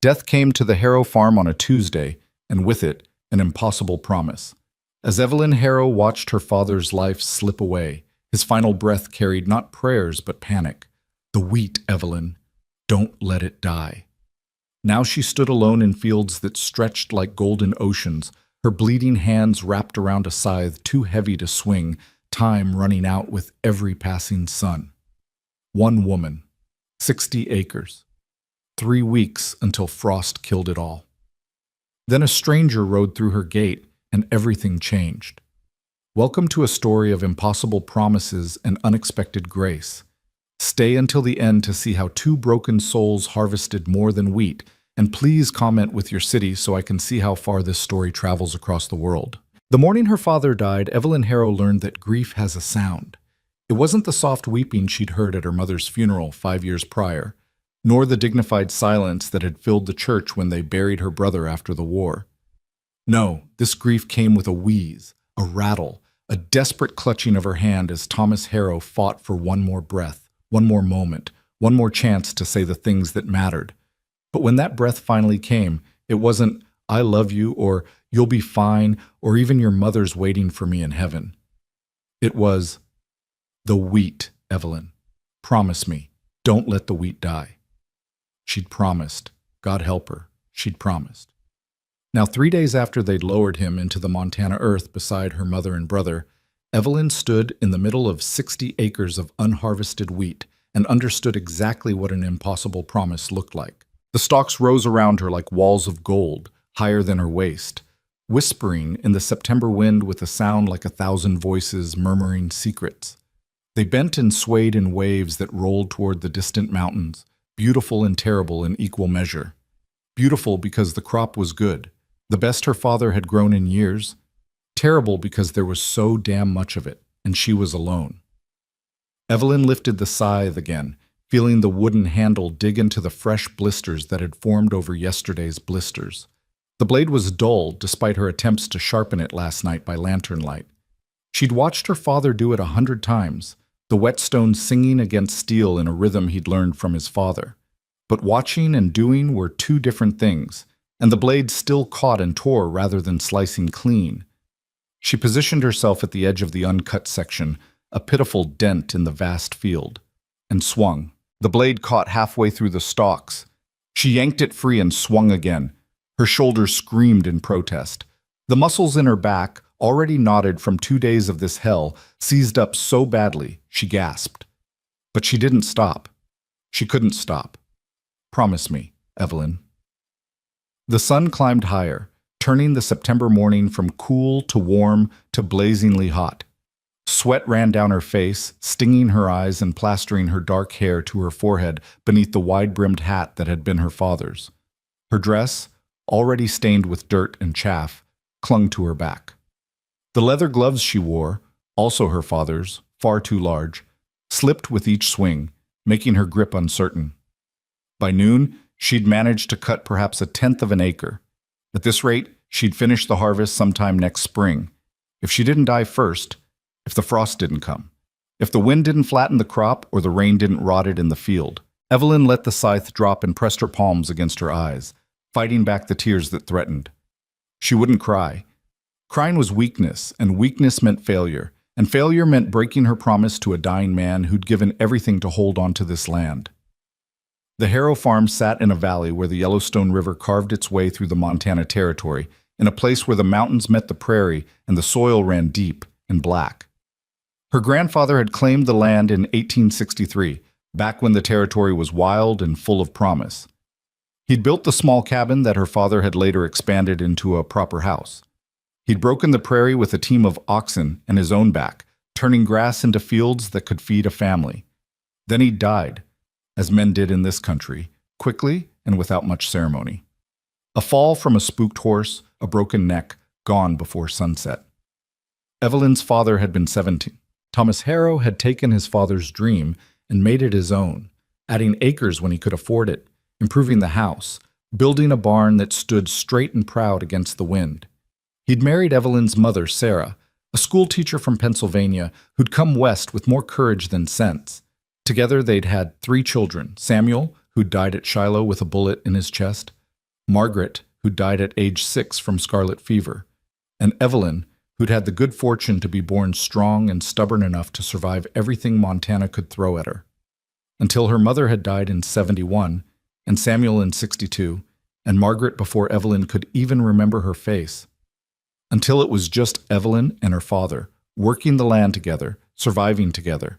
Death came to the Harrow farm on a Tuesday, and with it, an impossible promise. As Evelyn Harrow watched her father's life slip away, his final breath carried not prayers but panic. The wheat, Evelyn. Don't let it die. Now she stood alone in fields that stretched like golden oceans, her bleeding hands wrapped around a scythe too heavy to swing, time running out with every passing sun. One woman, 60 acres. 3 weeks until frost killed it all. Then a stranger rode through her gate, and everything changed. Welcome to a story of impossible promises and unexpected grace. Stay until the end to see how 2 broken souls harvested more than wheat, and please comment with your city so I can see how far this story travels across the world. The morning her father died, Evelyn Harrow learned that grief has a sound. It wasn't the soft weeping she'd heard at her mother's funeral 5 years prior, nor the dignified silence that had filled the church when they buried her brother after the war. No, this grief came with a wheeze, a rattle, a desperate clutching of her hand as Thomas Harrow fought for one more breath, one more moment, one more chance to say the things that mattered. But when that breath finally came, it wasn't, "I love you," or "You'll be fine," or even "Your mother's waiting for me in heaven." It was, "The wheat, Evelyn. Promise me, don't let the wheat die." She'd promised. God help her, she'd promised. Now 3 days after they'd lowered him into the Montana earth beside her mother and brother, Evelyn stood in the middle of 60 acres of unharvested wheat and understood exactly what an impossible promise looked like. The stalks rose around her like walls of gold, higher than her waist, whispering in the September wind with a sound like 1,000 voices murmuring secrets. They bent and swayed in waves that rolled toward the distant mountains, beautiful and terrible in equal measure. Beautiful because the crop was good, the best her father had grown in years. Terrible because there was so damn much of it, and she was alone. Evelyn lifted the scythe again, feeling the wooden handle dig into the fresh blisters that had formed over yesterday's blisters. The blade was dull, despite her attempts to sharpen it last night by lantern light. She'd watched her father do it 100 times, the whetstone singing against steel in a rhythm he'd learned from his father. But watching and doing were 2 different things, and the blade still caught and tore rather than slicing clean. She positioned herself at the edge of the uncut section, a pitiful dent in the vast field, and swung. The blade caught halfway through the stalks. She yanked it free and swung again. Her shoulders screamed in protest. The muscles in her back, already knotted from 2 days of this hell, seized up so badly, she gasped. But she didn't stop. She couldn't stop. Promise me, Evelyn. The sun climbed higher, turning the September morning from cool to warm to blazingly hot. Sweat ran down her face, stinging her eyes and plastering her dark hair to her forehead beneath the wide-brimmed hat that had been her father's. Her dress, already stained with dirt and chaff, clung to her back. The leather gloves she wore, also her father's, far too large, slipped with each swing, making her grip uncertain. By noon, she'd managed to cut perhaps 1/10 of an acre. At this rate, she'd finish the harvest sometime next spring. If she didn't die first, if the frost didn't come, if the wind didn't flatten the crop or the rain didn't rot it in the field. Evelyn let the scythe drop and pressed her palms against her eyes, fighting back the tears that threatened. She wouldn't cry. Crying was weakness, and weakness meant failure, and failure meant breaking her promise to a dying man who'd given everything to hold on to this land. The Harrow farm sat in a valley where the Yellowstone River carved its way through the Montana Territory, in a place where the mountains met the prairie and the soil ran deep and black. Her grandfather had claimed the land in 1863, back when the territory was wild and full of promise. He'd built the small cabin that her father had later expanded into a proper house. He'd broken the prairie with a team of oxen and his own back, turning grass into fields that could feed a family. Then he died, as men did in this country, quickly and without much ceremony. A fall from a spooked horse, a broken neck, gone before sunset. Evelyn's father had been 17. Thomas Harrow had taken his father's dream and made it his own, adding acres when he could afford it, improving the house, building a barn that stood straight and proud against the wind. He'd married Evelyn's mother, Sarah, a school teacher from Pennsylvania who'd come west with more courage than sense. Together they'd had 3 children, Samuel, who died at Shiloh with a bullet in his chest, Margaret, who died at age 6 from scarlet fever, and Evelyn, who'd had the good fortune to be born strong and stubborn enough to survive everything Montana could throw at her. Until her mother had died in 71, and Samuel in 62, and Margaret before Evelyn could even remember her face. Until it was just Evelyn and her father, working the land together, surviving together.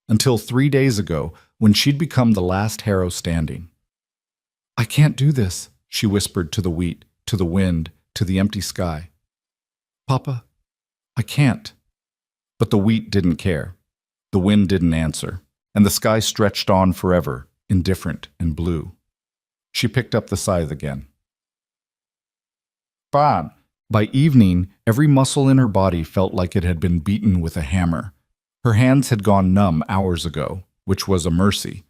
Until 3 days ago, when she'd become the last Harrow standing. "I can't do this," she whispered to the wheat, to the wind, to the empty sky. "Papa, I can't." But the wheat didn't care. The wind didn't answer, and the sky stretched on forever, indifferent and blue. She picked up the scythe again. Fine. By evening, every muscle in her body felt like it had been beaten with a hammer. Her hands had gone numb hours ago, which was a mercy.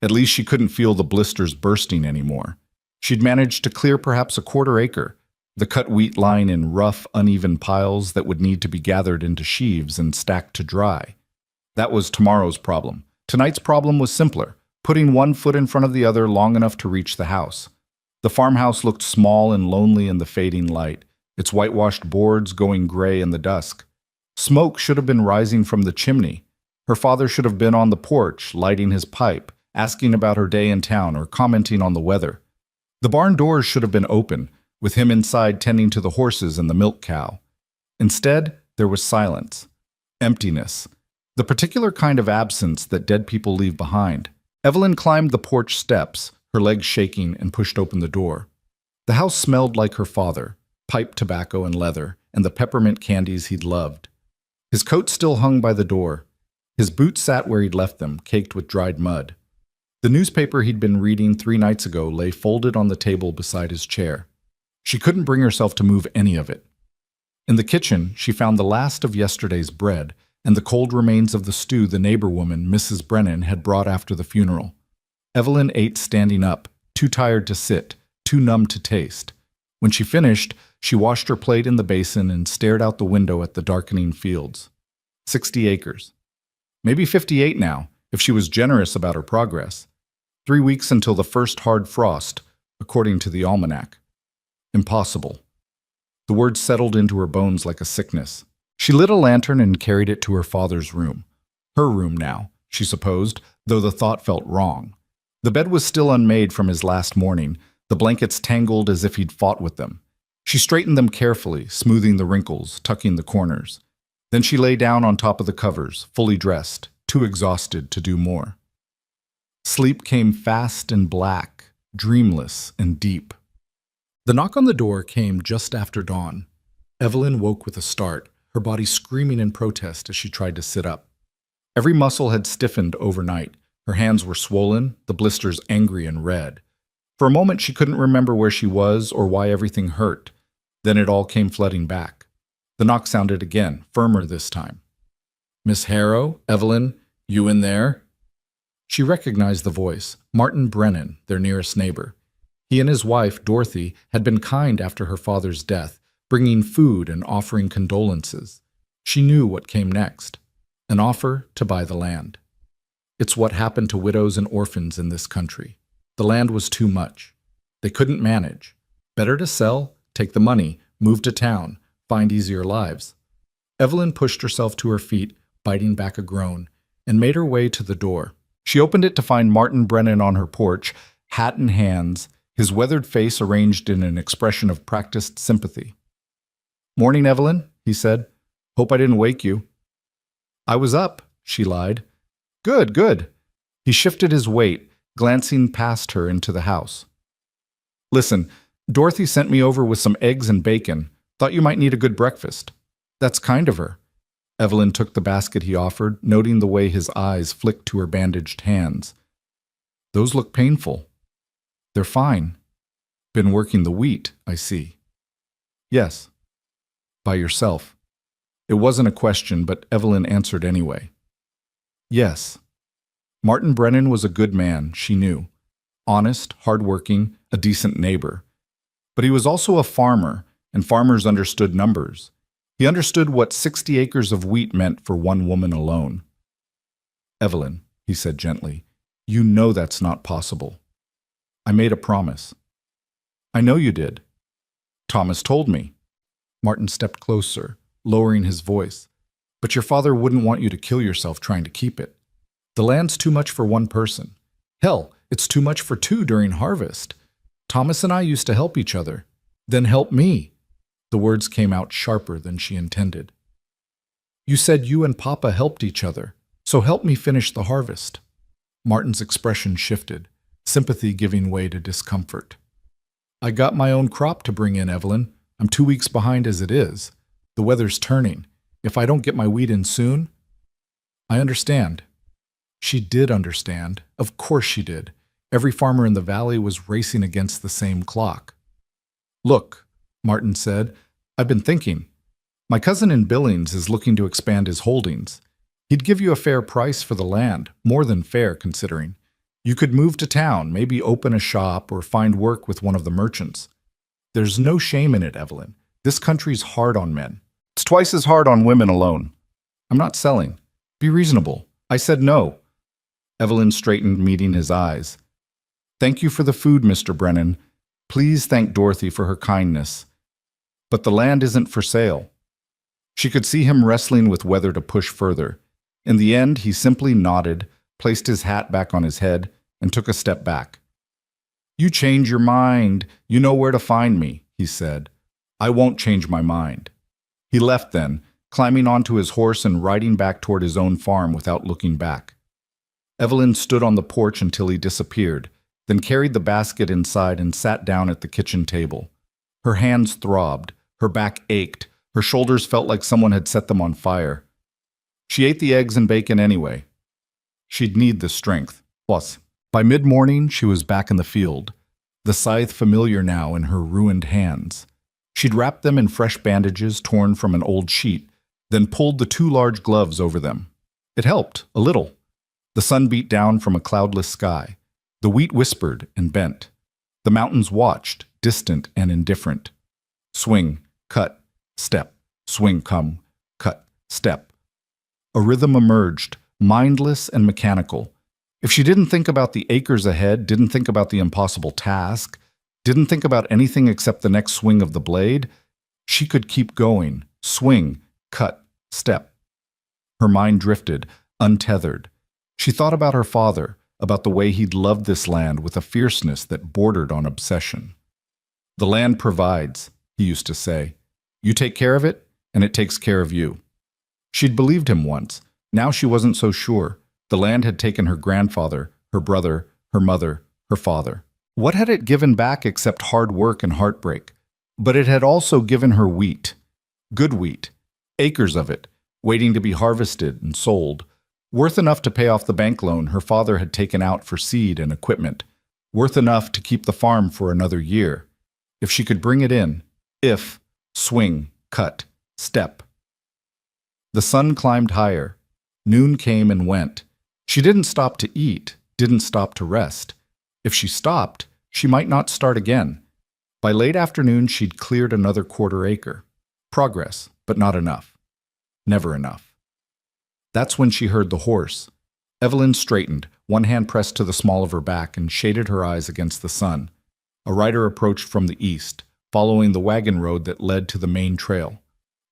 At least she couldn't feel the blisters bursting anymore. She'd managed to clear perhaps a quarter acre, the cut wheat lying in rough, uneven piles that would need to be gathered into sheaves and stacked to dry. That was tomorrow's problem. Tonight's problem was simpler, putting one foot in front of the other long enough to reach the house. The farmhouse looked small and lonely in the fading light, its whitewashed boards going gray in the dusk. Smoke should have been rising from the chimney. Her father should have been on the porch, lighting his pipe, asking about her day in town or commenting on the weather. The barn doors should have been open, with him inside tending to the horses and the milk cow. Instead, there was silence, emptiness, the particular kind of absence that dead people leave behind. Evelyn climbed the porch steps, her legs shaking, and pushed open the door. The house smelled like her father, pipe tobacco and leather, and the peppermint candies he'd loved. His coat still hung by the door. His boots sat where he'd left them, caked with dried mud. The newspaper he'd been reading 3 nights ago lay folded on the table beside his chair. She couldn't bring herself to move any of it. In the kitchen, she found the last of yesterday's bread and the cold remains of the stew the neighbor woman, Mrs. Brennan, had brought after the funeral. Evelyn ate standing up, too tired to sit, too numb to taste. When she finished, she washed her plate in the basin and stared out the window at the darkening fields. 60 acres. Maybe 58 now, if she was generous about her progress. 3 weeks until the first hard frost, according to the almanac. Impossible. The words settled into her bones like a sickness. She lit a lantern and carried it to her father's room. Her room now, she supposed, though the thought felt wrong. The bed was still unmade from his last morning, the blankets tangled as if he'd fought with them. She straightened them carefully, smoothing the wrinkles, tucking the corners. Then she lay down on top of the covers, fully dressed, too exhausted to do more. Sleep came fast and black, dreamless and deep. The knock on the door came just after dawn. Evelyn woke with a start, her body screaming in protest as she tried to sit up. Every muscle had stiffened overnight. Her hands were swollen, the blisters angry and red. For a moment she couldn't remember where she was or why everything hurt. Then it all came flooding back. The knock sounded again, firmer this time. "Miss Harrow? Evelyn? You in there?" She recognized the voice, Martin Brennan, their nearest neighbor. He and his wife, Dorothy, had been kind after her father's death, bringing food and offering condolences. She knew what came next, an offer to buy the land. It's what happened to widows and orphans in this country. The land was too much. They couldn't manage. Better to sell, take the money, move to town, find easier lives. Evelyn pushed herself to her feet, biting back a groan, and made her way to the door. She opened it to find Martin Brennan on her porch, hat in hands, his weathered face arranged in an expression of practiced sympathy. "Morning, Evelyn," he said. "Hope I didn't wake you." "I was up," she lied. "Good, good." He shifted his weight, glancing past her into the house. "Listen, Dorothy sent me over with some eggs and bacon. Thought you might need a good breakfast." "That's kind of her." Evelyn took the basket he offered, noting the way his eyes flicked to her bandaged hands. "Those look painful." "They're fine. Been working the wheat, I see." "Yes." "By yourself." It wasn't a question, but Evelyn answered anyway. "Yes." Martin Brennan was a good man, she knew. Honest, hardworking, a decent neighbor. But he was also a farmer, and farmers understood numbers. He understood what 60 acres of wheat meant for one woman alone. "Evelyn," he said gently, "you know that's not possible. I made a promise." I know you did. Thomas told me. Martin stepped closer, lowering his voice. But your father wouldn't want you to kill yourself trying to keep it. The land's too much for one person. Hell, it's too much for two during harvest. Thomas and I used to help each other. Then help me. The words came out sharper than she intended. You said you and Papa helped each other, so help me finish the harvest. Martin's expression shifted, sympathy giving way to discomfort. I got my own crop to bring in, Evelyn. I'm 2 weeks behind as it is. The weather's turning. If I don't get my wheat in soon... I understand. She did understand. Of course she did. Every farmer in the valley was racing against the same clock. Look, Martin said, I've been thinking. My cousin in Billings is looking to expand his holdings. He'd give you a fair price for the land, more than fair considering. You could move to town, maybe open a shop or find work with one of the merchants. There's no shame in it, Evelyn. This country's hard on men. It's twice as hard on women alone. I'm not selling. Be reasonable. I said no. Evelyn straightened, meeting his eyes. Thank you for the food, Mr. Brennan. Please thank Dorothy for her kindness. But the land isn't for sale. She could see him wrestling with whether to push further. In the end, he simply nodded, placed his hat back on his head, and took a step back. You change your mind. You know where to find me, he said. I won't change my mind. He left then, climbing onto his horse and riding back toward his own farm without looking back. Evelyn stood on the porch until he disappeared, then carried the basket inside and sat down at the kitchen table. Her hands throbbed, her back ached, her shoulders felt like someone had set them on fire. She ate the eggs and bacon anyway. She'd need the strength. Plus, by mid-morning, she was back in the field, the scythe familiar now in her ruined hands. She'd wrapped them in fresh bandages torn from an old sheet, then pulled the 2 large gloves over them. It helped, a little. The sun beat down from a cloudless sky. The wheat whispered and bent. The mountains watched, distant and indifferent. Swing, cut, step, swing, come, cut, step. A rhythm emerged, mindless and mechanical. If she didn't think about the acres ahead, didn't think about the impossible task, didn't think about anything except the next swing of the blade, she could keep going, swing, cut, step. Her mind drifted, untethered. She thought about her father, about the way he'd loved this land with a fierceness that bordered on obsession. The land provides, he used to say. You take care of it, and it takes care of you. She'd believed him once. Now she wasn't so sure. The land had taken her grandfather, her brother, her mother, her father. What had it given back except hard work and heartbreak? But it had also given her wheat. Good wheat. Acres of it, waiting to be harvested and sold. Worth enough to pay off the bank loan her father had taken out for seed and equipment. Worth enough to keep the farm for another year. If she could bring it in. If. Swing, cut, step. The sun climbed higher. Noon came and went. She didn't stop to eat, didn't stop to rest. If she stopped, she might not start again. By late afternoon, she'd cleared another 1/4 acre. Progress, but not enough. Never enough. That's when she heard the horse. Evelyn straightened, one hand pressed to the small of her back, and shaded her eyes against the sun. A rider approached from the east, following the wagon road that led to the main trail.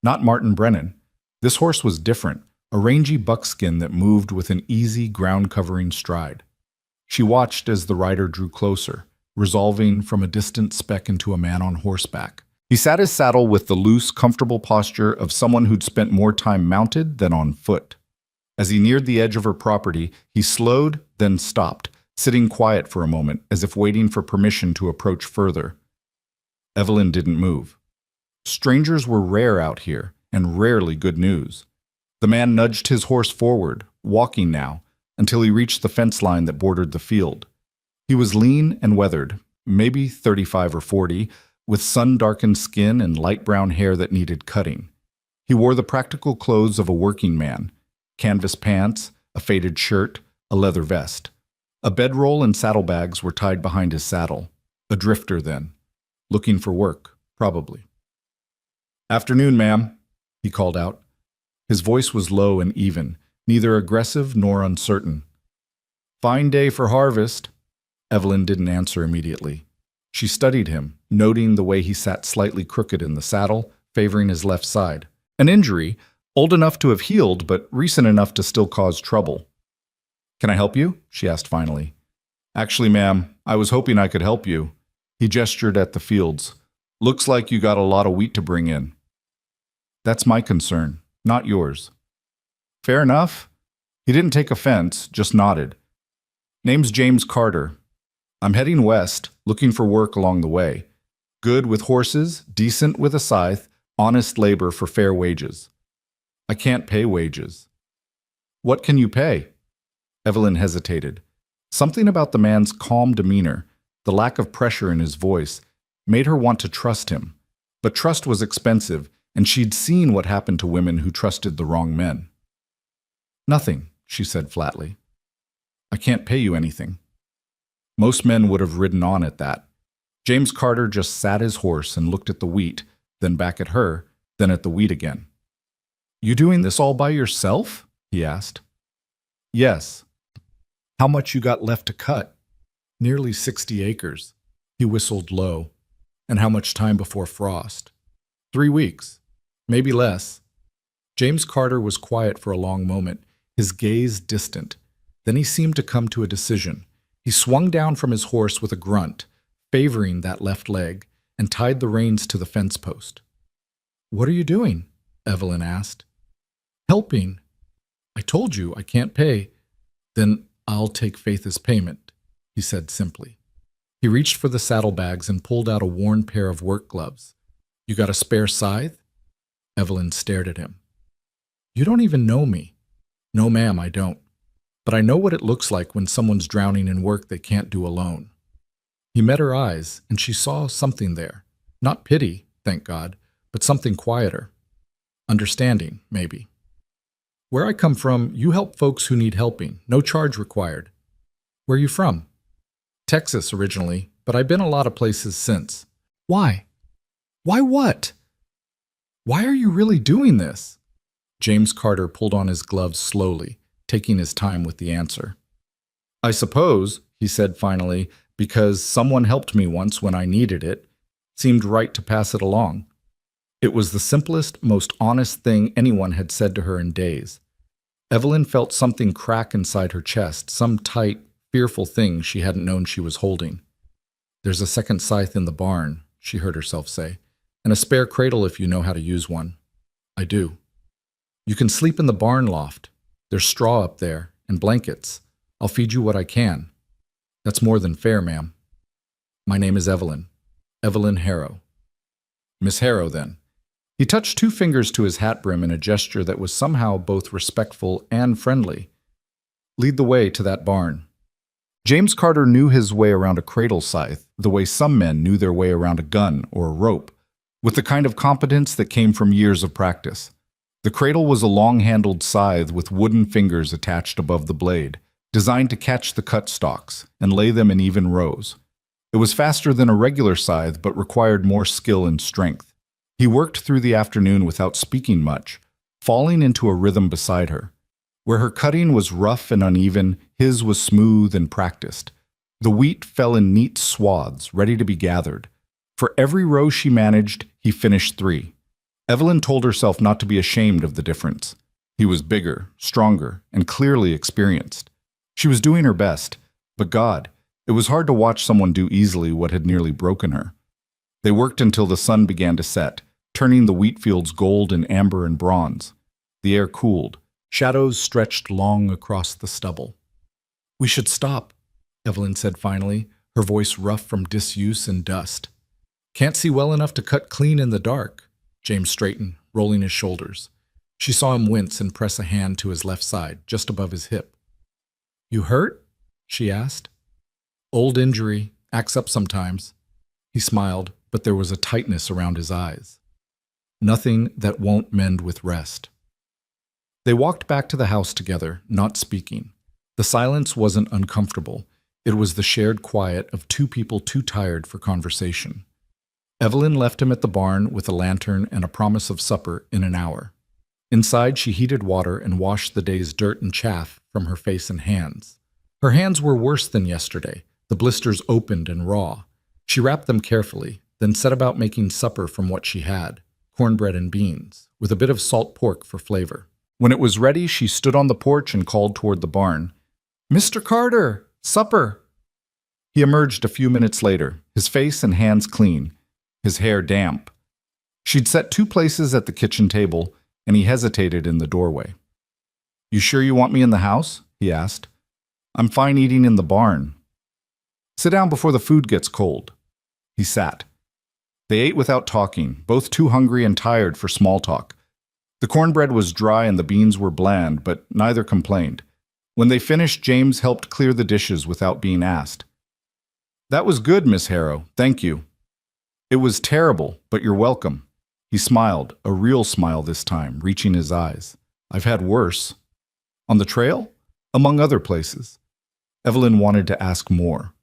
Not Martin Brennan. This horse was different, a rangy buckskin that moved with an easy, ground-covering stride. She watched as the rider drew closer, resolving from a distant speck into a man on horseback. He sat his saddle with the loose, comfortable posture of someone who'd spent more time mounted than on foot. As he neared the edge of her property, he slowed, then stopped, sitting quiet for a moment, as if waiting for permission to approach further. Evelyn didn't move. Strangers were rare out here, and rarely good news. The man nudged his horse forward, walking now, until he reached the fence line that bordered the field. He was lean and weathered, maybe 35 or 40, with sun-darkened skin and light brown hair that needed cutting. He wore the practical clothes of a working man, canvas pants, a faded shirt, a leather vest. A bedroll and saddlebags were tied behind his saddle. A drifter, then. Looking for work, probably. "Afternoon, ma'am," he called out. His voice was low and even, neither aggressive nor uncertain. "Fine day for harvest." Evelyn didn't answer immediately. She studied him, noting the way he sat slightly crooked in the saddle, favoring his left side. An injury, old enough to have healed, but recent enough to still cause trouble. "Can I help you?" she asked finally. "Actually, ma'am, I was hoping I could help you." He gestured at the fields. "Looks like you got a lot of wheat to bring in." "That's my concern, not yours." "Fair enough." He didn't take offense, just nodded. "Name's James Carter. I'm heading west, looking for work along the way. Good with horses, decent with a scythe, honest labor for fair wages." "I can't pay wages." "What can you pay?" Evelyn hesitated. Something about the man's calm demeanor, the lack of pressure in his voice, made her want to trust him. But trust was expensive, and she'd seen what happened to women who trusted the wrong men. "Nothing," she said flatly. "I can't pay you anything." Most men would have ridden on at that. James Carter just sat his horse and looked at the wheat, then back at her, then at the wheat again. "You doing this all by yourself?" he asked. "Yes." "How much you got left to cut?" "Nearly 60 acres. He whistled low. "And how much time before frost?" 3 weeks. Maybe less." James Carter was quiet for a long moment, his gaze distant. Then he seemed to come to a decision. He swung down from his horse with a grunt, favoring that left leg, and tied the reins to the fence post. "What are you doing?" Evelyn asked. "Helping. I told you I can't pay." "Then I'll take Faith as payment," he said simply. He reached for the saddlebags and pulled out a worn pair of work gloves. "You got a spare scythe?" Evelyn stared at him. "You don't even know me." "No, ma'am, I don't. But I know what it looks like when someone's drowning in work they can't do alone." He met her eyes, and she saw something there. Not pity, thank God, but something quieter. Understanding, maybe. "Where I come from, you help folks who need helping, no charge required." "Where are you from?" "Texas originally, but I've been a lot of places since." "Why?" "Why what?" "Why are you really doing this?" James Carter pulled on his gloves slowly, taking his time with the answer. "I suppose," he said finally, "because someone helped me once when I needed it. Seemed right to pass it along." It was the simplest, most honest thing anyone had said to her in days. Evelyn felt something crack inside her chest, some tight, fearful thing she hadn't known she was holding. "There's a second scythe in the barn," she heard herself say, "and a spare cradle if you know how to use one." "I do." "You can sleep in the barn loft. There's straw up there, and blankets. I'll feed you what I can." "That's more than fair, ma'am." "My name is Evelyn. Evelyn Harrow." "Miss Harrow, then." He touched 2 fingers to his hat brim in a gesture that was somehow both respectful and friendly. "Lead the way to that barn." James Carter knew his way around a cradle scythe, the way some men knew their way around a gun or a rope, with the kind of competence that came from years of practice. The cradle was a long-handled scythe with wooden fingers attached above the blade, designed to catch the cut stalks and lay them in even rows. It was faster than a regular scythe, but required more skill and strength. He worked through the afternoon without speaking much, falling into a rhythm beside her. Where her cutting was rough and uneven, his was smooth and practiced. The wheat fell in neat swaths, ready to be gathered. For every row she managed, he finished 3. Evelyn told herself not to be ashamed of the difference. He was bigger, stronger, and clearly experienced. She was doing her best, but God, it was hard to watch someone do easily what had nearly broken her. They worked until the sun began to set, turning the wheat fields gold and amber and bronze. The air cooled. Shadows stretched long across the stubble. "We should stop," Evelyn said finally, her voice rough from disuse and dust. "Can't see well enough to cut clean in the dark." James straightened, rolling his shoulders. She saw him wince and press a hand to his left side, just above his hip. "You hurt?" she asked. "Old injury, acts up sometimes." He smiled, but there was a tightness around his eyes. "Nothing that won't mend with rest." They walked back to the house together, not speaking. The silence wasn't uncomfortable. It was the shared quiet of 2 people too tired for conversation. Evelyn left him at the barn with a lantern and a promise of supper in an hour. Inside, she heated water and washed the day's dirt and chaff from her face and hands. Her hands were worse than yesterday, the blisters opened and raw. She wrapped them carefully, then set about making supper from what she had, cornbread and beans, with a bit of salt pork for flavor. When it was ready, she stood on the porch and called toward the barn, "Mr. Carter, supper!" He emerged a few minutes later, his face and hands clean, his hair damp. She'd set 2 places at the kitchen table, and he hesitated in the doorway. "You sure you want me in the house?" he asked. "I'm fine eating in the barn." "Sit down before the food gets cold." He sat. They ate without talking, both too hungry and tired for small talk. The cornbread was dry and the beans were bland, but neither complained. When they finished, James helped clear the dishes without being asked. "That was good, Miss Harrow, thank you." "It was terrible, but you're welcome." He smiled, a real smile this time, reaching his eyes. "I've had worse." "On the trail?" "Among other places." Evelyn wanted to ask more.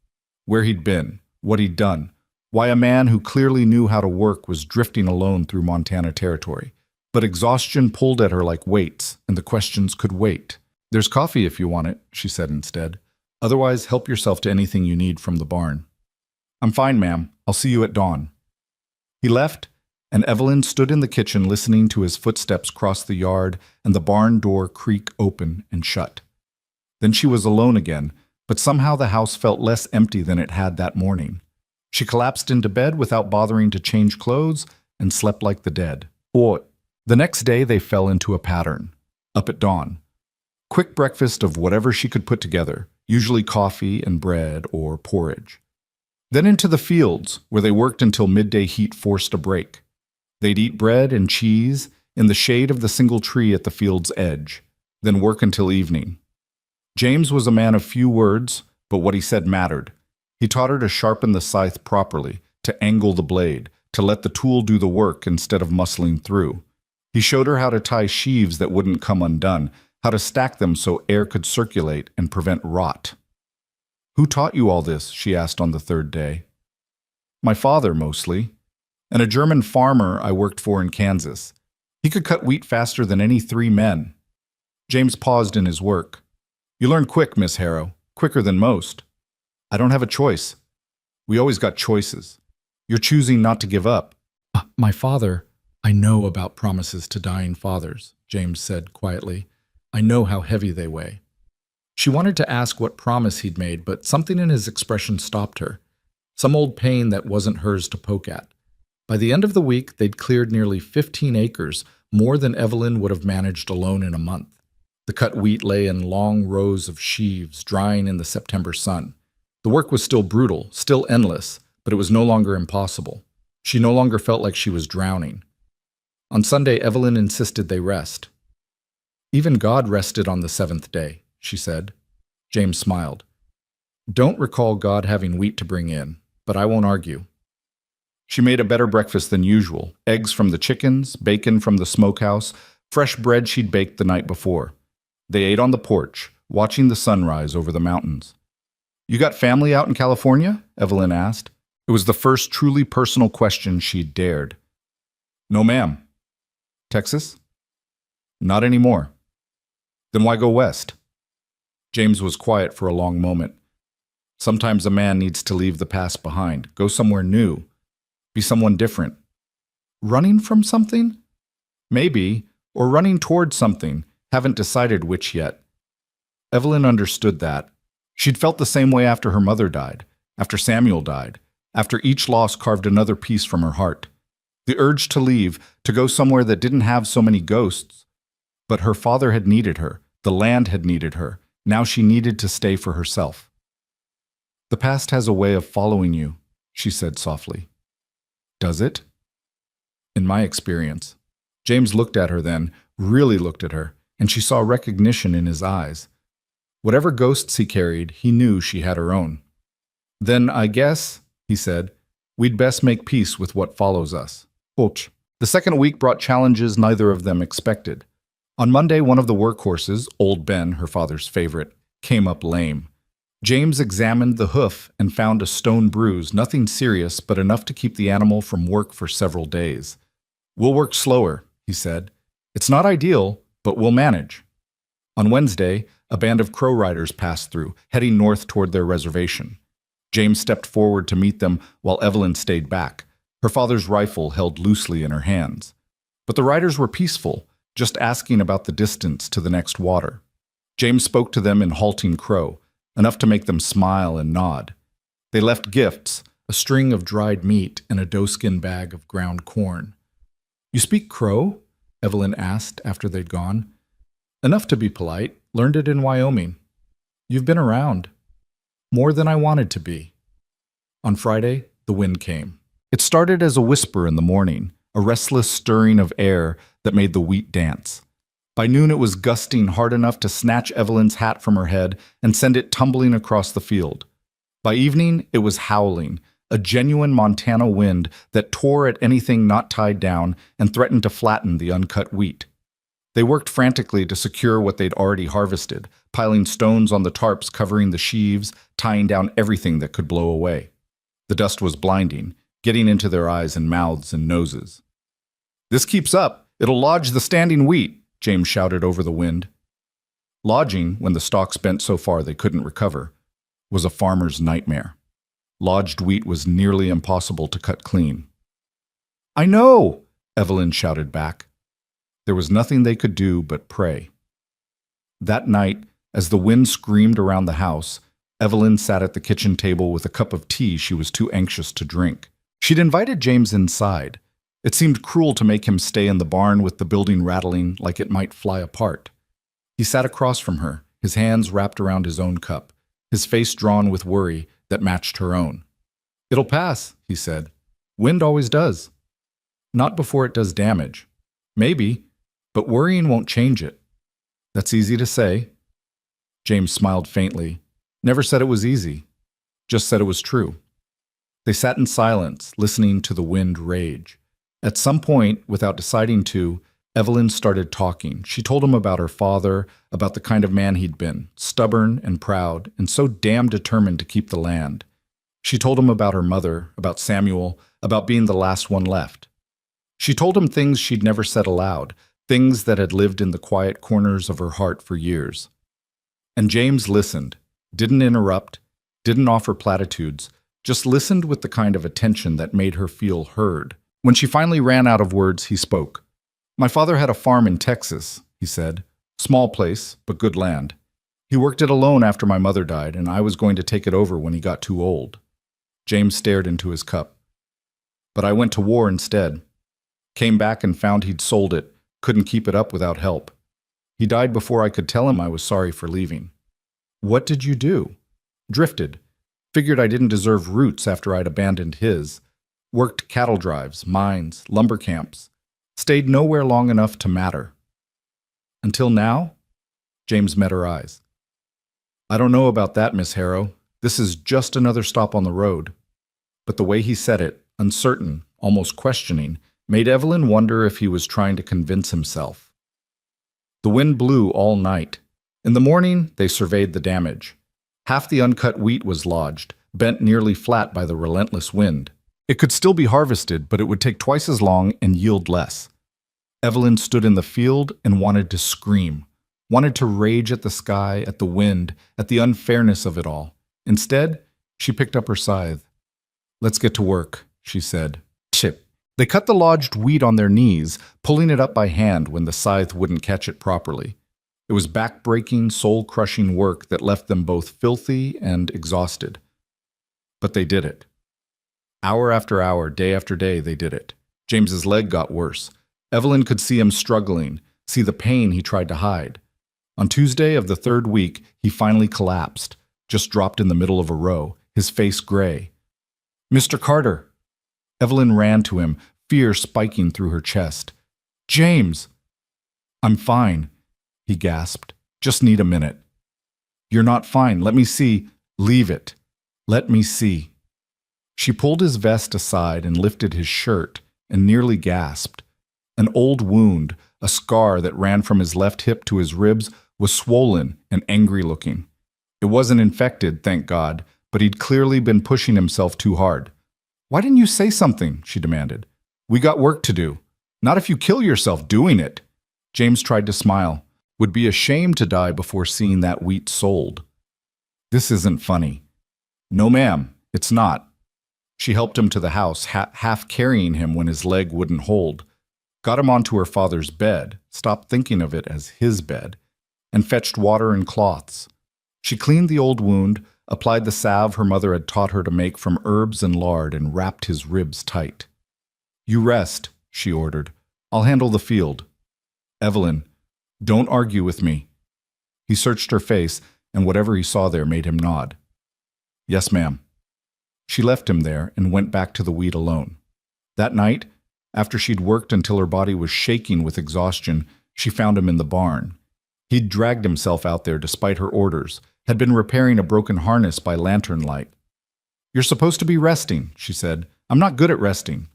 Where he'd been, what he'd done, why a man who clearly knew how to work was drifting alone through Montana territory. But exhaustion pulled at her like weights, and the questions could wait. "There's coffee if you want it," she said instead. "Otherwise, help yourself to anything you need from the barn." "I'm fine, ma'am. I'll see you at dawn." He left, and Evelyn stood in the kitchen listening to his footsteps cross the yard and the barn door creak open and shut. Then she was alone again, but somehow the house felt less empty than it had that morning. She collapsed into bed without bothering to change clothes and slept like the dead. The next day they fell into a pattern. Up at dawn. Quick breakfast of whatever she could put together, usually coffee and bread or porridge. Then into the fields, where they worked until midday heat forced a break. They'd eat bread and cheese in the shade of the single tree at the field's edge, then work until evening. James was a man of few words, but what he said mattered. He taught her to sharpen the scythe properly, to angle the blade, to let the tool do the work instead of muscling through. He showed her how to tie sheaves that wouldn't come undone, how to stack them so air could circulate and prevent rot. "Who taught you all this?" she asked on the 3rd day. "My father, mostly, and a German farmer I worked for in Kansas. He could cut wheat faster than any 3 men. James paused in his work. "You learn quick, Miss Harrow, quicker than most." "I don't have a choice." "We always got choices. You're choosing not to give up." "My father, I know about promises to dying fathers," James said quietly. "I know how heavy they weigh." She wanted to ask what promise he'd made, but something in his expression stopped her. Some old pain that wasn't hers to poke at. By the end of the week, they'd cleared nearly 15 acres, more than Evelyn would have managed alone in a month. The cut wheat lay in long rows of sheaves, drying in the September sun. The work was still brutal, still endless, but it was no longer impossible. She no longer felt like she was drowning. On Sunday, Evelyn insisted they rest. "Even God rested on the 7th day," she said. James smiled. "Don't recall God having wheat to bring in, but I won't argue." She made a better breakfast than usual. Eggs from the chickens, bacon from the smokehouse, fresh bread she'd baked the night before. They ate on the porch, watching the sunrise over the mountains. "You got family out in California?" Evelyn asked. It was the first truly personal question she'd dared. "No, ma'am." "Texas?" "Not anymore." "Then why go west?" James was quiet for a long moment. Sometimes a man needs to leave the past behind, go somewhere new, be someone different. "Running from something?" "Maybe, or running towards something. Haven't decided which yet." Evelyn understood that. She'd felt the same way after her mother died, after Samuel died, after each loss carved another piece from her heart. The urge to leave, to go somewhere that didn't have so many ghosts. But her father had needed her, the land had needed her, now she needed to stay for herself. "The past has a way of following you," she said softly. "Does it?" "In my experience." James looked at her then, really looked at her, and she saw recognition in his eyes. Whatever ghosts he carried, he knew she had her own. "Then I guess," he said, "we'd best make peace with what follows us." The second week brought challenges neither of them expected. On Monday, one of the workhorses, old Ben, her father's favorite, came up lame. James examined the hoof and found a stone bruise, nothing serious, but enough to keep the animal from work for several days. "We'll work slower," he said. "It's not ideal, but we'll manage." On Wednesday, a band of crow riders passed through, heading north toward their reservation. James stepped forward to meet them while Evelyn stayed back. Her father's rifle held loosely in her hands. But the riders were peaceful, just asking about the distance to the next water. James spoke to them in halting Crow, enough to make them smile and nod. They left gifts, a string of dried meat and a doeskin bag of ground corn. "You speak Crow?" Evelyn asked after they'd gone. "Enough to be polite. Learned it in Wyoming." "You've been around." "More than I wanted to be." On Friday, the wind came. It started as a whisper in the morning, a restless stirring of air that made the wheat dance. By noon it was gusting hard enough to snatch Evelyn's hat from her head and send it tumbling across the field. By evening it was howling, a genuine Montana wind that tore at anything not tied down and threatened to flatten the uncut wheat. They worked frantically to secure what they'd already harvested, piling stones on the tarps covering the sheaves, tying down everything that could blow away. The dust was blinding, getting into their eyes and mouths and noses. "This keeps up, it'll lodge the standing wheat," James shouted over the wind. Lodging, when the stalks bent so far they couldn't recover, was a farmer's nightmare. Lodged wheat was nearly impossible to cut clean. "I know!" Evelyn shouted back. There was nothing they could do but pray. That night, as the wind screamed around the house, Evelyn sat at the kitchen table with a cup of tea she was too anxious to drink. She'd invited James inside. It seemed cruel to make him stay in the barn with the building rattling like it might fly apart. He sat across from her, his hands wrapped around his own cup, his face drawn with worry that matched her own. "It'll pass," he said. "Wind always does. Not before it does damage. Maybe, but worrying won't change it." "That's easy to say." James smiled faintly. Never said it was easy. Just said it was true. They sat in silence, listening to the wind rage. At some point, without deciding to, Evelyn started talking. She told him about her father, about the kind of man he'd been, stubborn and proud, and so damn determined to keep the land. She told him about her mother, about Samuel, about being the last one left. She told him things she'd never said aloud, things that had lived in the quiet corners of her heart for years. And James listened, didn't interrupt, didn't offer platitudes, just listened with the kind of attention that made her feel heard. When she finally ran out of words, he spoke. "My father had a farm in Texas," he said. "Small place, but good land. He worked it alone after my mother died, and I was going to take it over when he got too old." James stared into his cup. "But I went to war instead. Came back and found he'd sold it, couldn't keep it up without help. He died before I could tell him I was sorry for leaving." "What did you do?" "Drifted. Figured I didn't deserve roots after I'd abandoned his. Worked cattle drives, mines, lumber camps. Stayed nowhere long enough to matter." "Until now?" James met her eyes. "I don't know about that, Miss Harrow. This is just another stop on the road." But the way he said it, uncertain, almost questioning, made Evelyn wonder if he was trying to convince himself. The wind blew all night. In the morning, they surveyed the damage. Half the uncut wheat was lodged, bent nearly flat by the relentless wind. It could still be harvested, but it would take twice as long and yield less. Evelyn stood in the field and wanted to scream, wanted to rage at the sky, at the wind, at the unfairness of it all. Instead, she picked up her scythe. "Let's get to work," she said. Chip. They cut the lodged wheat on their knees, pulling it up by hand when the scythe wouldn't catch it properly. It was back-breaking, soul-crushing work that left them both filthy and exhausted. But they did it. Hour after hour, day after day, they did it. James's leg got worse. Evelyn could see him struggling, see the pain he tried to hide. On Tuesday of the third week, he finally collapsed, just dropped in the middle of a row, his face gray. "Mr. Carter!" Evelyn ran to him, fear spiking through her chest. "James!" "I'm fine," he gasped. "Just need a minute." "You're not fine. Let me see." "Leave it. Let me see." She pulled his vest aside and lifted his shirt and nearly gasped. An old wound, a scar that ran from his left hip to his ribs, was swollen and angry-looking. It wasn't infected, thank God, but he'd clearly been pushing himself too hard. "Why didn't you say something?" she demanded. "We got work to do. Not if you kill yourself doing it." James tried to smile. Would be ashamed to die before seeing that wheat sold. "This isn't funny." "No, ma'am, it's not." She helped him to the house, half carrying him when his leg wouldn't hold, got him onto her father's bed, stopped thinking of it as his bed, and fetched water and cloths. She cleaned the old wound, applied the salve her mother had taught her to make from herbs and lard, and wrapped his ribs tight. "You rest," she ordered. "I'll handle the field." "Evelyn, don't argue with me." He searched her face, and whatever he saw there made him nod. "Yes, ma'am." She left him there and went back to the wheat alone. That night, after she'd worked until her body was shaking with exhaustion, she found him in the barn. He'd dragged himself out there despite her orders, had been repairing a broken harness by lantern light. "You're supposed to be resting," she said. "I'm not good at resting."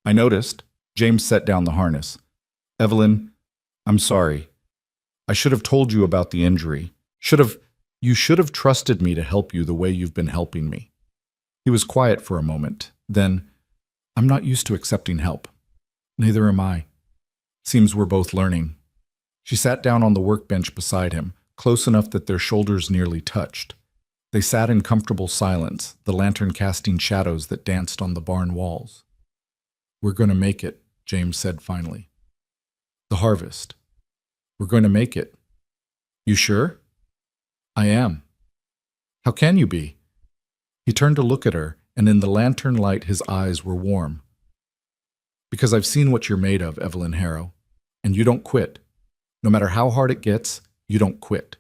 "I noticed." James set down the harness. "Evelyn, I'm sorry. I should have told you about the injury. You should have trusted me to help you the way you've been helping me." He was quiet for a moment. Then, "I'm not used to accepting help." "Neither am I. Seems we're both learning." She sat down on the workbench beside him, close enough that their shoulders nearly touched. They sat in comfortable silence, the lantern casting shadows that danced on the barn walls. "We're going to make it," James said finally. "The harvest. We're going to make it." "You sure?" "I am." "How can you be?" He turned to look at her, and in the lantern light his eyes were warm. "Because I've seen what you're made of, Evelyn Harrow, and you don't quit. No matter how hard it gets, you don't quit."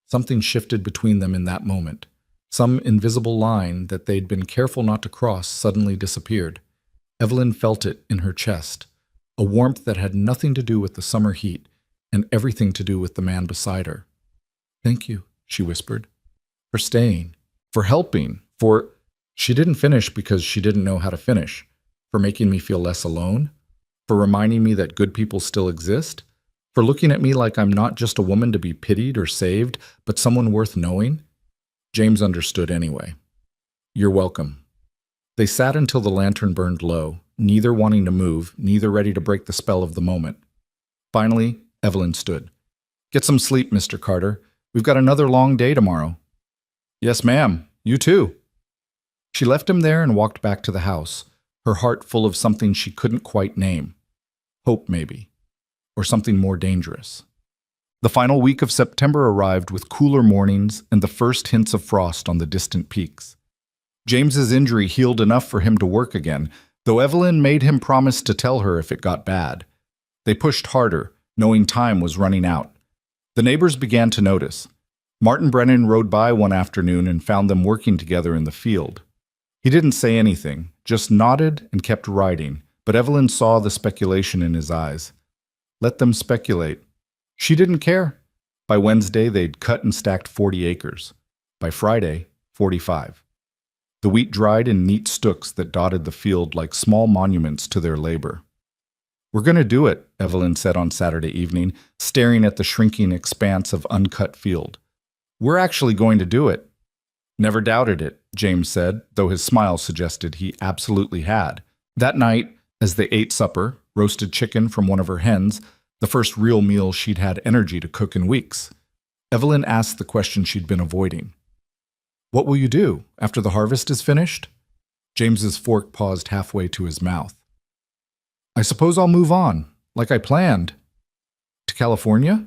Something shifted between them in that moment. Some invisible line that they'd been careful not to cross suddenly disappeared. Evelyn felt it in her chest, a warmth that had nothing to do with the summer heat and everything to do with the man beside her. "Thank you," she whispered, "for staying, for helping, for—" She didn't finish because she didn't know how to finish. "For making me feel less alone, for reminding me that good people still exist, for looking at me like I'm not just a woman to be pitied or saved, but someone worth knowing." James understood anyway. "You're welcome." They sat until the lantern burned low, neither wanting to move, neither ready to break the spell of the moment. Finally, Evelyn stood. "Get some sleep, Mr. Carter. We've got another long day tomorrow." "Yes, ma'am. You too." She left him there and walked back to the house, her heart full of something she couldn't quite name. Hope, maybe. Or something more dangerous. The final week of September arrived with cooler mornings and the first hints of frost on the distant peaks. James's injury healed enough for him to work again, though Evelyn made him promise to tell her if it got bad. They pushed harder, knowing time was running out. The neighbors began to notice. Martin Brennan rode by one afternoon and found them working together in the field. He didn't say anything, just nodded and kept riding, but Evelyn saw the speculation in his eyes. Let them speculate. She didn't care. By Wednesday, they'd cut and stacked 40 acres. By Friday, 45. The wheat dried in neat stooks that dotted the field like small monuments to their labor. "We're going to do it," Evelyn said on Saturday evening, staring at the shrinking expanse of uncut field. "We're actually going to do it." "Never doubted it," James said, though his smile suggested he absolutely had. That night, as they ate supper, roasted chicken from one of her hens, the first real meal she'd had energy to cook in weeks, Evelyn asked the question she'd been avoiding. "What will you do after the harvest is finished?" James's fork paused halfway to his mouth. "I suppose I'll move on, like I planned." "To California?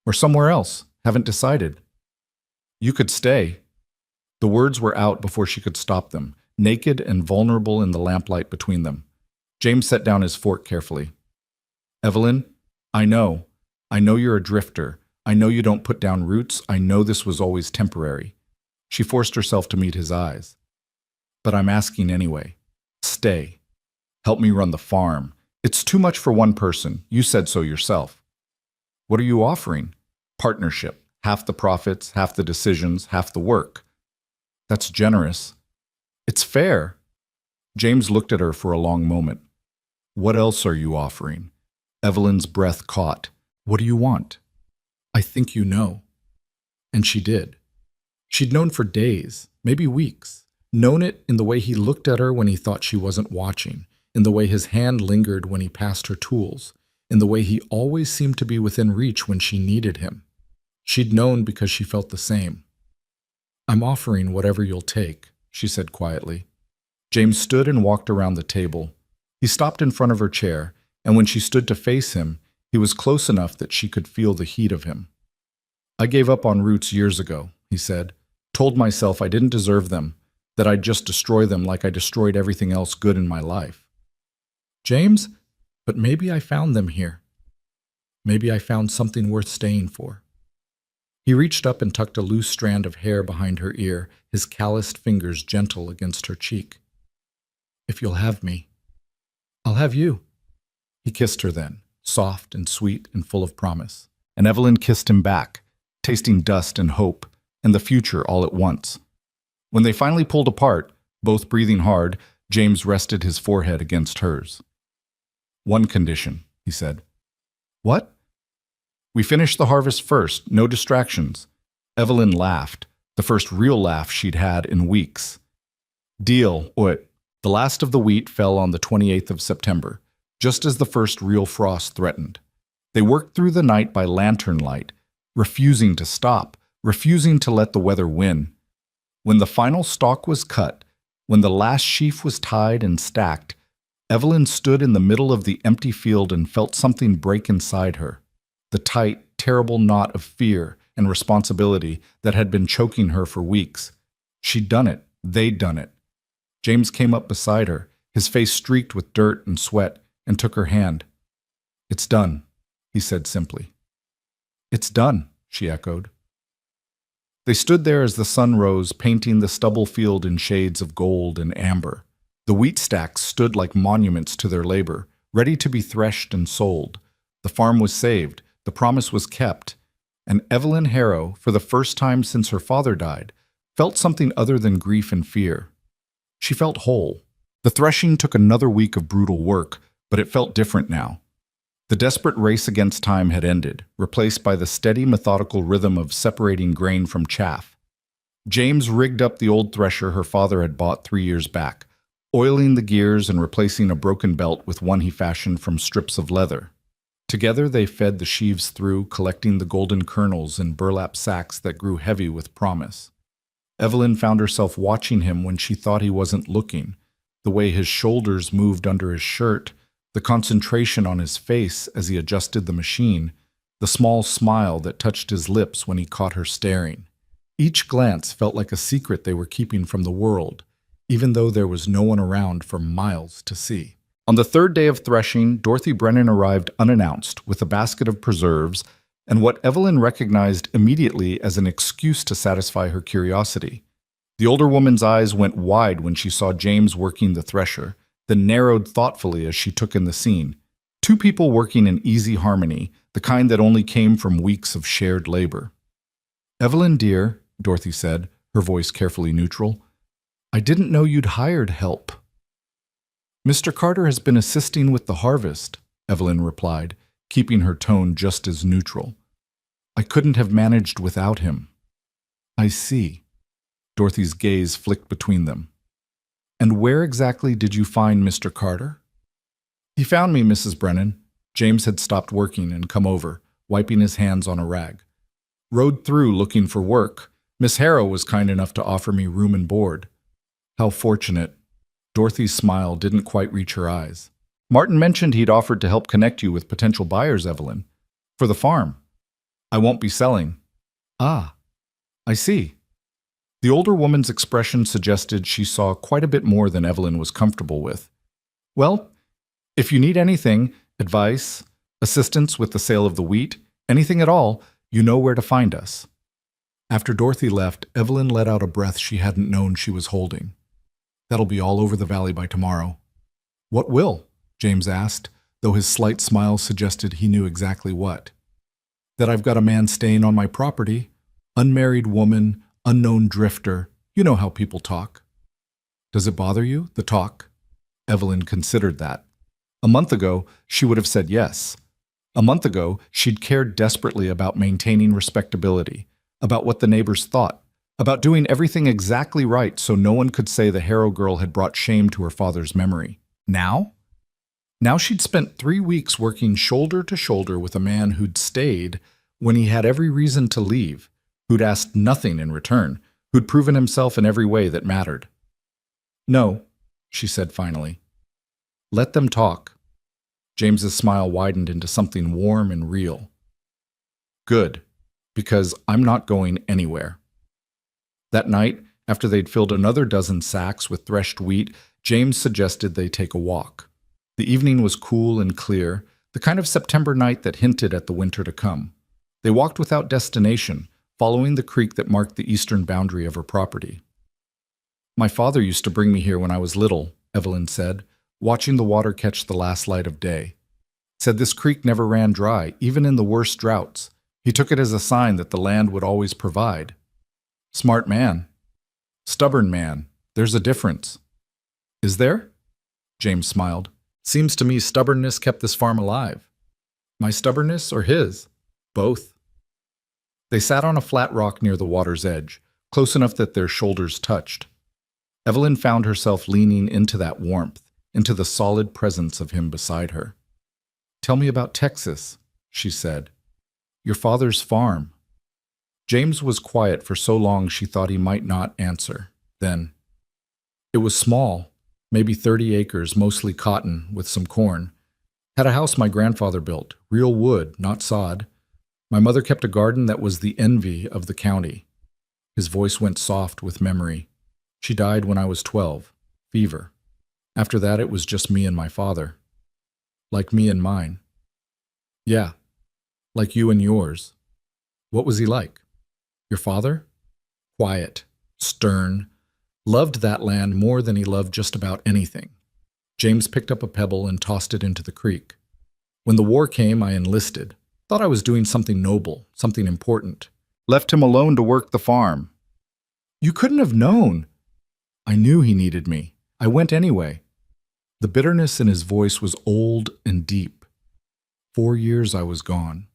Or somewhere else? Haven't decided." "You could stay." The words were out before she could stop them, naked and vulnerable in the lamplight between them. James set down his fork carefully. "Evelyn, I know you're a drifter. I know you don't put down roots. I know this was always temporary." She forced herself to meet his eyes. "But I'm asking anyway. Stay. Help me run the farm. It's too much for one person. You said so yourself." "What are you offering?" "Partnership. Half the profits, half the decisions, half the work." "That's generous." "It's fair." James looked at her for a long moment. "What else are you offering?" Evelyn's breath caught. "What do you want?" "I think you know." And she did. She'd known for days, maybe weeks. Known it in the way he looked at her when he thought she wasn't watching, in the way his hand lingered when he passed her tools, in the way he always seemed to be within reach when she needed him. She'd known because she felt the same. "I'm offering whatever you'll take," she said quietly. James stood and walked around the table. He stopped in front of her chair, and when she stood to face him, he was close enough that she could feel the heat of him. I gave up on roots years ago, he said. Told myself I didn't deserve them, that I'd just destroy them like I destroyed everything else good in my life. James, but maybe I found them here. Maybe I found something worth staying for. He reached up and tucked a loose strand of hair behind her ear, his calloused fingers gentle against her cheek. If you'll have me, I'll have you. He kissed her then, soft and sweet and full of promise. And Evelyn kissed him back, tasting dust and hope and the future all at once. When they finally pulled apart, both breathing hard, James rested his forehead against hers. One condition, he said. What? We finish the harvest first, no distractions. Evelyn laughed, the first real laugh she'd had in weeks. Deal, what? The last of the wheat fell on the 28th of September, just as the first real frost threatened. They worked through the night by lantern light, refusing to stop, refusing to let the weather win. When the final stalk was cut, when the last sheaf was tied and stacked, Evelyn stood in the middle of the empty field and felt something break inside her. The tight, terrible knot of fear and responsibility that had been choking her for weeks. She'd done it. They'd done it. James came up beside her, his face streaked with dirt and sweat, and took her hand. It's done, he said simply. It's done, she echoed. They stood there as the sun rose, painting the stubble field in shades of gold and amber. The wheat stacks stood like monuments to their labor, ready to be threshed and sold. The farm was saved, the promise was kept, and Evelyn Harrow, for the first time since her father died, felt something other than grief and fear. She felt whole. The threshing took another week of brutal work, but it felt different now. The desperate race against time had ended, replaced by the steady, methodical rhythm of separating grain from chaff. James rigged up the old thresher her father had bought 3 years back, oiling the gears and replacing a broken belt with one he fashioned from strips of leather. Together they fed the sheaves through, collecting the golden kernels in burlap sacks that grew heavy with promise. Evelyn found herself watching him when she thought he wasn't looking, the way his shoulders moved under his shirt, the concentration on his face as he adjusted the machine, the small smile that touched his lips when he caught her staring. Each glance felt like a secret they were keeping from the world, even though there was no one around for miles to see. On the third day of threshing, Dorothy Brennan arrived unannounced with a basket of preserves and what Evelyn recognized immediately as an excuse to satisfy her curiosity. The older woman's eyes went wide when she saw James working the thresher, then narrowed thoughtfully as she took in the scene. Two people working in easy harmony, the kind that only came from weeks of shared labor. "Evelyn, dear," Dorothy said, her voice carefully neutral, "I didn't know you'd hired help." "Mr. Carter has been assisting with the harvest," Evelyn replied, keeping her tone just as neutral. "I couldn't have managed without him." "I see." Dorothy's gaze flicked between them. "And where exactly did you find Mr. Carter?" "He found me, Mrs. Brennan." James had stopped working and come over, wiping his hands on a rag. "Rode through looking for work. Miss Harrow was kind enough to offer me room and board." "How fortunate." Dorothy's smile didn't quite reach her eyes. "Martin mentioned he'd offered to help connect you with potential buyers, Evelyn. For the farm. I won't be selling." "Ah, I see." The older woman's expression suggested she saw quite a bit more than Evelyn was comfortable with. "Well, if you need anything, advice, assistance with the sale of the wheat, anything at all, you know where to find us." After Dorothy left, Evelyn let out a breath she hadn't known she was holding. "That'll be all over the valley by tomorrow." "What will?" James asked, though his slight smile suggested he knew exactly what. "That I've got a man staying on my property, unmarried woman, unknown drifter. You know how people talk." "Does it bother you, the talk?" Evelyn considered that. A month ago, she would have said yes. A month ago, she'd cared desperately about maintaining respectability, about what the neighbors thought, about doing everything exactly right so no one could say the Harrow girl had brought shame to her father's memory. Now? Now she'd spent 3 weeks working shoulder to shoulder with a man who'd stayed when he had every reason to leave, who'd asked nothing in return, who'd proven himself in every way that mattered. No, she said finally. Let them talk. James's smile widened into something warm and real. Good, because I'm not going anywhere. That night, after they'd filled another dozen sacks with threshed wheat, James suggested they take a walk. The evening was cool and clear, the kind of September night that hinted at the winter to come. They walked without destination, following the creek that marked the eastern boundary of her property. My father used to bring me here when I was little, Evelyn said, watching the water catch the last light of day. Said this creek never ran dry, even in the worst droughts. He took it as a sign that the land would always provide. Smart man. Stubborn man. There's a difference. Is there? James smiled. Seems to me stubbornness kept this farm alive. My stubbornness or his? Both. They sat on a flat rock near the water's edge, close enough that their shoulders touched. Evelyn found herself leaning into that warmth, into the solid presence of him beside her. Tell me about Texas, she said. Your father's farm. James was quiet for so long she thought he might not answer. Then, it was small, maybe 30 acres, mostly cotton, with some corn. Had a house my grandfather built, real wood, not sod. My mother kept a garden that was the envy of the county. His voice went soft with memory. She died when I was 12, fever. After that, it was just me and my father. Like me and mine. Yeah, like you and yours. What was he like? Your father? Quiet, stern, loved that land more than he loved just about anything. James picked up a pebble and tossed it into the creek. When the war came, I enlisted. Thought I was doing something noble, something important. Left him alone to work the farm. You couldn't have known. I knew he needed me. I went anyway. The bitterness in his voice was old and deep. 4 years I was gone.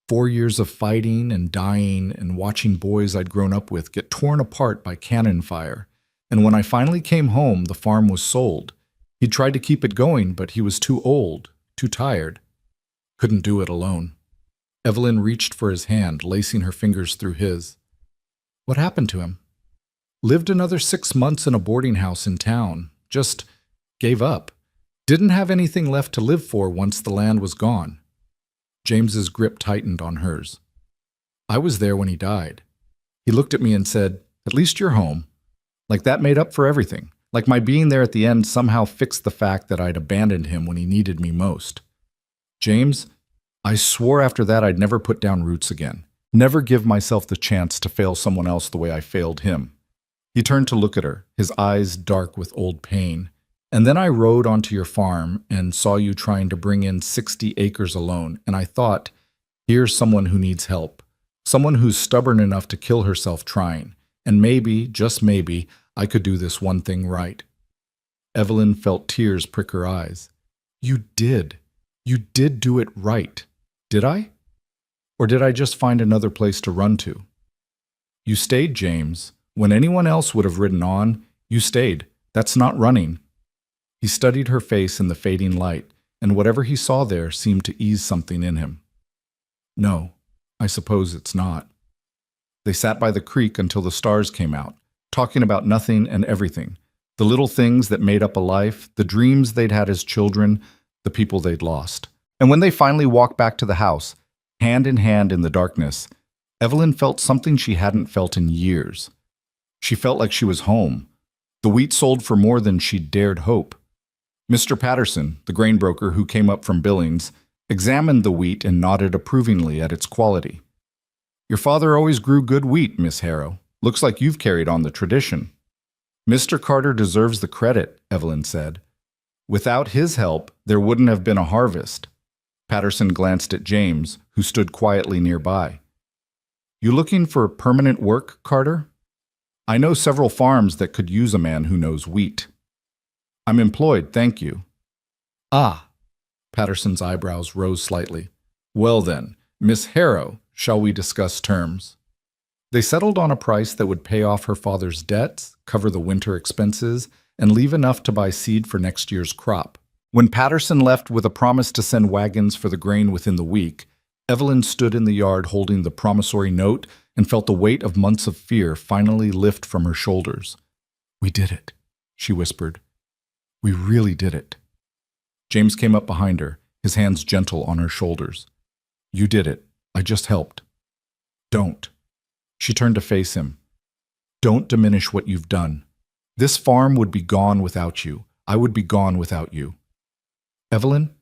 4 years of fighting and dying and watching boys I'd grown up with get torn apart by cannon fire. And when I finally came home, the farm was sold. He tried to keep it going, but he was too old, too tired. Couldn't do it alone. Evelyn reached for his hand, lacing her fingers through his. What happened to him? Lived another 6 months in a boarding house in town. Just gave up. Didn't have anything left to live for once the land was gone. James's grip tightened on hers. I was there when he died. He looked at me and said, "At least you're home." Like that made up for everything. Like my being there at the end somehow fixed the fact that I'd abandoned him when he needed me most. James, I swore after that I'd never put down roots again. Never give myself the chance to fail someone else the way I failed him. He turned to look at her, his eyes dark with old pain. And then I rode onto your farm and saw you trying to bring in 60 acres alone, and I thought, here's someone who needs help. Someone who's stubborn enough to kill herself trying. And maybe, just maybe, I could do this one thing right. Evelyn felt tears prick her eyes. You did. You did do it right. Did I? Or did I just find another place to run to? You stayed, James. When anyone else would have ridden on, you stayed. That's not running. He studied her face in the fading light, and whatever he saw there seemed to ease something in him. No, I suppose it's not. They sat by the creek until the stars came out, talking about nothing and everything, the little things that made up a life, the dreams they'd had as children, the people they'd lost. And when they finally walked back to the house, hand in hand in the darkness, Evelyn felt something she hadn't felt in years. She felt like she was home. The wheat sold for more than she'd dared hope. Mr. Patterson, the grain broker who came up from Billings, examined the wheat and nodded approvingly at its quality. Your father always grew good wheat, Miss Harrow. Looks like you've carried on the tradition. Mr. Carter deserves the credit, Evelyn said. Without his help, there wouldn't have been a harvest. Patterson glanced at James, who stood quietly nearby. You looking for permanent work, Carter? I know several farms that could use a man who knows wheat. I'm employed, thank you. Ah, Patterson's eyebrows rose slightly. Well then, Miss Harrow, shall we discuss terms? They settled on a price that would pay off her father's debts, cover the winter expenses, and leave enough to buy seed for next year's crop. When Patterson left with a promise to send wagons for the grain within the week, Evelyn stood in the yard holding the promissory note and felt the weight of months of fear finally lift from her shoulders. We did it. she whispered. We really did it. James came up behind her, his hands gentle on her shoulders. You did it. I just helped. Don't. She turned to face him. Don't diminish what you've done. This farm would be gone without you. I would be gone without you. Evelyn,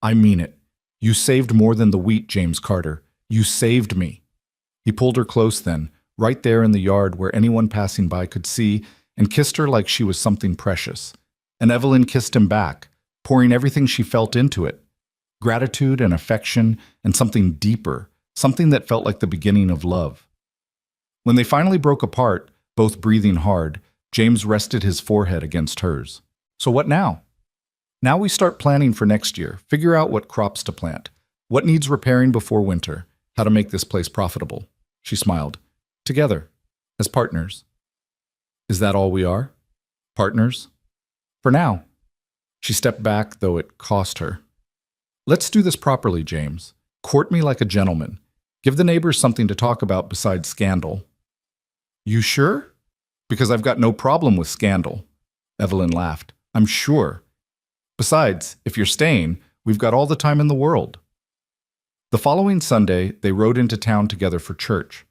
I mean it. You saved more than the wheat, James Carter. You saved me. He pulled her close then, right there in the yard where anyone passing by could see, and kissed her like she was something precious. And Evelyn kissed him back, pouring everything she felt into it. Gratitude and affection and something deeper, something that felt like the beginning of love. When they finally broke apart, both breathing hard, James rested his forehead against hers. So what now? Now we start planning for next year, figure out what crops to plant, what needs repairing before winter, how to make this place profitable. She smiled. Together, as partners. Is that all we are? Partners? For now. She stepped back, though it cost her. Let's do this properly, James. Court me like a gentleman. Give the neighbors something to talk about besides scandal. You sure? Because I've got no problem with scandal. Evelyn laughed. I'm sure. Besides, if you're staying, we've got all the time in the world. The following Sunday, they rode into town together for church.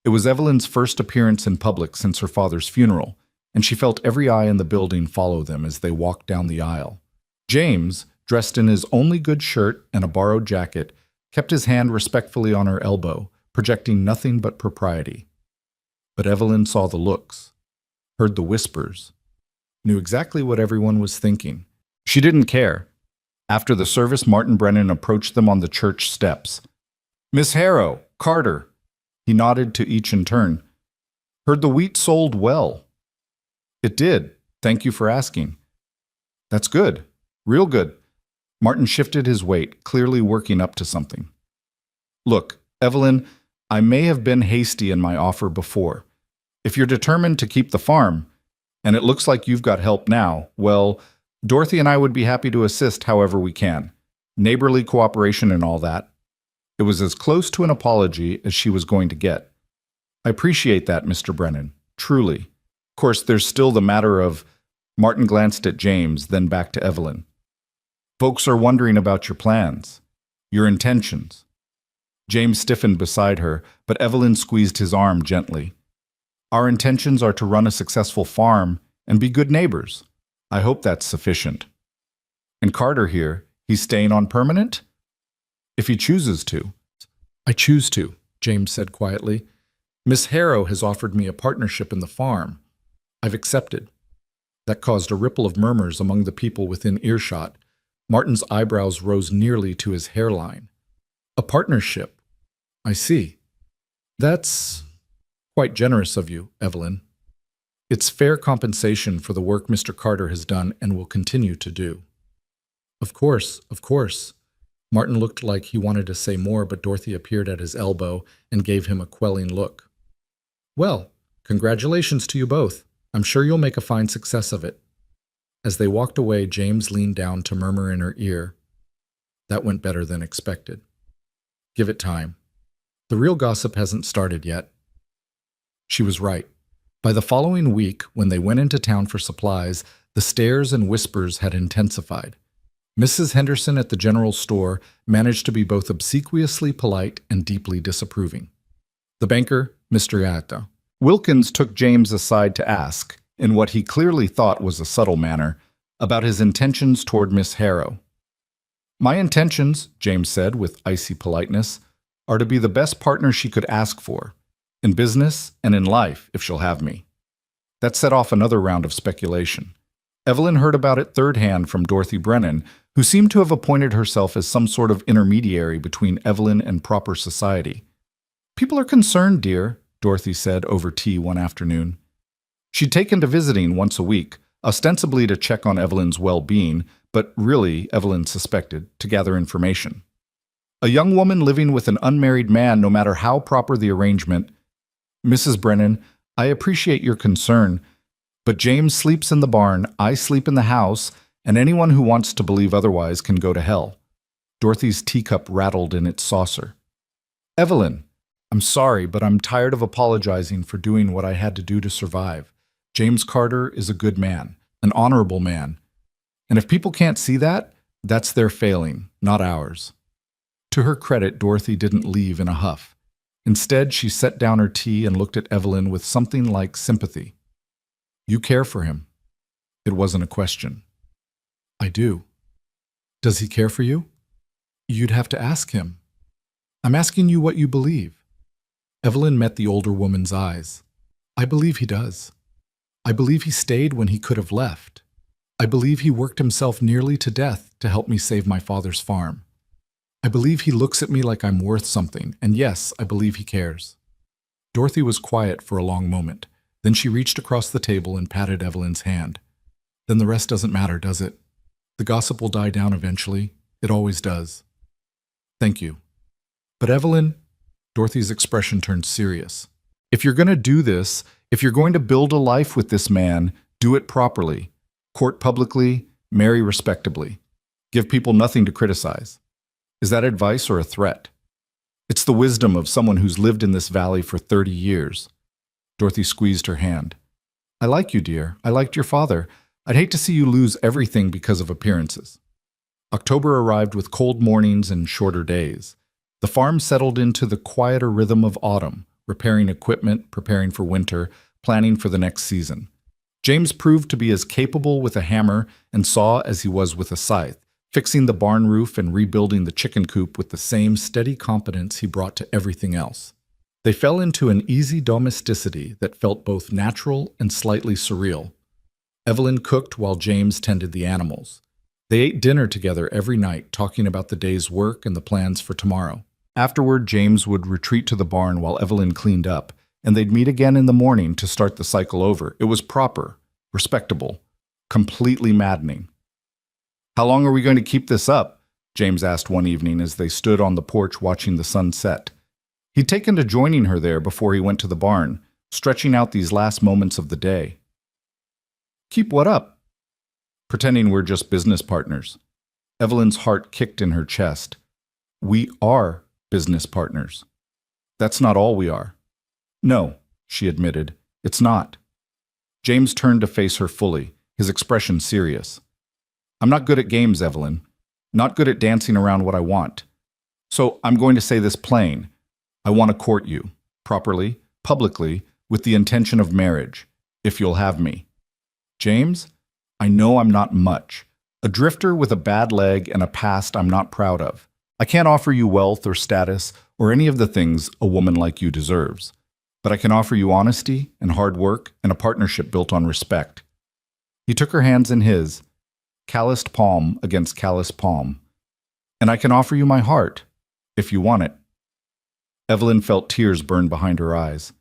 It was Evelyn's first appearance in public since her father's funeral, and she felt every eye in the building follow them as they walked down the aisle. James, dressed in his only good shirt and a borrowed jacket, kept his hand respectfully on her elbow, projecting nothing but propriety. But Evelyn saw the looks, heard the whispers, knew exactly what everyone was thinking. She didn't care. After the service, Martin Brennan approached them on the church steps. Miss Harrow, Carter. He nodded to each in turn. Heard the wheat sold well. It did. Thank you for asking. That's good. Real good. Martin shifted his weight, clearly working up to something. Look, Evelyn, I may have been hasty in my offer before. If you're determined to keep the farm, and it looks like you've got help now, well, Dorothy and I would be happy to assist however we can. Neighborly cooperation and all that. It was as close to an apology as she was going to get. I appreciate that, Mr. Brennan. Truly. Of course, there's still the matter of... Martin glanced at James, then back to Evelyn. Folks are wondering about your plans, your intentions. James stiffened beside her, but Evelyn squeezed his arm gently. Our intentions are to run a successful farm and be good neighbors. I hope that's sufficient. And Carter here, he's staying on permanent? If he chooses to. I choose to, James said quietly. Miss Harrow has offered me a partnership in the farm. I've accepted. That caused a ripple of murmurs among the people within earshot. Martin's eyebrows rose nearly to his hairline. A partnership. I see. That's quite generous of you, Evelyn. It's fair compensation for the work Mr. Carter has done and will continue to do. Of course, of course. Martin looked like he wanted to say more, but Dorothy appeared at his elbow and gave him a quelling look. Well, congratulations to you both. I'm sure you'll make a fine success of it. As they walked away, James leaned down to murmur in her ear. That went better than expected. Give it time. The real gossip hasn't started yet. She was right. By the following week, when they went into town for supplies, the stares and whispers had intensified. Mrs. Henderson at the general store managed to be both obsequiously polite and deeply disapproving. The banker, Mr. Yatta. Wilkins took James aside to ask, in what he clearly thought was a subtle manner, about his intentions toward Miss Harrow. My intentions, James said with icy politeness, are to be the best partner she could ask for, in business and in life, if she'll have me. That set off another round of speculation. Evelyn heard about it third hand from Dorothy Brennan, who seemed to have appointed herself as some sort of intermediary between Evelyn and proper society. People are concerned, dear, Dorothy said over tea one afternoon. She'd taken to visiting once a week, ostensibly to check on Evelyn's well-being, but really, Evelyn suspected, to gather information. A young woman living with an unmarried man, no matter how proper the arrangement. Mrs. Brennan, I appreciate your concern, but James sleeps in the barn, I sleep in the house, and anyone who wants to believe otherwise can go to hell. Dorothy's teacup rattled in its saucer. Evelyn, I'm sorry, but I'm tired of apologizing for doing what I had to do to survive. James Carter is a good man, an honorable man. And if people can't see that, that's their failing, not ours. To her credit, Dorothy didn't leave in a huff. Instead, she set down her tea and looked at Evelyn with something like sympathy. You care for him. It wasn't a question. I do. Does he care for you? You'd have to ask him. I'm asking you what you believe. Evelyn met the older woman's eyes. I believe he does. I believe he stayed when he could have left. I believe he worked himself nearly to death to help me save my father's farm. I believe he looks at me like I'm worth something, and yes, I believe he cares. Dorothy was quiet for a long moment. Then she reached across the table and patted Evelyn's hand. Then the rest doesn't matter, does it? The gossip will die down eventually. It always does. Thank you. But Evelyn, Dorothy's expression turned serious. If you're going to do this, if you're going to build a life with this man, do it properly. Court publicly, marry respectably. Give people nothing to criticize. Is that advice or a threat? It's the wisdom of someone who's lived in this valley for 30 years. Dorothy squeezed her hand. I like you, dear. I liked your father. I'd hate to see you lose everything because of appearances. October arrived with cold mornings and shorter days. The farm settled into the quieter rhythm of autumn, repairing equipment, preparing for winter, planning for the next season. James proved to be as capable with a hammer and saw as he was with a scythe, fixing the barn roof and rebuilding the chicken coop with the same steady competence he brought to everything else. They fell into an easy domesticity that felt both natural and slightly surreal. Evelyn cooked while James tended the animals. They ate dinner together every night, talking about the day's work and the plans for tomorrow. Afterward, James would retreat to the barn while Evelyn cleaned up, and they'd meet again in the morning to start the cycle over. It was proper, respectable, completely maddening. How long are we going to keep this up? James asked one evening as they stood on the porch watching the sun set. He'd taken to joining her there before he went to the barn, stretching out these last moments of the day. Keep what up? Pretending we're just business partners. Evelyn's heart kicked in her chest. We are business partners. That's not all we are. No, she admitted, it's not. James turned to face her fully, his expression serious. I'm not good at games, Evelyn. Not good at dancing around what I want. So I'm going to say this plain. I want to court you, properly, publicly, with the intention of marriage, if you'll have me. James, I know I'm not much. A drifter with a bad leg and a past I'm not proud of. I can't offer you wealth or status or any of the things a woman like you deserves. But I can offer you honesty and hard work and a partnership built on respect. He took her hands in his, calloused palm against calloused palm. And I can offer you my heart, if you want it. Evelyn felt tears burn behind her eyes.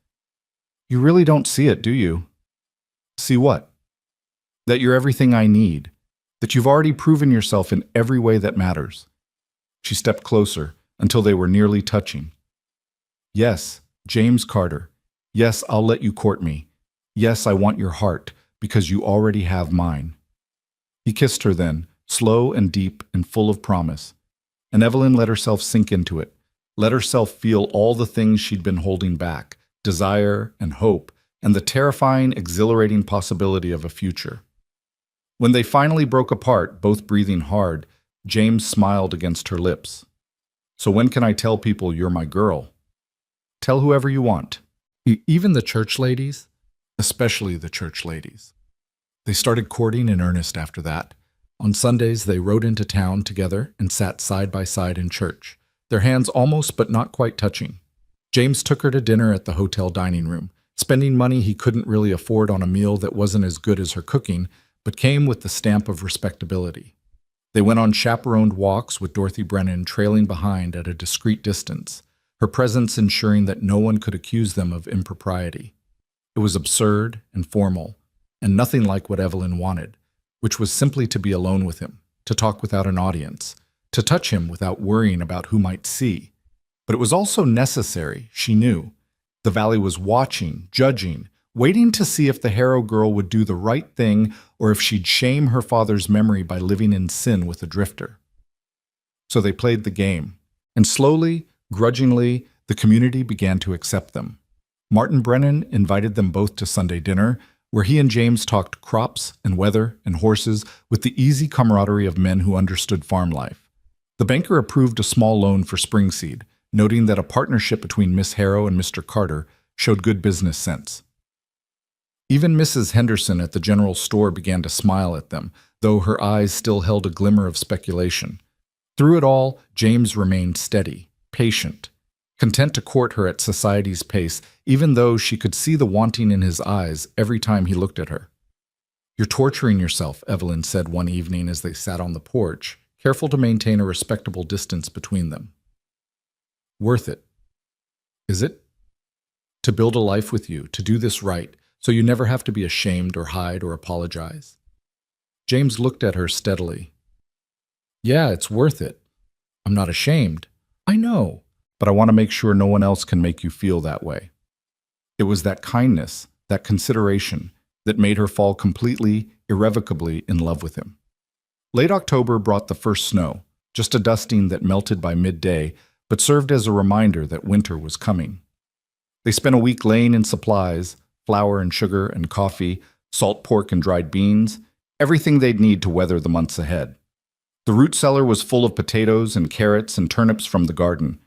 You really don't see it, do you? See what? That you're everything I need. That you've already proven yourself in every way that matters. She stepped closer until they were nearly touching. Yes, James Carter. Yes, I'll let you court me. Yes, I want your heart, because you already have mine. He kissed her then, slow and deep and full of promise. And Evelyn let herself sink into it, let herself feel all the things she'd been holding back, desire and hope, and the terrifying, exhilarating possibility of a future. When they finally broke apart, both breathing hard, James smiled against her lips. So when can I tell people you're my girl? Tell whoever you want. Even the church ladies? Especially the church ladies. They started courting in earnest after that. On Sundays, they rode into town together and sat side by side in church, their hands almost but not quite touching. James took her to dinner at the hotel dining room, spending money he couldn't really afford on a meal that wasn't as good as her cooking, but came with the stamp of respectability. They went on chaperoned walks with Dorothy Brennan trailing behind at a discreet distance, her presence ensuring that no one could accuse them of impropriety. It was absurd and formal, and nothing like what Evelyn wanted, which was simply to be alone with him, to talk without an audience, to touch him without worrying about who might see. But it was also necessary, she knew. The valley was watching, judging, waiting to see if the Harrow girl would do the right thing or if she'd shame her father's memory by living in sin with a drifter. So they played the game, and slowly, grudgingly, the community began to accept them. Martin Brennan invited them both to Sunday dinner, where he and James talked crops and weather and horses with the easy camaraderie of men who understood farm life. The banker approved a small loan for Springseed, noting that a partnership between Miss Harrow and Mr. Carter showed good business sense. Even Mrs. Henderson at the general store began to smile at them, though her eyes still held a glimmer of speculation. Through it all, James remained steady, patient, content to court her at society's pace, even though she could see the wanting in his eyes every time he looked at her. "You're torturing yourself," Evelyn said one evening as they sat on the porch, careful to maintain a respectable distance between them. "Worth it. Is it? To build a life with you, to do this right, so you never have to be ashamed or hide or apologize." James looked at her steadily. "Yeah, it's worth it. I'm not ashamed. I know, but I want to make sure no one else can make you feel that way." It was that kindness, that consideration, that made her fall completely, irrevocably in love with him. Late October brought the first snow, just a dusting that melted by midday, but served as a reminder that winter was coming. They spent a week laying in supplies, flour and sugar and coffee, salt pork and dried beans, everything they'd need to weather the months ahead. The root cellar was full of potatoes and carrots and turnips from the garden.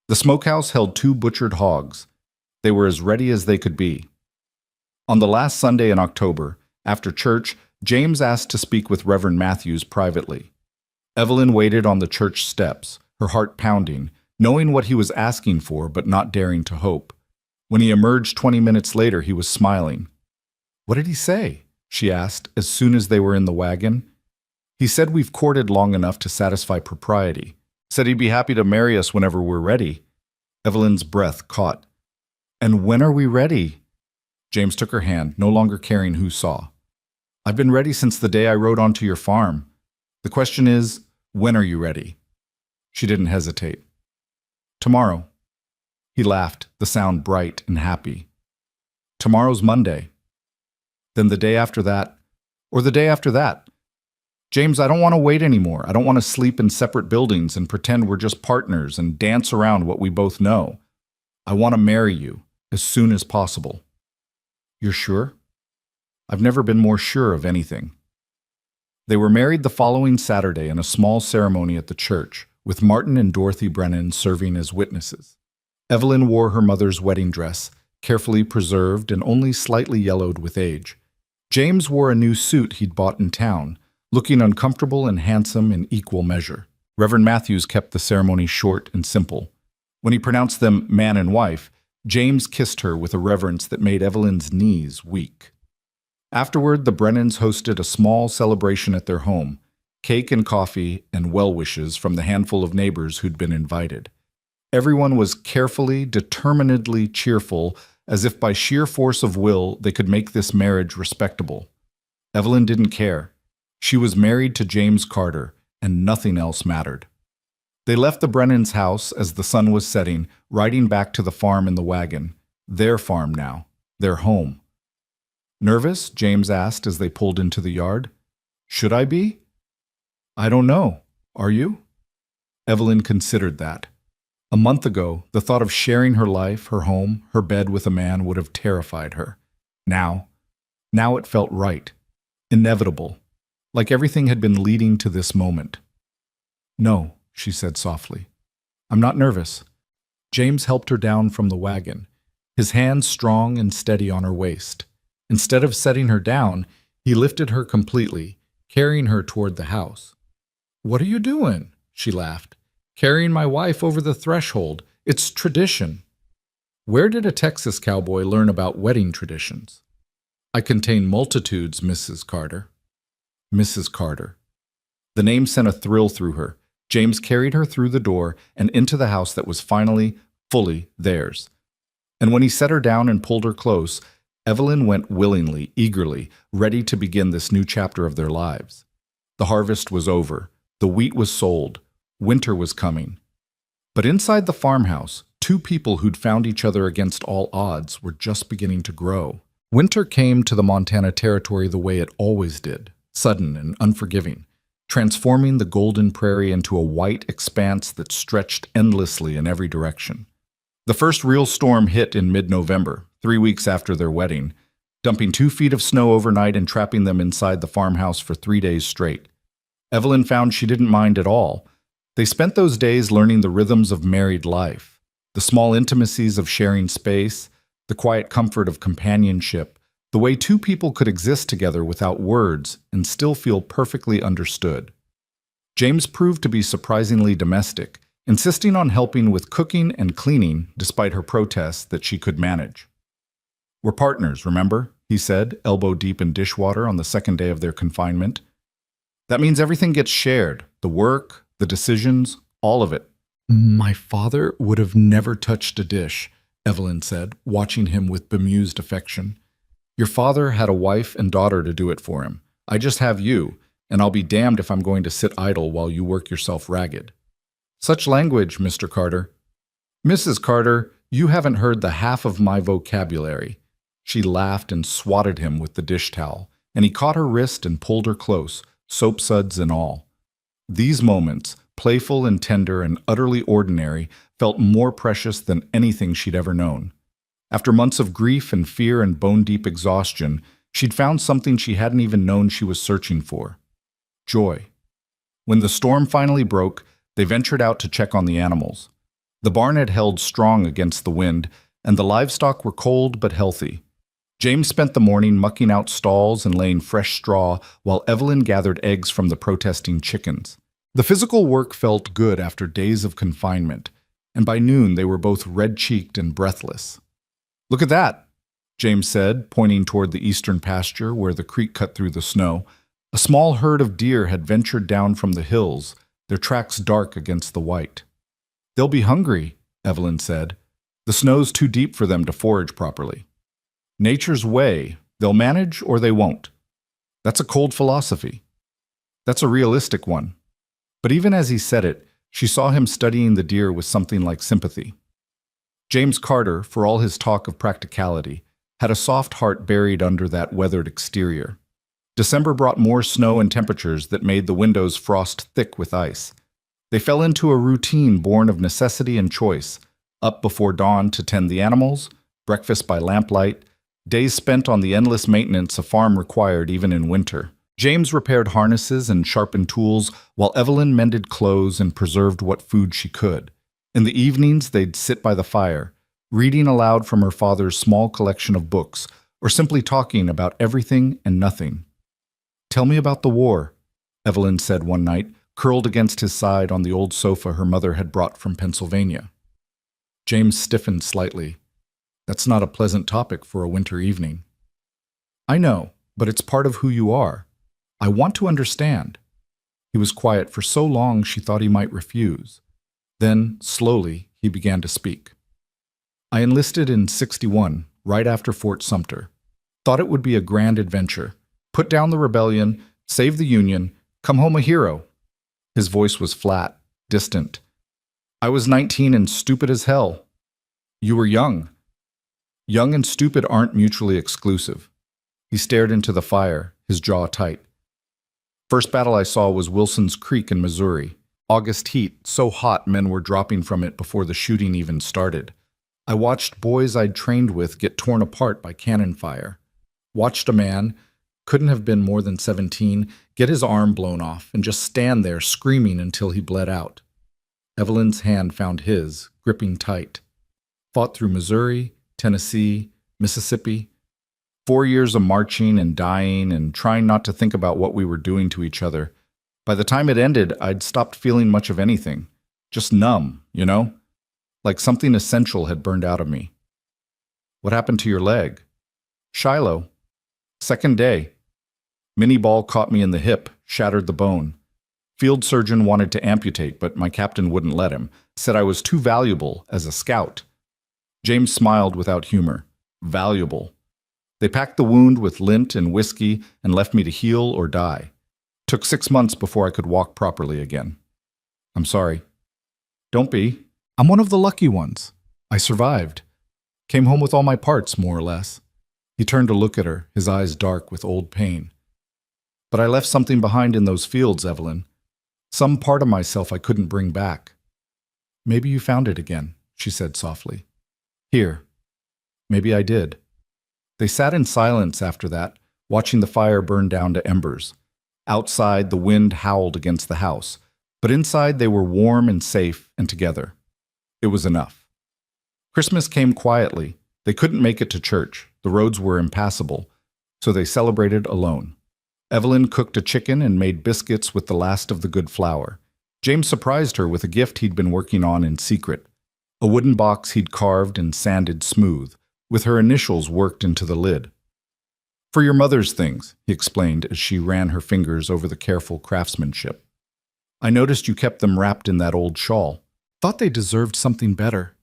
The smokehouse held 2 butchered hogs. They were as ready as they could be. On the last Sunday in October, after church, James asked to speak with Reverend Matthews privately. Evelyn waited on the church steps, her heart pounding, knowing what he was asking for but not daring to hope. When he emerged 20 minutes later, he was smiling. "What did he say?" she asked as soon as they were in the wagon. "He said we've courted long enough to satisfy propriety. Said he'd be happy to marry us whenever we're ready." Evelyn's breath caught. "And when are we ready?" James took her hand, no longer caring who saw. "I've been ready since the day I rode onto your farm. The question is, when are you ready?" She didn't hesitate. "Tomorrow." He laughed, the sound bright and happy. "Tomorrow's Monday." "Then the day after that, or the day after that." "James, I don't want to wait anymore. I don't want to sleep in separate buildings and pretend we're just partners and dance around what we both know. I want to marry you as soon as possible." "You're sure?" "I've never been more sure of anything." They were married the following Saturday in a small ceremony at the church, with Martin and Dorothy Brennan serving as witnesses. Evelyn wore her mother's wedding dress, carefully preserved and only slightly yellowed with age. James wore a new suit he'd bought in town, looking uncomfortable and handsome in equal measure. Reverend Matthews kept the ceremony short and simple. When he pronounced them man and wife, James kissed her with a reverence that made Evelyn's knees weak. Afterward, the Brennans hosted a small celebration at their home, cake and coffee and well wishes from the handful of neighbors who'd been invited. Everyone was carefully, determinedly cheerful, as if by sheer force of will they could make this marriage respectable. Evelyn didn't care. She was married to James Carter, and nothing else mattered. They left the Brennans' house as the sun was setting, riding back to the farm in the wagon. Their farm now, their home. "Nervous?" James asked as they pulled into the yard. "Should I be?" "I don't know. Are you?" Evelyn considered that. A month ago, the thought of sharing her life, her home, her bed with a man would have terrified her. Now it felt right, inevitable, like everything had been leading to this moment. "No," she said softly. "I'm not nervous." James helped her down from the wagon, his hand strong and steady on her waist. Instead of setting her down, he lifted her completely, carrying her toward the house. "What are you doing?" she laughed. "Carrying my wife over the threshold. It's tradition." Where did a Texas cowboy learn about wedding traditions? "I contain multitudes, Mrs. Carter." Mrs. Carter. The name sent a thrill through her. James carried her through the door and into the house that was finally, fully theirs. And when he set her down and pulled her close, Evelyn went willingly, eagerly, ready to begin this new chapter of their lives. The harvest was over. The wheat was sold. Winter was coming. But inside the farmhouse, 2 people who'd found each other against all odds were just beginning to grow. Winter came to the Montana Territory the way it always did, sudden and unforgiving, transforming the golden prairie into a white expanse that stretched endlessly in every direction. The first real storm hit in mid-November, 3 weeks after their wedding. dumping 2 feet of snow overnight and trapping them inside the farmhouse for 3 days straight. Evelyn found she didn't mind at all. They spent those days learning the rhythms of married life, the small intimacies of sharing space, the quiet comfort of companionship, the way two people could exist together without words and still feel perfectly understood. James proved to be surprisingly domestic, insisting on helping with cooking and cleaning despite her protests that she could manage. "We're partners, remember?" he said, elbow deep in dishwater on the second day of their confinement. "That means everything gets shared, the work, the decisions, all of it." "My father would have never touched a dish," Evelyn said, watching him with bemused affection. "Your father had a wife and daughter to do it for him. I just have you, and I'll be damned if I'm going to sit idle while you work yourself ragged." "Such language, Mr. Carter." "Mrs. Carter, you haven't heard the half of my vocabulary." She laughed and swatted him with the dish towel, and he caught her wrist and pulled her close, soap suds and all. These moments, playful and tender and utterly ordinary, felt more precious than anything she'd ever known. After months of grief and fear and bone-deep exhaustion, she'd found something she hadn't even known she was searching for: joy. When the storm finally broke, they ventured out to check on the animals. The barn had held strong against the wind, and the livestock were cold but healthy. James spent the morning mucking out stalls and laying fresh straw while Evelyn gathered eggs from the protesting chickens. The physical work felt good after days of confinement, and by noon they were both red-cheeked and breathless. "Look at that," James said, pointing toward the eastern pasture where the creek cut through the snow. A small herd of deer had ventured down from the hills, their tracks dark against the white. "They'll be hungry," Evelyn said. "The snow's too deep for them to forage properly." "Nature's way. They'll manage or they won't." That's a cold philosophy. That's a realistic one. But even as he said it, she saw him studying the deer with something like sympathy. James Carter, for all his talk of practicality, had a soft heart buried under that weathered exterior. December brought more snow and temperatures that made the windows frost thick with ice. They fell into a routine born of necessity and choice: up before dawn to tend the animals, breakfast by lamplight, days spent on the endless maintenance a farm required even in winter. James repaired harnesses and sharpened tools, while Evelyn mended clothes and preserved what food she could. In the evenings, they'd sit by the fire, reading aloud from her father's small collection of books, or simply talking about everything and nothing. "Tell me about the war," Evelyn said one night, curled against his side on the old sofa her mother had brought from Pennsylvania. James stiffened slightly. "That's not a pleasant topic for a winter evening." "I know, but it's part of who you are. I want to understand." He was quiet for so long she thought he might refuse. Then, slowly, he began to speak. "I enlisted in '61, right after Fort Sumter. Thought it would be a grand adventure. Put down the rebellion, save the Union, come home a hero." His voice was flat, distant. "I was 19 and stupid as hell." "You were young." "Young and stupid aren't mutually exclusive." He stared into the fire, his jaw tight. "First battle I saw was Wilson's Creek in Missouri. August heat, so hot men were dropping from it before the shooting even started. I watched boys I'd trained with get torn apart by cannon fire. Watched a man, couldn't have been more than 17, get his arm blown off and just stand there screaming until he bled out." Evelyn's hand found his, gripping tight. "Fought through Missouri, Tennessee, Mississippi. 4 years of marching and dying and trying not to think about what we were doing to each other. By the time it ended, I'd stopped feeling much of anything. Just numb, you know? Like something essential had burned out of me." "What happened to your leg?" "Shiloh. Second day. Minie ball caught me in the hip, shattered the bone. Field surgeon wanted to amputate, but my captain wouldn't let him. Said I was too valuable as a scout." James smiled without humor. "Valuable. They packed the wound with lint and whiskey and left me to heal or die. Took 6 months before I could walk properly again." "I'm sorry." "Don't be. I'm one of the lucky ones. I survived. Came home with all my parts, more or less." He turned to look at her, his eyes dark with old pain. "But I left something behind in those fields, Evelyn. Some part of myself I couldn't bring back." "Maybe you found it again," she said softly. "Here. Maybe I did." They sat in silence after that, watching the fire burn down to embers. Outside, the wind howled against the house, but inside they were warm and safe and together. It was enough. Christmas came quietly. They couldn't make it to church. The roads were impassable, so they celebrated alone. Evelyn cooked a chicken and made biscuits with the last of the good flour. James surprised her with a gift he'd been working on in secret, a wooden box he'd carved and sanded smooth, with her initials worked into the lid. "For your mother's things," he explained as she ran her fingers over the careful craftsmanship. "I noticed you kept them wrapped in that old shawl. Thought they deserved something better."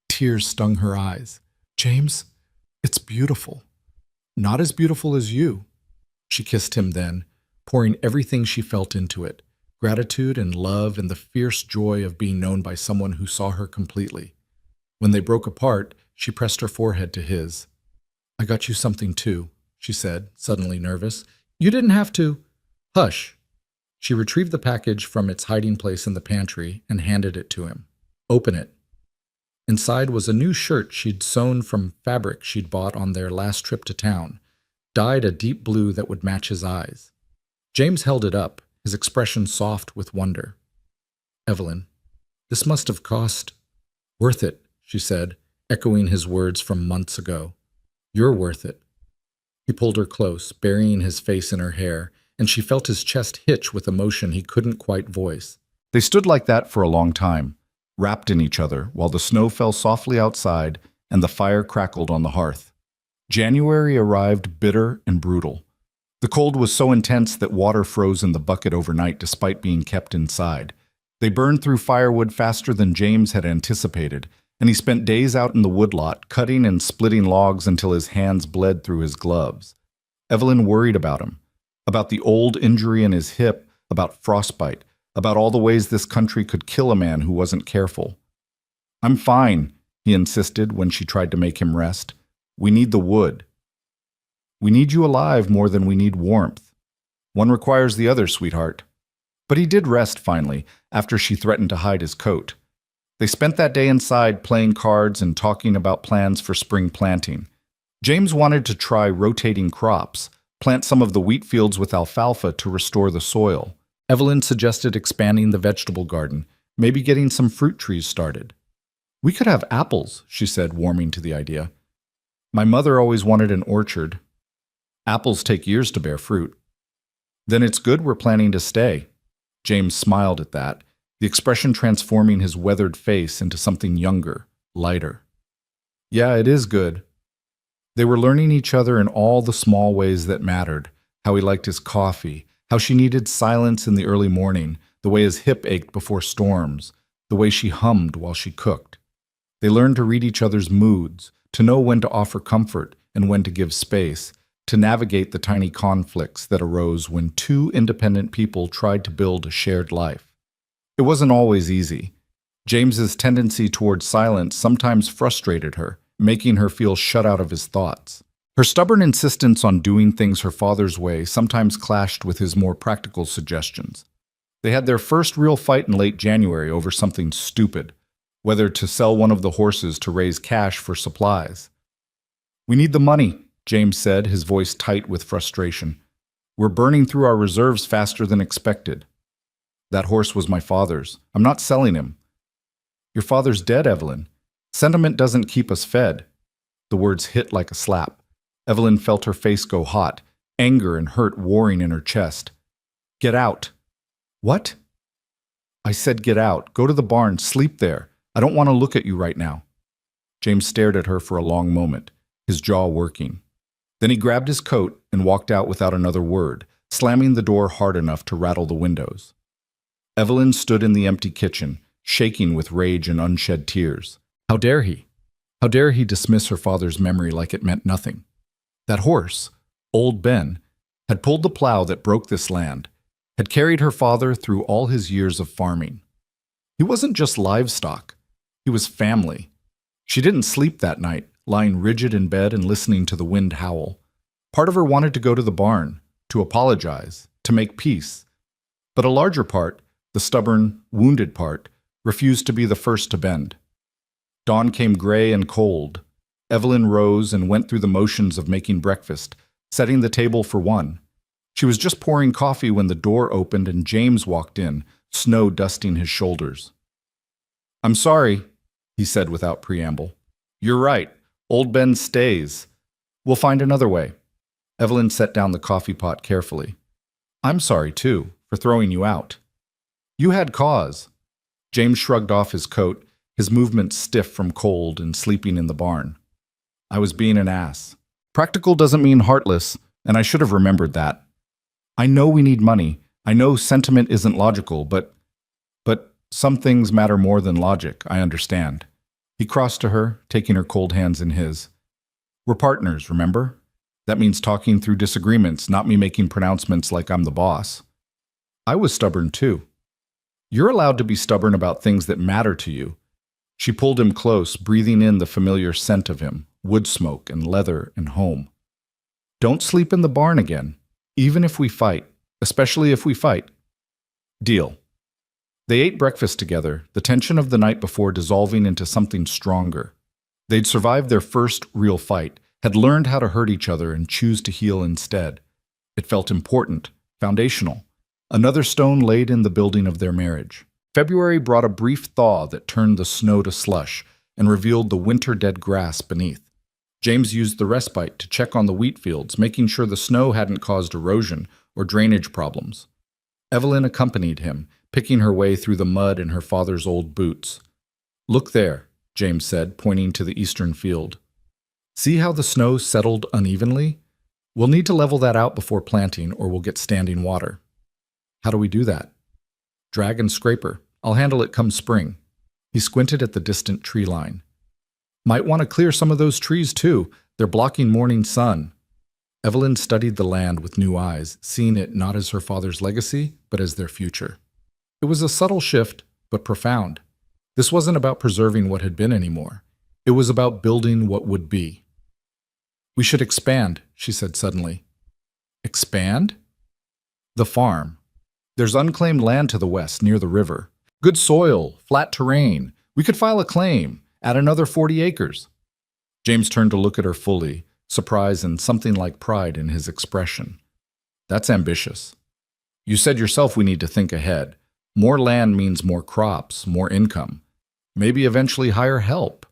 Tears stung her eyes. "James, it's beautiful. Not as beautiful as you." She kissed him then, pouring everything she felt into it, gratitude and love and the fierce joy of being known by someone who saw her completely. When they broke apart, she pressed her forehead to his. "I got you something too," she said, suddenly nervous. "You didn't have to." "Hush." She retrieved the package from its hiding place in the pantry and handed it to him. "Open it." Inside was a new shirt she'd sewn from fabric she'd bought on their last trip to town, dyed a deep blue that would match his eyes. James held it up, his expression soft with wonder. "Evelyn, this must have cost—" "Worth it," she said, echoing his words from months ago. "You're worth it." He pulled her close, burying his face in her hair, and she felt his chest hitch with emotion he couldn't quite voice. They stood like that for a long time, wrapped in each other, while the snow fell softly outside and the fire crackled on the hearth. January arrived bitter and brutal. The cold was so intense that water froze in the bucket overnight despite being kept inside. They burned through firewood faster than James had anticipated, and he spent days out in the woodlot, cutting and splitting logs until his hands bled through his gloves. Evelyn worried about him, about the old injury in his hip, about frostbite, about all the ways this country could kill a man who wasn't careful. "I'm fine," he insisted when she tried to make him rest. "We need the wood. We need you alive more than we need warmth. One requires the other, sweetheart." But he did rest finally, after she threatened to hide his coat. They spent that day inside playing cards and talking about plans for spring planting. James wanted to try rotating crops, plant some of the wheat fields with alfalfa to restore the soil. Evelyn suggested expanding the vegetable garden, maybe getting some fruit trees started. "We could have apples," she said, warming to the idea. "My mother always wanted an orchard." "Apples take years to bear fruit." "Then it's good we're planning to stay." James smiled at that, the expression transforming his weathered face into something younger, lighter. "Yeah, it is good." They were learning each other in all the small ways that mattered, how he liked his coffee, how she needed silence in the early morning, the way his hip ached before storms, the way she hummed while she cooked. They learned to read each other's moods, to know when to offer comfort and when to give space, to navigate the tiny conflicts that arose when two independent people tried to build a shared life. It wasn't always easy. James's tendency towards silence sometimes frustrated her, making her feel shut out of his thoughts. Her stubborn insistence on doing things her father's way sometimes clashed with his more practical suggestions. They had their first real fight in late January over something stupid, whether to sell one of the horses to raise cash for supplies. "We need the money," James said, his voice tight with frustration. "We're burning through our reserves faster than expected." "That horse was my father's. I'm not selling him." "Your father's dead, Evelyn. Sentiment doesn't keep us fed." The words hit like a slap. Evelyn felt her face go hot, anger and hurt warring in her chest. "Get out." "What?" "I said get out. Go to the barn. Sleep there. I don't want to look at you right now." James stared at her for a long moment, his jaw working. Then he grabbed his coat and walked out without another word, slamming the door hard enough to rattle the windows. Evelyn stood in the empty kitchen, shaking with rage and unshed tears. How dare he? How dare he dismiss her father's memory like it meant nothing? That horse, old Ben, had pulled the plow that broke this land, had carried her father through all his years of farming. He wasn't just livestock. He was family. She didn't sleep that night, lying rigid in bed and listening to the wind howl. Part of her wanted to go to the barn, to apologize, to make peace. But a larger part, the stubborn, wounded part, refused to be the first to bend. Dawn came gray and cold. Evelyn rose and went through the motions of making breakfast, setting the table for one. She was just pouring coffee when the door opened and James walked in, snow dusting his shoulders. "I'm sorry," he said without preamble. "You're right. Old Ben stays. We'll find another way." Evelyn set down the coffee pot carefully. "I'm sorry, too, for throwing you out." "You had cause." James shrugged off his coat, his movements stiff from cold and sleeping in the barn. "I was being an ass. Practical doesn't mean heartless, and I should have remembered that. I know we need money. I know sentiment isn't logical, but some things matter more than logic, I understand." He crossed to her, taking her cold hands in his. "We're partners, remember? That means talking through disagreements, not me making pronouncements like I'm the boss." "I was stubborn too." "You're allowed to be stubborn about things that matter to you." She pulled him close, breathing in the familiar scent of him, wood smoke and leather and home. "Don't sleep in the barn again, even if we fight, especially if we fight." "Deal." They ate breakfast together, the tension of the night before dissolving into something stronger. They'd survived their first real fight, had learned how to hurt each other and choose to heal instead. It felt important, foundational, another stone laid in the building of their marriage. February brought a brief thaw that turned the snow to slush and revealed the winter-dead grass beneath. James used the respite to check on the wheat fields, making sure the snow hadn't caused erosion or drainage problems. Evelyn accompanied him, picking her way through the mud in her father's old boots. "Look there," James said, pointing to the eastern field. "See how the snow settled unevenly? We'll need to level that out before planting, or we'll get standing water." "How do we do that?" "Drag and scraper. I'll handle it come spring." He squinted at the distant tree line. "Might want to clear some of those trees, too. They're blocking morning sun." Evelyn studied the land with new eyes, seeing it not as her father's legacy, but as their future. It was a subtle shift, but profound. This wasn't about preserving what had been anymore. It was about building what would be. "We should expand," she said suddenly. "Expand?" "The farm. There's unclaimed land to the west, near the river. Good soil, flat terrain. We could file a claim, add another 40 acres. James turned to look at her fully, surprise and something like pride in his expression. "That's ambitious. You said yourself we need to think ahead. More land means more crops, more income. Maybe eventually hire help.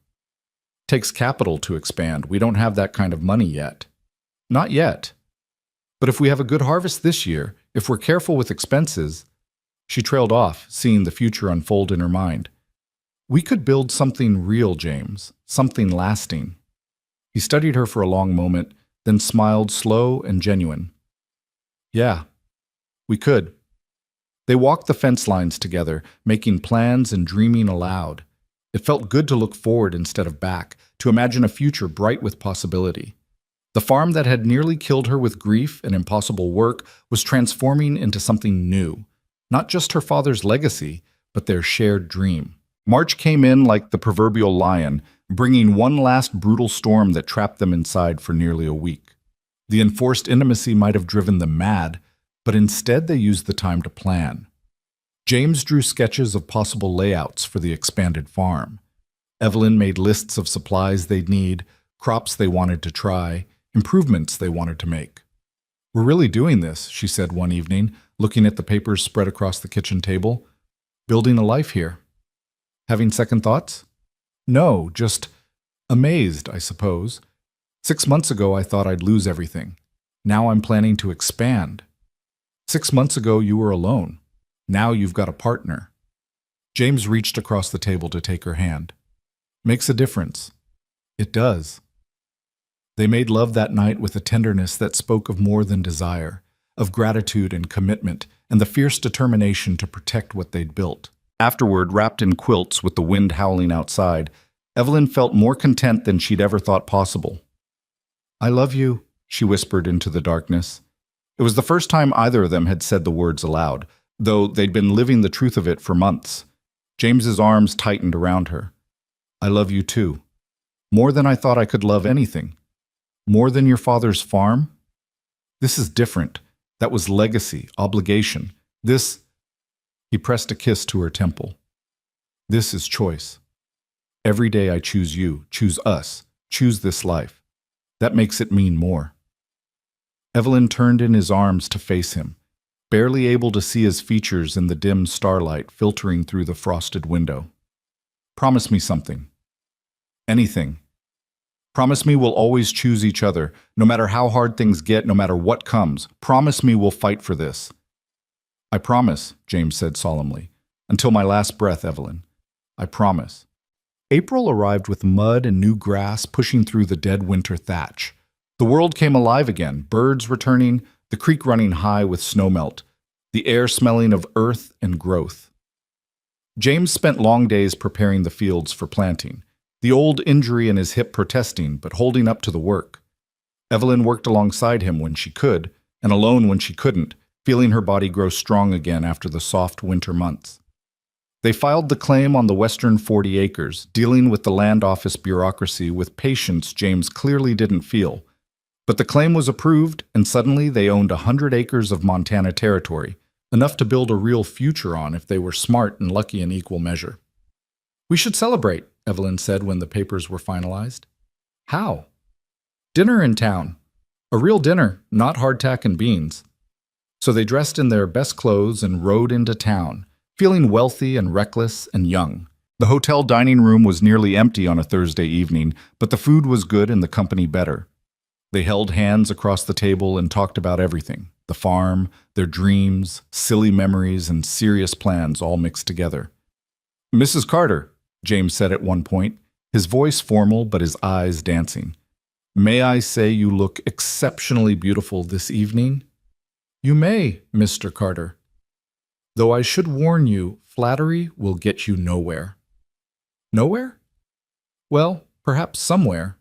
Takes capital to expand. We don't have that kind of money yet." "Not yet. But if we have a good harvest this year, if we're careful with expenses..." She trailed off, seeing the future unfold in her mind. "We could build something real, James, something lasting." He studied her for a long moment, then smiled slow and genuine. "Yeah, we could." They walked the fence lines together, making plans and dreaming aloud. It felt good to look forward instead of back, to imagine a future bright with possibility. The farm that had nearly killed her with grief and impossible work was transforming into something new. Not just her father's legacy, but their shared dream. March came in like the proverbial lion, bringing one last brutal storm that trapped them inside for nearly a week. The enforced intimacy might have driven them mad, but instead they used the time to plan. James drew sketches of possible layouts for the expanded farm. Evelyn made lists of supplies they'd need, crops they wanted to try, improvements they wanted to make. "We're really doing this," she said one evening, looking at the papers spread across the kitchen table. "Building a life here." "Having second thoughts?" "No, just amazed, I suppose. 6 months ago I thought I'd lose everything. Now I'm planning to expand. 6 months ago you were alone. Now you've got a partner." James reached across the table to take her hand. "Makes a difference." "It does." They made love that night with a tenderness that spoke of more than desire, of gratitude and commitment, and the fierce determination to protect what they'd built. Afterward, wrapped in quilts with the wind howling outside, Evelyn felt more content than she'd ever thought possible. "I love you," she whispered into the darkness. It was the first time either of them had said the words aloud, though they'd been living the truth of it for months. James's arms tightened around her. "I love you too. More than I thought I could love anything. More than your father's farm? This is different. That was legacy, obligation. This..." He pressed a kiss to her temple. "This is choice. Every day I choose you, choose us, Choose this life. That makes it mean more. Evelyn turned in his arms to face him, barely able to see his features in the dim starlight filtering through the frosted window. Promise me something. Anything. Promise me we'll always choose each other, no matter how hard things get, no matter what comes. Promise me we'll fight for this. I promise, James said solemnly. Until my last breath, Evelyn. I promise. April arrived with mud and new grass pushing through the dead winter thatch. The world came alive again, birds returning, the creek running high with snowmelt, the air smelling of earth and growth. James spent long days preparing the fields for planting, the old injury in his hip protesting but holding up to the work. Evelyn worked alongside him when she could, and alone when she couldn't, feeling her body grow strong again after the soft winter months. They filed the claim on the western 40 acres, dealing with the land office bureaucracy with patience James clearly didn't feel. But the claim was approved, and suddenly they owned 100 acres of Montana territory, enough to build a real future on if they were smart and lucky in equal measure. We should celebrate, Evelyn said when the papers were finalized. How? Dinner in town. A real dinner, not hardtack and beans. So they dressed in their best clothes and rode into town, feeling wealthy and reckless and young. The hotel dining room was nearly empty on a Thursday evening, but the food was good and the company better. They held hands across the table and talked about everything, the farm, their dreams, silly memories, and serious plans all mixed together. Mrs. Carter, James said at one point, his voice formal but his eyes dancing. May I say you look exceptionally beautiful this evening? You may, Mr. Carter. Though I should warn you, flattery will get you nowhere. Nowhere? Well, perhaps somewhere.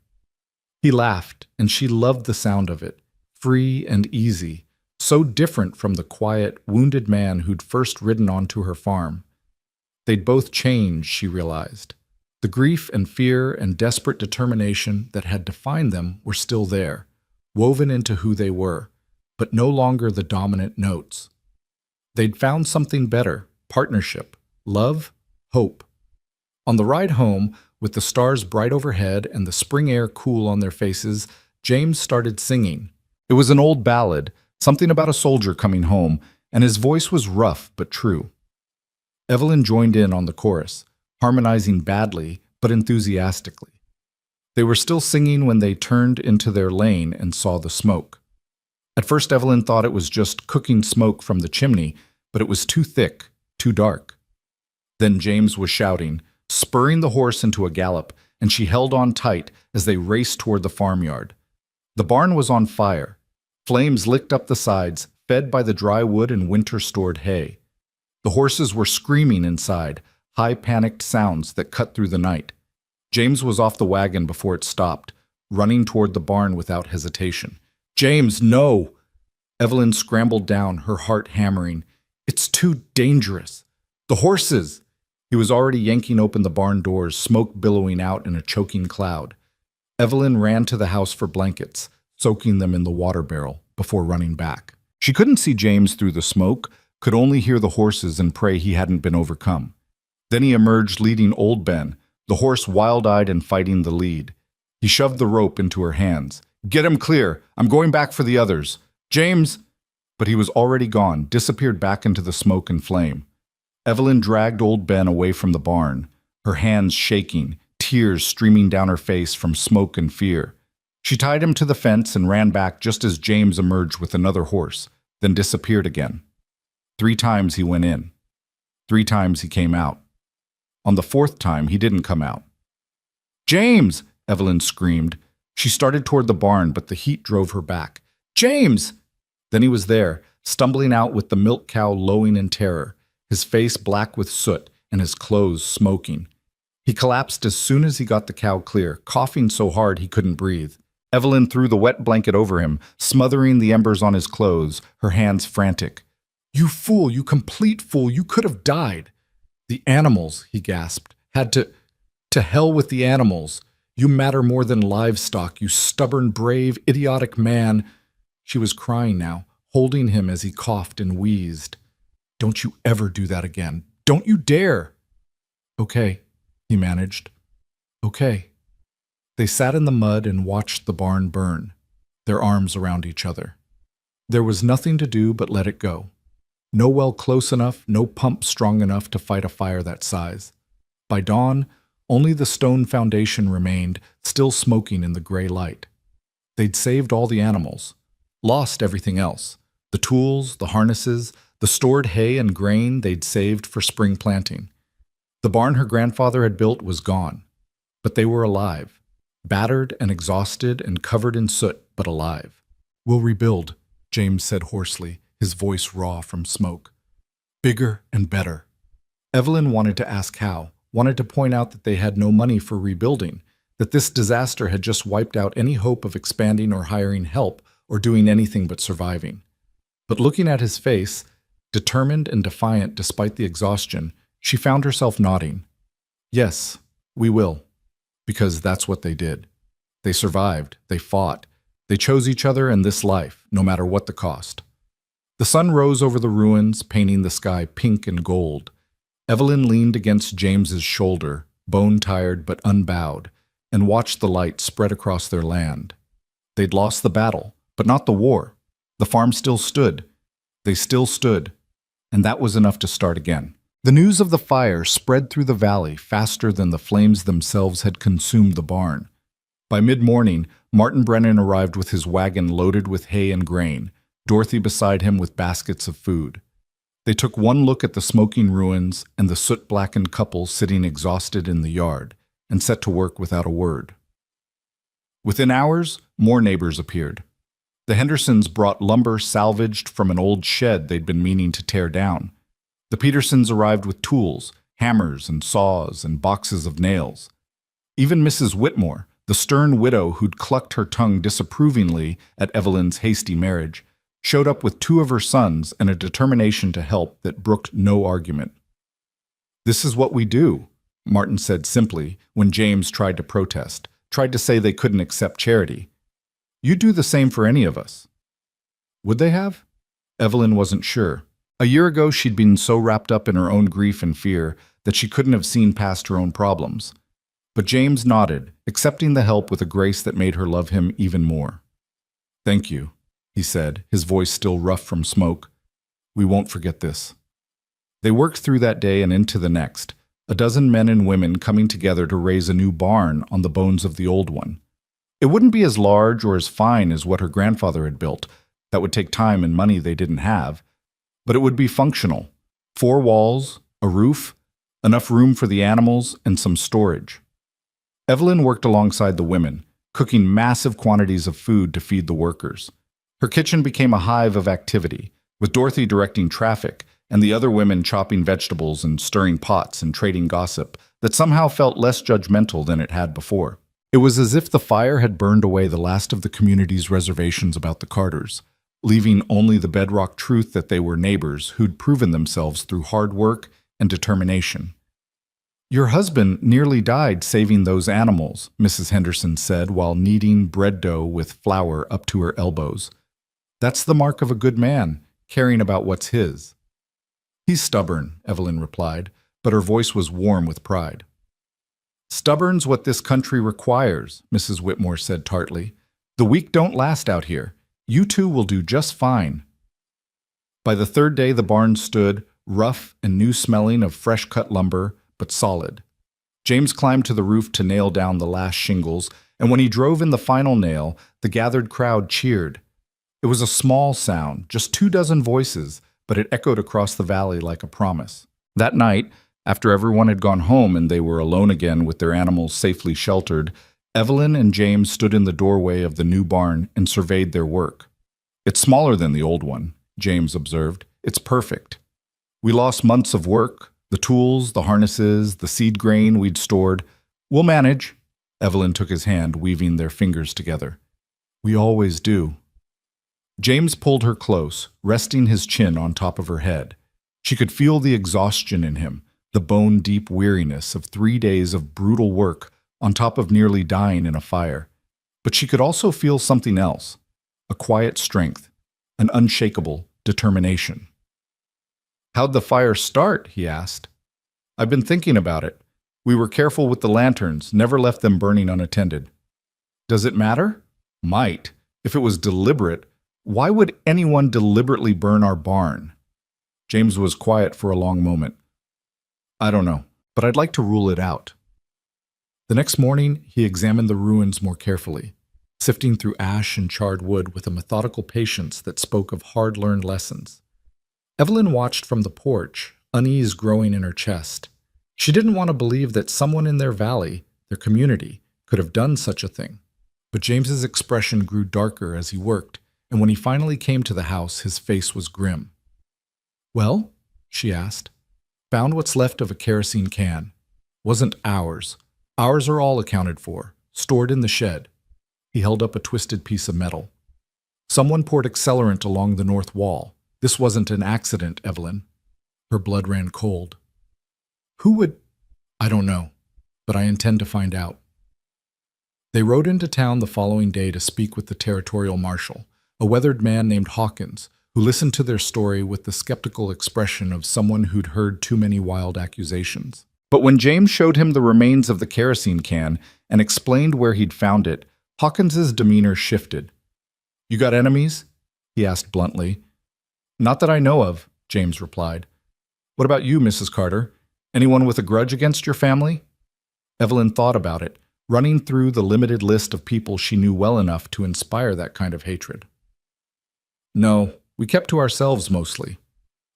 He laughed, and she loved the sound of it, free and easy, so different from the quiet, wounded man who'd first ridden onto her farm. They'd both changed, she realized. The grief and fear and desperate determination that had defined them were still there, woven into who they were, but no longer the dominant notes. They'd found something better, partnership, love, hope. On the ride home, with the stars bright overhead and the spring air cool on their faces, James started singing. It was an old ballad, something about a soldier coming home, and his voice was rough but true. Evelyn joined in on the chorus, harmonizing badly but enthusiastically. They were still singing when they turned into their lane and saw the smoke. At first Evelyn thought it was just cooking smoke from the chimney, but it was too thick, too dark. Then James was shouting, spurring the horse into a gallop, and she held on tight as they raced toward the farmyard. The barn was on fire. Flames licked up the sides, fed by the dry wood and winter-stored hay. The horses were screaming inside, high panicked sounds that cut through the night. James was off the wagon before it stopped, running toward the barn without hesitation. James, no! Evelyn scrambled down, her heart hammering. It's too dangerous. The horses! He was already yanking open the barn doors, smoke billowing out in a choking cloud. Evelyn ran to the house for blankets, soaking them in the water barrel, before running back. She couldn't see James through the smoke, could only hear the horses and pray he hadn't been overcome. Then he emerged leading Old Ben, the horse wild-eyed and fighting the lead. He shoved the rope into her hands. Get him clear. I'm going back for the others. James! But he was already gone, disappeared back into the smoke and flame. Evelyn dragged Old Ben away from the barn, her hands shaking, tears streaming down her face from smoke and fear. She tied him to the fence and ran back just as James emerged with another horse, then disappeared again. 3 times he went in. 3 times he came out. On the 4th time, he didn't come out. James! Evelyn screamed. She started toward the barn, but the heat drove her back. James! Then he was there, stumbling out with the milk cow lowing in terror, his face black with soot and his clothes smoking. He collapsed as soon as he got the cow clear, coughing so hard he couldn't breathe. Evelyn threw the wet blanket over him, smothering the embers on his clothes, her hands frantic. You fool, you complete fool, you could have died. The animals, he gasped, had to hell with the animals. You matter more than livestock, you stubborn, brave, idiotic man. She was crying now, holding him as he coughed and wheezed. Don't you ever do that again. Don't you dare. Okay, he managed. Okay. They sat in the mud and watched the barn burn, their arms around each other. There was nothing to do but let it go. No well close enough, no pump strong enough to fight a fire that size. By dawn, only the stone foundation remained, still smoking in the gray light. They'd saved all the animals, lost everything else. The tools, the harnesses, the stored hay and grain they'd saved for spring planting. The barn her grandfather had built was gone, but they were alive, battered and exhausted and covered in soot, but alive. "We'll rebuild," James said hoarsely, his voice raw from smoke. "Bigger and better." Evelyn wanted to ask how, wanted to point out that they had no money for rebuilding, that this disaster had just wiped out any hope of expanding or hiring help or doing anything but surviving. But looking at his face, determined and defiant despite the exhaustion, she found herself nodding. "Yes, we will." Because that's what they did. They survived, they fought, they chose each other and this life, no matter what the cost. The sun rose over the ruins, painting the sky pink and gold. Evelyn leaned against James's shoulder, bone-tired but unbowed, and watched the light spread across their land. They'd lost the battle, but not the war. The farm still stood. They still stood, and that was enough to start again. The news of the fire spread through the valley faster than the flames themselves had consumed the barn. By mid-morning, Martin Brennan arrived with his wagon loaded with hay and grain, Dorothy beside him with baskets of food. They took one look at the smoking ruins and the soot-blackened couple sitting exhausted in the yard, and set to work without a word. Within hours, more neighbors appeared. The Hendersons brought lumber salvaged from an old shed they'd been meaning to tear down. The Petersons arrived with tools, hammers and saws and boxes of nails. Even Mrs. Whitmore, the stern widow who'd clucked her tongue disapprovingly at Evelyn's hasty marriage, showed up with 2 of her sons and a determination to help that brooked no argument. "This is what we do," Martin said simply when James tried to protest, tried to say they couldn't accept charity. "You'd do the same for any of us." Would they have? Evelyn wasn't sure. A year ago, she'd been so wrapped up in her own grief and fear that she couldn't have seen past her own problems. But James nodded, accepting the help with a grace that made her love him even more. "Thank you," he said, his voice still rough from smoke. "We won't forget this." They worked through that day and into the next, a dozen men and women coming together to raise a new barn on the bones of the old one. It wouldn't be as large or as fine as what her grandfather had built. That would take time and money they didn't have. But it would be functional. 4 walls, a roof, enough room for the animals, and some storage. Evelyn worked alongside the women, cooking massive quantities of food to feed the workers. Her kitchen became a hive of activity, with Dorothy directing traffic and the other women chopping vegetables and stirring pots and trading gossip that somehow felt less judgmental than it had before. It was as if the fire had burned away the last of the community's reservations about the Carters, leaving only the bedrock truth that they were neighbors who'd proven themselves through hard work and determination. "Your husband nearly died saving those animals," Mrs. Henderson said while kneading bread dough with flour up to her elbows. "That's the mark of a good man, caring about what's his." "He's stubborn," Evelyn replied, but her voice was warm with pride. "Stubborn's what this country requires," Mrs. Whitmore said tartly. "The weak don't last out here. You 2 will do just fine." By the 3rd day, the barn stood, rough and new-smelling of fresh-cut lumber, but solid. James climbed to the roof to nail down the last shingles, and when he drove in the final nail, the gathered crowd cheered. It was a small sound, just 24 voices, but it echoed across the valley like a promise. That night, after everyone had gone home and they were alone again with their animals safely sheltered, Evelyn and James stood in the doorway of the new barn and surveyed their work. "It's smaller than the old one," James observed. "It's perfect. We lost months of work, the tools, the harnesses, the seed grain we'd stored. We'll manage." Evelyn took his hand, weaving their fingers together. "We always do." James pulled her close, resting his chin on top of her head. She could feel the exhaustion in him, the bone-deep weariness of 3 days of brutal work on top of nearly dying in a fire. But she could also feel something else, a quiet strength, an unshakable determination. "How'd the fire start?" he asked. "I've been thinking about it. We were careful with the lanterns, never left them burning unattended. Does it matter? Might. If it was deliberate, why would anyone deliberately burn our barn? James was quiet for a long moment. I don't know, but I'd like to rule it out. The next morning, he examined the ruins more carefully, sifting through ash and charred wood with a methodical patience that spoke of hard-learned lessons. Evelyn watched from the porch, unease growing in her chest. She didn't want to believe that someone in their valley, their community, could have done such a thing. But James's expression grew darker as he worked, and when he finally came to the house, his face was grim. Well? She asked. Found what's left of a kerosene can. Wasn't ours. Ours are all accounted for, stored in the shed. He held up a twisted piece of metal. Someone poured accelerant along the north wall. This wasn't an accident, Evelyn. Her blood ran cold. Who would? I don't know, but I intend to find out. They rode into town the following day to speak with the territorial marshal, a weathered man named Hawkins, who listened to their story with the skeptical expression of someone who'd heard too many wild accusations. But when James showed him the remains of the kerosene can and explained where he'd found it, Hawkins's demeanor shifted. You got enemies? He asked bluntly. Not that I know of, James replied. What about you, Mrs. Carter? Anyone with a grudge against your family? Evelyn thought about it, running through the limited list of people she knew well enough to inspire that kind of hatred. No, we kept to ourselves mostly.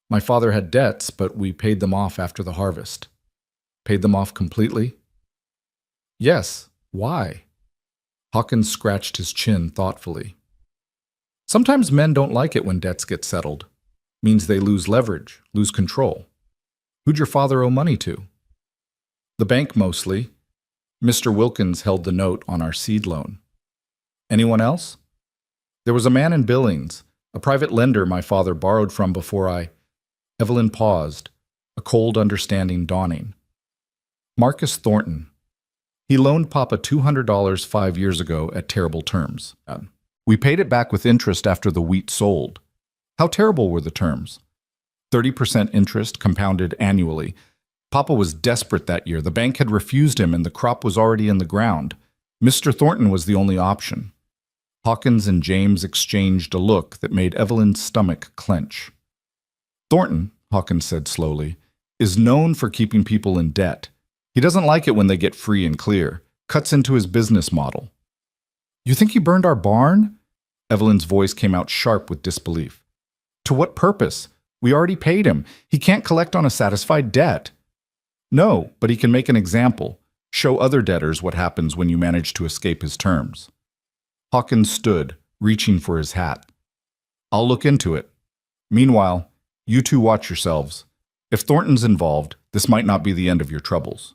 My father had debts, but we paid them off after the harvest. Paid them off completely? Yes. Why? Hawkins scratched his chin thoughtfully. Sometimes men don't like it when debts get settled. Means they lose leverage, lose control. Who'd your father owe money to? The bank mostly. Mr. Wilkins held the note on our seed loan. Anyone else? There was a man in Billings, a private lender my father borrowed from before I... Evelyn paused, a cold understanding dawning. Marcus Thornton. He loaned Papa $200 5 years ago at terrible terms. We paid it back with interest after the wheat sold. How terrible were the terms? 30% interest compounded annually. Papa was desperate that year. The bank had refused him and the crop was already in the ground. Mr. Thornton was the only option. Hawkins and James exchanged a look that made Evelyn's stomach clench. Thornton, Hawkins said slowly, is known for keeping people in debt. He doesn't like it when they get free and clear. Cuts into his business model. You think he burned our barn? Evelyn's voice came out sharp with disbelief. To what purpose? We already paid him. He can't collect on a satisfied debt. No, but he can make an example. Show other debtors what happens when you manage to escape his terms. Hawkins stood, reaching for his hat. I'll look into it. Meanwhile, you two watch yourselves. If Thornton's involved, this might not be the end of your troubles.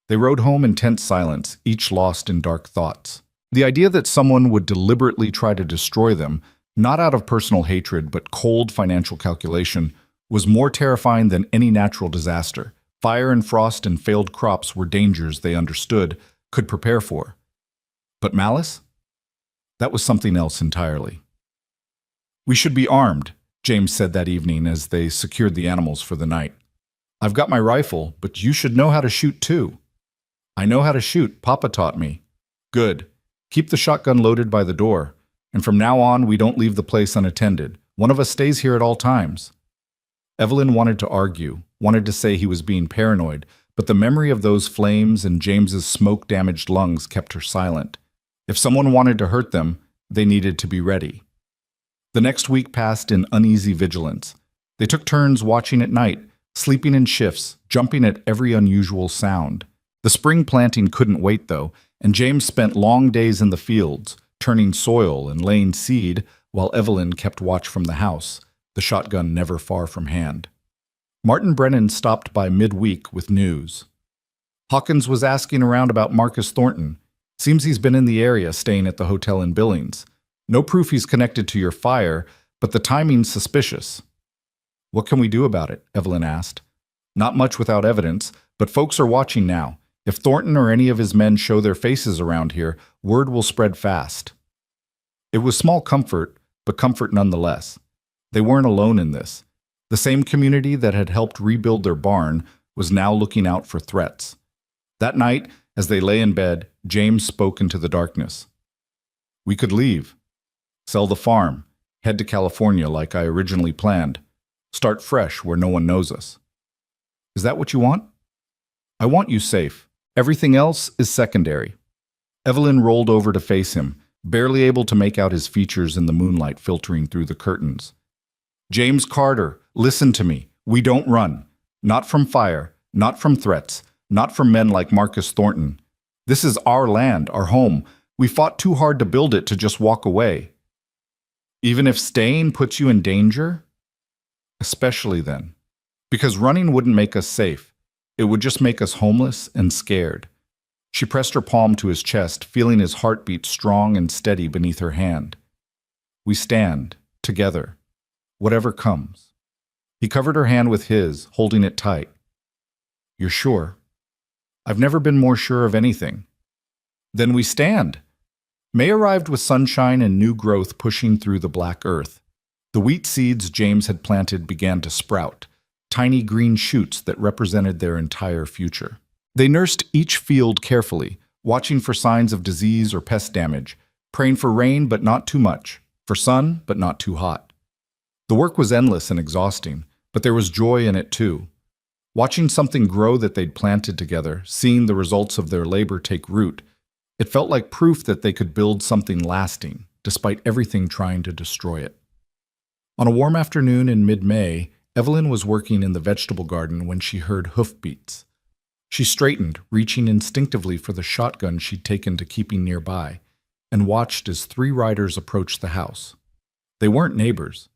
They rode home in tense silence, each lost in dark thoughts. The idea that someone would deliberately try to destroy them, not out of personal hatred but cold financial calculation, was more terrifying than any natural disaster. Fire and frost and failed crops were dangers they understood, could prepare for. But malice? That was something else entirely. We should be armed, James said that evening as they secured the animals for the night. I've got my rifle, but you should know how to shoot too. I know how to shoot. Papa taught me. Good. Keep the shotgun loaded by the door, and from now on we don't leave the place unattended. One of us stays here at all times. Evelyn wanted to argue, wanted to say he was being paranoid, but the memory of those flames and James's smoke-damaged lungs kept her silent. If someone wanted to hurt them, they needed to be ready. The next week passed in uneasy vigilance. They took turns watching at night, sleeping in shifts, jumping at every unusual sound. The spring planting couldn't wait, though, and James spent long days in the fields, turning soil and laying seed, while Evelyn kept watch from the house, the shotgun never far from hand. Martin Brennan stopped by midweek with news. Hawkins was asking around about Marcus Thornton. Seems he's been in the area, staying at the hotel in Billings. No proof he's connected to your fire, but the timing's suspicious. What can we do about it? Evelyn asked. Not much without evidence, but folks are watching now. If Thornton or any of his men show their faces around here, word will spread fast. It was small comfort, but comfort nonetheless. They weren't alone in this. The same community that had helped rebuild their barn was now looking out for threats. That night, As they lay in bed, James spoke into the darkness. We could leave. Sell the farm. Head to California like I originally planned. Start fresh where no one knows us. Is that what you want? I want you safe. Everything else is secondary. Evelyn rolled over to face him, barely able to make out his features in the moonlight filtering through the curtains. James Carter, listen to me. We don't run. Not from fire, not from threats, not from men like Marcus Thornton. This is our land, our home. We fought too hard to build it to just walk away. Even if staying puts you in danger? Especially then. Because running wouldn't make us safe. It would just make us homeless and scared. She pressed her palm to his chest, feeling his heartbeat strong and steady beneath her hand. We stand, together, whatever comes. He covered her hand with his, holding it tight. You're sure? I've never been more sure of anything. Then we stand. May arrived with sunshine and new growth pushing through the black earth. The wheat seeds James had planted began to sprout, tiny green shoots that represented their entire future. They nursed each field carefully, watching for signs of disease or pest damage, praying for rain but not too much, for sun but not too hot. The work was endless and exhausting, but there was joy in it too. Watching something grow that they'd planted together, seeing the results of their labor take root, it felt like proof that they could build something lasting, despite everything trying to destroy it. On a warm afternoon in mid-May, Evelyn was working in the vegetable garden when she heard hoofbeats. She straightened, reaching instinctively for the shotgun she'd taken to keeping nearby, and watched as 3 riders approached the house. They weren't neighbors.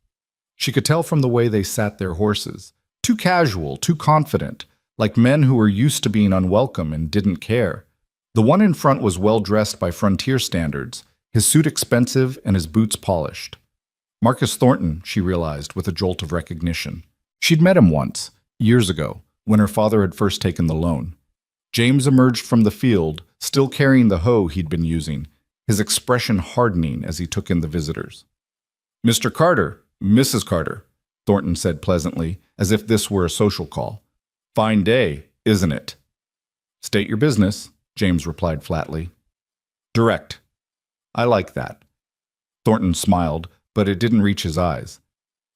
She could tell from the way they sat their horses, too casual, too confident, like men who were used to being unwelcome and didn't care. The one in front was well-dressed by frontier standards, his suit expensive and his boots polished. Marcus Thornton, she realized with a jolt of recognition. She'd met him once, years ago, when her father had first taken the loan. James emerged from the field, still carrying the hoe he'd been using, his expression hardening as he took in the visitors. Mr. Carter, Mrs. Carter, Thornton said pleasantly, as if this were a social call. Fine day, isn't it? State your business, James replied flatly. Direct. I like that. Thornton smiled, but it didn't reach his eyes.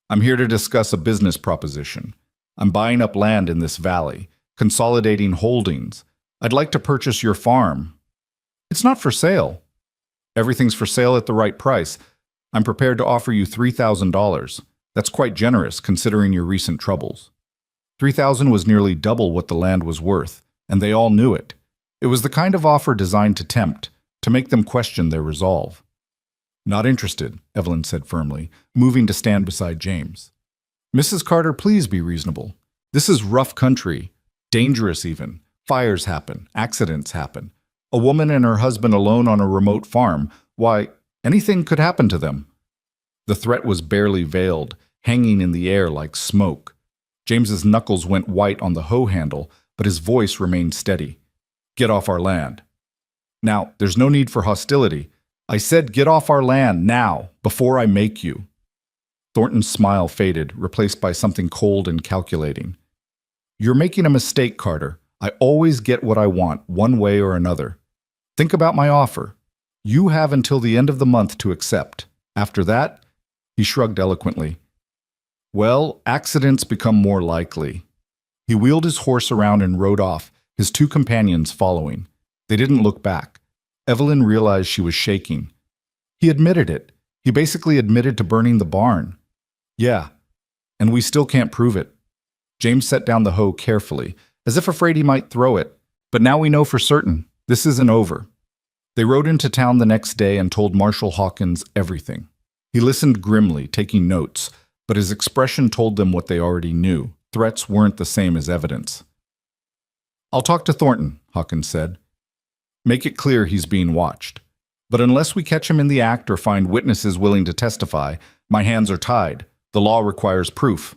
I'm here to discuss a business proposition. I'm buying up land in this valley, consolidating holdings. I'd like to purchase your farm. It's not for sale. Everything's for sale at the right price. I'm prepared to offer you $3,000. That's quite generous, considering your recent troubles. $3,000 was nearly double what the land was worth, and they all knew it. It was the kind of offer designed to tempt, to make them question their resolve. Not interested, Evelyn said firmly, moving to stand beside James. Mrs. Carter, please be reasonable. This is rough country, dangerous even. Fires happen, accidents happen. A woman and her husband alone on a remote farm, why, anything could happen to them. The threat was barely veiled, hanging in the air like smoke. James's knuckles went white on the hoe handle, but his voice remained steady. Get off our land. Now, there's no need for hostility. I said get off our land now, before I make you. Thornton's smile faded, replaced by something cold and calculating. You're making a mistake, Carter. I always get what I want, one way or another. Think about my offer. You have until the end of the month to accept. After that, he shrugged eloquently. Well, accidents become more likely. He wheeled his horse around and rode off, his 2 companions following. They didn't look back. Evelyn realized she was shaking. He admitted it. He basically admitted to burning the barn. Yeah, and we still can't prove it. James set down the hoe carefully, as if afraid he might throw it. But now we know for certain, this isn't over. They rode into town the next day and told Marshal Hawkins everything. He listened grimly, taking notes, but his expression told them what they already knew. Threats weren't the same as evidence. I'll talk to Thornton, Hawkins said. Make it clear he's being watched. But unless we catch him in the act or find witnesses willing to testify, my hands are tied. The law requires proof.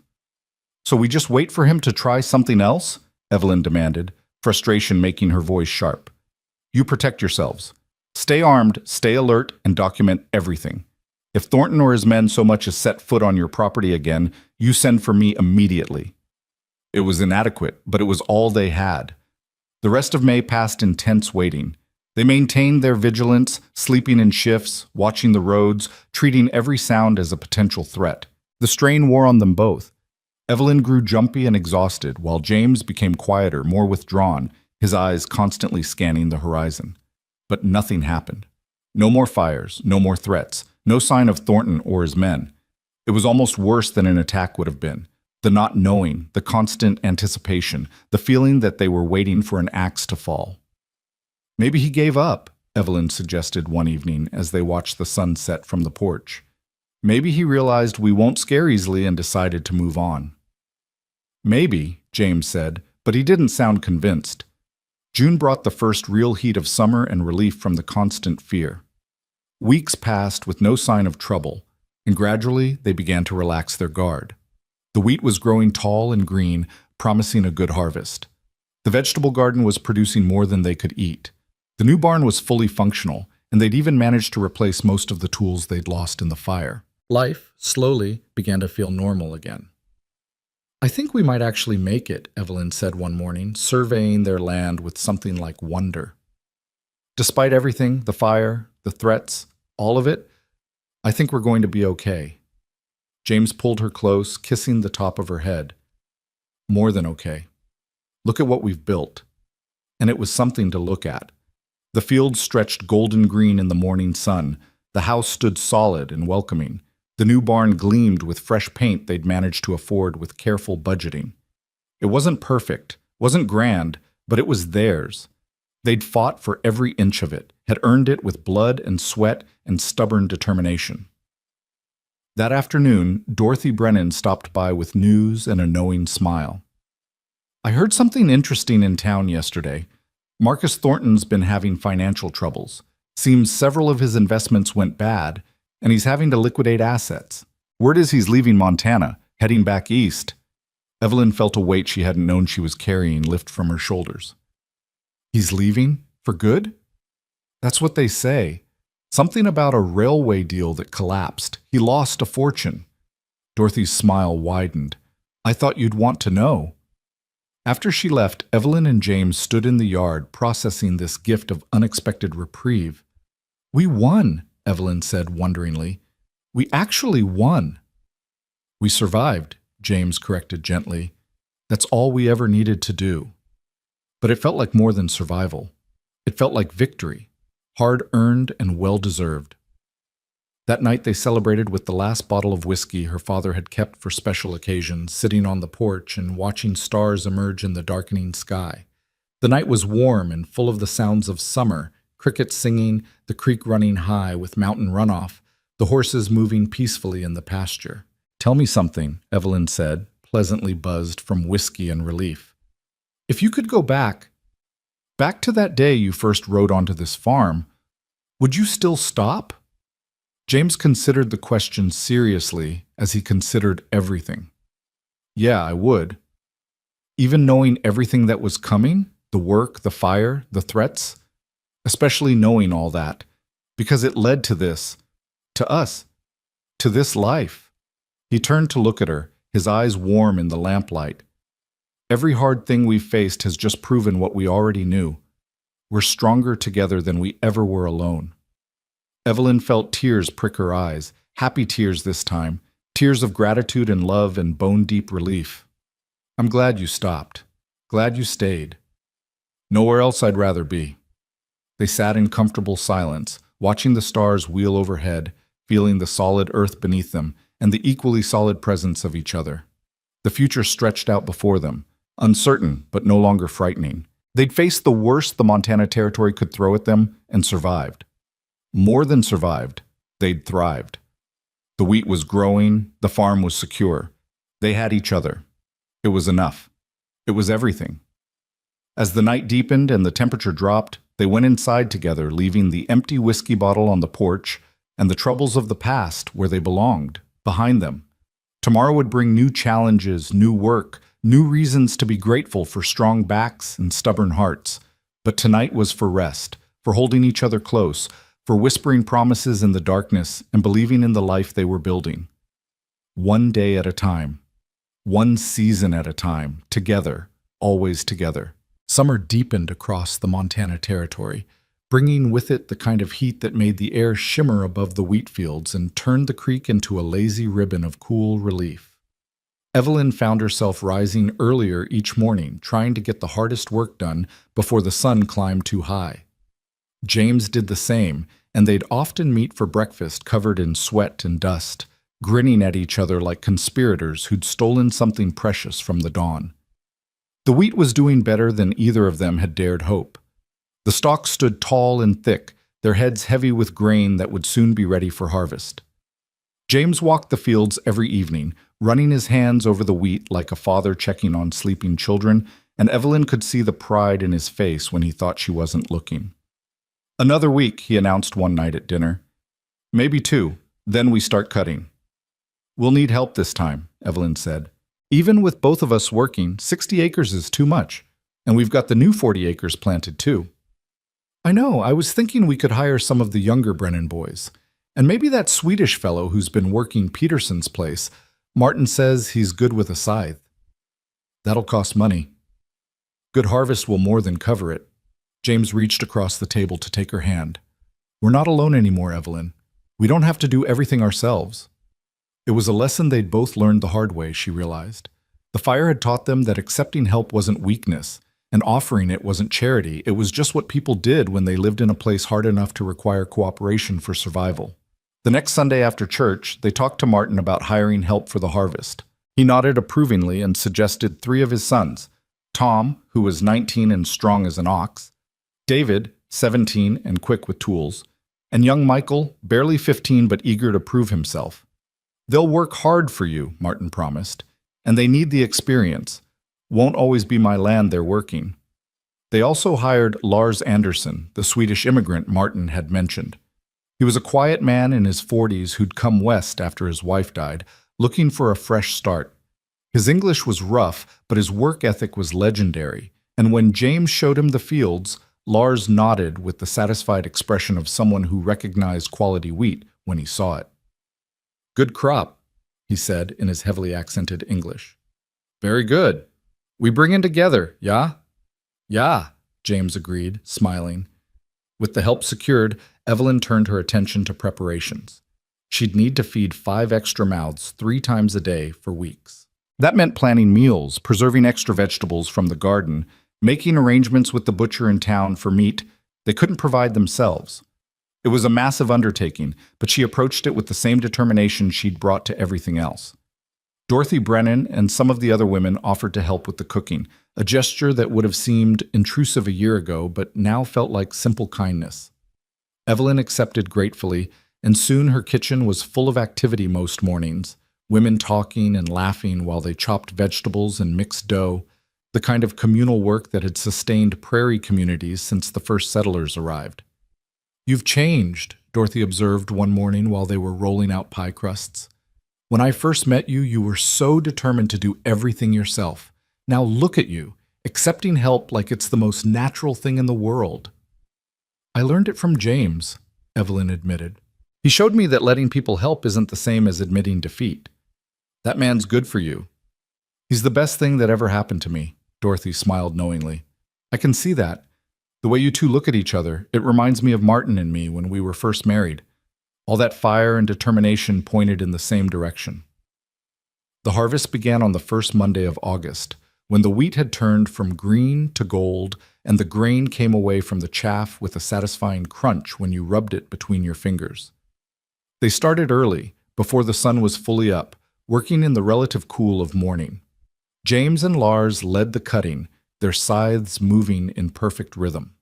So we just wait for him to try something else? Evelyn demanded, frustration making her voice sharp. You protect yourselves. Stay armed, stay alert, and document everything. If Thornton or his men so much as set foot on your property again, you send for me immediately. It was inadequate, but it was all they had. The rest of May passed in tense waiting. They maintained their vigilance, sleeping in shifts, watching the roads, treating every sound as a potential threat. The strain wore on them both. Evelyn grew jumpy and exhausted, while James became quieter, more withdrawn, his eyes constantly scanning the horizon. But nothing happened. No more fires, no more threats, no sign of Thornton or his men. It was almost worse than an attack would have been. The not knowing, the constant anticipation, the feeling that they were waiting for an axe to fall. Maybe he gave up, Evelyn suggested one evening as they watched the sun set from the porch. Maybe he realized we won't scare easily and decided to move on. Maybe, James said, but he didn't sound convinced. June brought the first real heat of summer and relief from the constant fear. Weeks passed with no sign of trouble, and gradually they began to relax their guard. The wheat was growing tall and green, promising a good harvest. The vegetable garden was producing more than they could eat. The new barn was fully functional, and they'd even managed to replace most of the tools they'd lost in the fire. Life, slowly, began to feel normal again. "I think we might actually make it," Evelyn said one morning, surveying their land with something like wonder. "Despite everything, the fire, the threats, all of it, I think we're going to be okay." James pulled her close, kissing the top of her head. "More than okay. Look at what we've built." And it was something to look at. The field stretched golden green in the morning sun. The house stood solid and welcoming. The new barn gleamed with fresh paint they'd managed to afford with careful budgeting. It wasn't perfect, wasn't grand, but it was theirs. They'd fought for every inch of it, had earned it with blood and sweat and stubborn determination. That afternoon, Dorothy Brennan stopped by with news and a knowing smile. "I heard something interesting in town yesterday. Marcus Thornton's been having financial troubles. Seems several of his investments went bad, and he's having to liquidate assets. Word is he's leaving Montana, heading back east." Evelyn felt a weight she hadn't known she was carrying lift from her shoulders. "He's leaving? For good?" "That's what they say. Something about a railway deal that collapsed. He lost a fortune." Dorothy's smile widened. "I thought you'd want to know." After she left, Evelyn and James stood in the yard processing this gift of unexpected reprieve. "We won," Evelyn said wonderingly. "We actually won." "We survived," James corrected gently. "That's all we ever needed to do." But it felt like more than survival. It felt like victory, hard-earned and well-deserved. That night they celebrated with the last bottle of whiskey her father had kept for special occasions, sitting on the porch and watching stars emerge in the darkening sky. The night was warm and full of the sounds of summer, crickets singing, the creek running high with mountain runoff, the horses moving peacefully in the pasture. "Tell me something," Evelyn said, pleasantly buzzed from whiskey and relief. "If you could go back to that day you first rode onto this farm, would you still stop?" James considered the question seriously as he considered everything. "Yeah, I would. Even knowing everything that was coming, the work, the fire, the threats, especially knowing all that, because it led to this, to us, to this life." He turned to look at her, his eyes warm in the lamplight. "Every hard thing we've faced has just proven what we already knew. We're stronger together than we ever were alone." Evelyn felt tears prick her eyes, happy tears this time, tears of gratitude and love and bone-deep relief. "I'm glad you stopped. Glad you stayed. Nowhere else I'd rather be." They sat in comfortable silence, watching the stars wheel overhead, feeling the solid earth beneath them and the equally solid presence of each other. The future stretched out before them, uncertain but no longer frightening. They'd faced the worst the Montana Territory could throw at them and survived. More than survived, they'd thrived. The wheat was growing, the farm was secure. They had each other. It was enough. It was everything. As the night deepened and the temperature dropped, they went inside together, leaving the empty whiskey bottle on the porch and the troubles of the past where they belonged, behind them. Tomorrow would bring new challenges, new work, new reasons to be grateful for strong backs and stubborn hearts. But tonight was for rest, for holding each other close, for whispering promises in the darkness and believing in the life they were building. One day at a time, one season at a time, together, always together. Summer deepened across the Montana Territory, bringing with it the kind of heat that made the air shimmer above the wheat fields and turned the creek into a lazy ribbon of cool relief. Evelyn found herself rising earlier each morning, trying to get the hardest work done before the sun climbed too high. James did the same, and they'd often meet for breakfast covered in sweat and dust, grinning at each other like conspirators who'd stolen something precious from the dawn. The wheat was doing better than either of them had dared hope. The stalks stood tall and thick, their heads heavy with grain that would soon be ready for harvest. James walked the fields every evening, running his hands over the wheat like a father checking on sleeping children, and Evelyn could see the pride in his face when he thought she wasn't looking. "Another week," he announced one night at dinner. "Maybe 2, then we start cutting." "We'll need help this time," Evelyn said. "Even with both of us working, 60 acres is too much, and we've got the new 40 acres planted too." "I know, I was thinking we could hire some of the younger Brennan boys. And maybe that Swedish fellow who's been working Peterson's place. Martin says he's good with a scythe." "That'll cost money." "Good harvest will more than cover it." James reached across the table to take her hand. "We're not alone anymore, Evelyn. We don't have to do everything ourselves." It was a lesson they'd both learned the hard way, she realized. The fire had taught them that accepting help wasn't weakness, and offering it wasn't charity. It was just what people did when they lived in a place hard enough to require cooperation for survival. The next Sunday after church, they talked to Martin about hiring help for the harvest. He nodded approvingly and suggested 3 of his sons: Tom, who was 19 and strong as an ox; David, 17 and quick with tools; and young Michael, barely 15 but eager to prove himself. "They'll work hard for you," Martin promised, "and they need the experience. Won't always be my land they're working." They also hired Lars Andersson, the Swedish immigrant Martin had mentioned. He was a quiet man in his 40s who'd come west after his wife died, looking for a fresh start. His English was rough, but his work ethic was legendary, and when James showed him the fields, Lars nodded with the satisfied expression of someone who recognized quality wheat when he saw it. "Good crop," he said in his heavily accented English. "Very good. We bring in together, yeah?" "Yeah," James agreed, smiling. With the help secured, Evelyn turned her attention to preparations. She'd need to feed 5 extra mouths 3 times a day for weeks. That meant planning meals, preserving extra vegetables from the garden, making arrangements with the butcher in town for meat they couldn't provide themselves. It was a massive undertaking, but she approached it with the same determination she'd brought to everything else. Dorothy Brennan and some of the other women offered to help with the cooking, a gesture that would have seemed intrusive a year ago, but now felt like simple kindness. Evelyn accepted gratefully, and soon her kitchen was full of activity most mornings, women talking and laughing while they chopped vegetables and mixed dough, the kind of communal work that had sustained prairie communities since the first settlers arrived. "You've changed," Dorothy observed one morning while they were rolling out pie crusts. "When I first met you, you were so determined to do everything yourself. Now look at you, accepting help like it's the most natural thing in the world." "I learned it from James," Evelyn admitted. "He showed me that letting people help isn't the same as admitting defeat." "That man's good for you." "He's the best thing that ever happened to me," Dorothy smiled knowingly. "I can see that. The way you two look at each other, it reminds me of Martin and me when we were first married. All that fire and determination pointed in the same direction." The harvest began on the first Monday of August, when the wheat had turned from green to gold and the grain came away from the chaff with a satisfying crunch when you rubbed it between your fingers. They started early, before the sun was fully up, working in the relative cool of morning. James and Lars led the cutting, their scythes moving in perfect rhythm.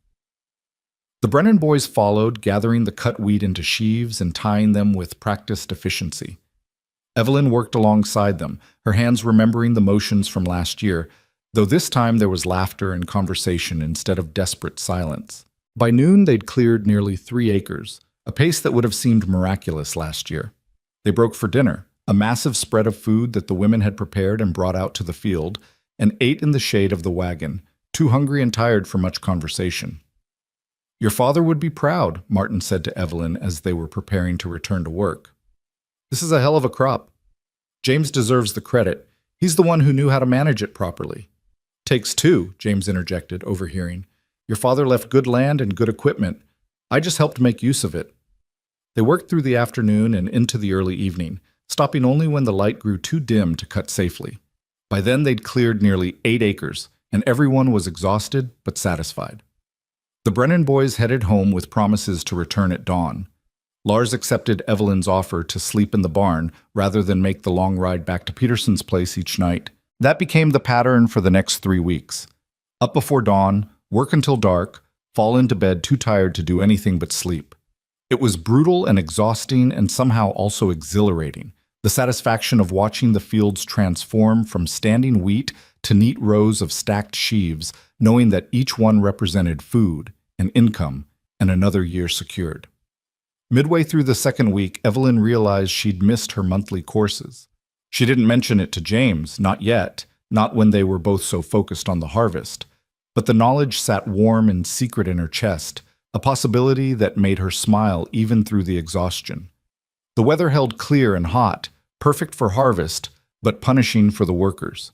The Brennan boys followed, gathering the cut wheat into sheaves and tying them with practiced efficiency. Evelyn worked alongside them, her hands remembering the motions from last year, though this time there was laughter and conversation instead of desperate silence. By noon, they'd cleared nearly 3 acres, a pace that would have seemed miraculous last year. They broke for dinner, a massive spread of food that the women had prepared and brought out to the field, and ate in the shade of the wagon, too hungry and tired for much conversation. "Your father would be proud," Martin said to Evelyn as they were preparing to return to work. "This is a hell of a crop. James deserves the credit. He's the one who knew how to manage it properly." Takes two, James interjected, overhearing. Your father left good land and good equipment. I just helped make use of it. They worked through the afternoon and into the early evening, stopping only when the light grew too dim to cut safely. By then they'd cleared nearly 8 acres, and everyone was exhausted but satisfied. The Brennan boys headed home with promises to return at dawn. Lars accepted Evelyn's offer to sleep in the barn rather than make the long ride back to Peterson's place each night. That became the pattern for the next 3 weeks. Up before dawn, work until dark, fall into bed too tired to do anything but sleep. It was brutal and exhausting and somehow also exhilarating. The satisfaction of watching the fields transform from standing wheat to neat rows of stacked sheaves, knowing that each one represented food, and income, and another year secured. Midway through the second week, Evelyn realized she'd missed her monthly courses. She didn't mention it to James, not yet, not when they were both so focused on the harvest. But the knowledge sat warm and secret in her chest, a possibility that made her smile even through the exhaustion. The weather held clear and hot, perfect for harvest, but punishing for the workers.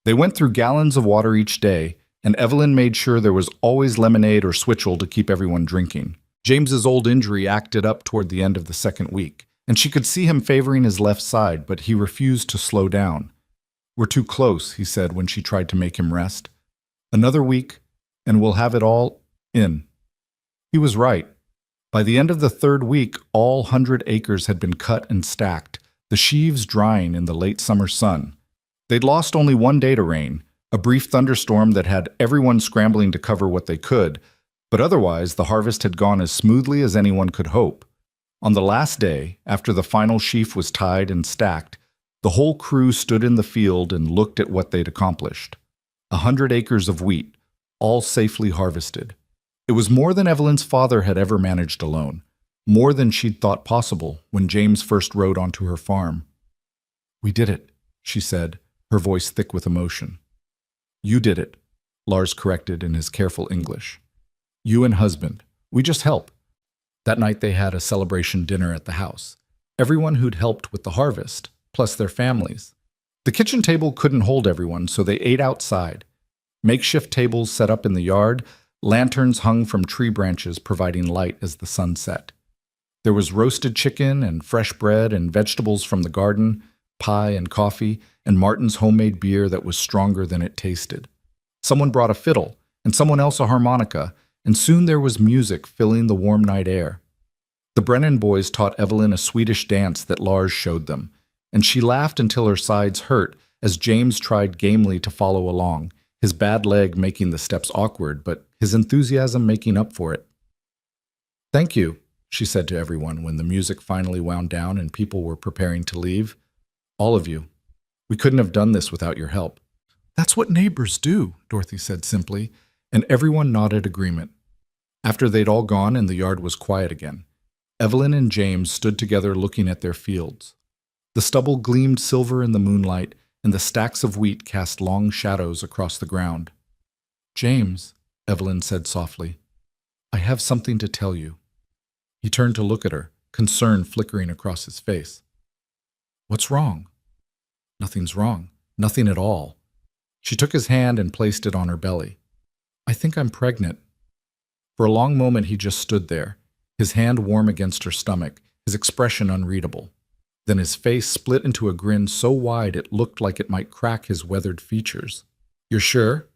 They went through gallons of water each day, and Evelyn made sure there was always lemonade or switchel to keep everyone drinking. James's old injury acted up toward the end of the second week, and she could see him favoring his left side, but he refused to slow down. We're too close, he said when she tried to make him rest. Another week, and we'll have it all in. He was right. By the end of the third week, all 100 acres had been cut and stacked, the sheaves drying in the late summer sun. They'd lost only 1 day to rain, a brief thunderstorm that had everyone scrambling to cover what they could, but otherwise the harvest had gone as smoothly as anyone could hope. On the last day, after the final sheaf was tied and stacked, the whole crew stood in the field and looked at what they'd accomplished. 100 acres of wheat, all safely harvested. It was more than Evelyn's father had ever managed alone, more than she'd thought possible when James first rode onto her farm. We did it, she said, her voice thick with emotion. You did it, Lars corrected in his careful English. You and husband. We just help. That night they had a celebration dinner at the house. Everyone who'd helped with the harvest, plus their families. The kitchen table couldn't hold everyone, so they ate outside. Makeshift tables set up in the yard, lanterns hung from tree branches providing light as the sun set. There was roasted chicken and fresh bread and vegetables from the garden, pie and coffee, and Martin's homemade beer that was stronger than it tasted. Someone brought a fiddle, and someone else a harmonica, and soon there was music filling the warm night air. The Brennan boys taught Evelyn a Swedish dance that Lars showed them, and she laughed until her sides hurt as James tried gamely to follow along, his bad leg making the steps awkward, but his enthusiasm making up for it. Thank you, she said to everyone when the music finally wound down and people were preparing to leave. All of you. We couldn't have done this without your help. That's what neighbors do, Dorothy said simply, and everyone nodded agreement. After they'd all gone and the yard was quiet again, Evelyn and James stood together looking at their fields. The stubble gleamed silver in the moonlight, and the stacks of wheat cast long shadows across the ground. James, Evelyn said softly, I have something to tell you. He turned to look at her, concern flickering across his face. What's wrong? Nothing's wrong. Nothing at all. She took his hand and placed it on her belly. I think I'm pregnant. For a long moment he just stood there, his hand warm against her stomach, his expression unreadable. Then his face split into a grin so wide it looked like it might crack his weathered features. You're sure?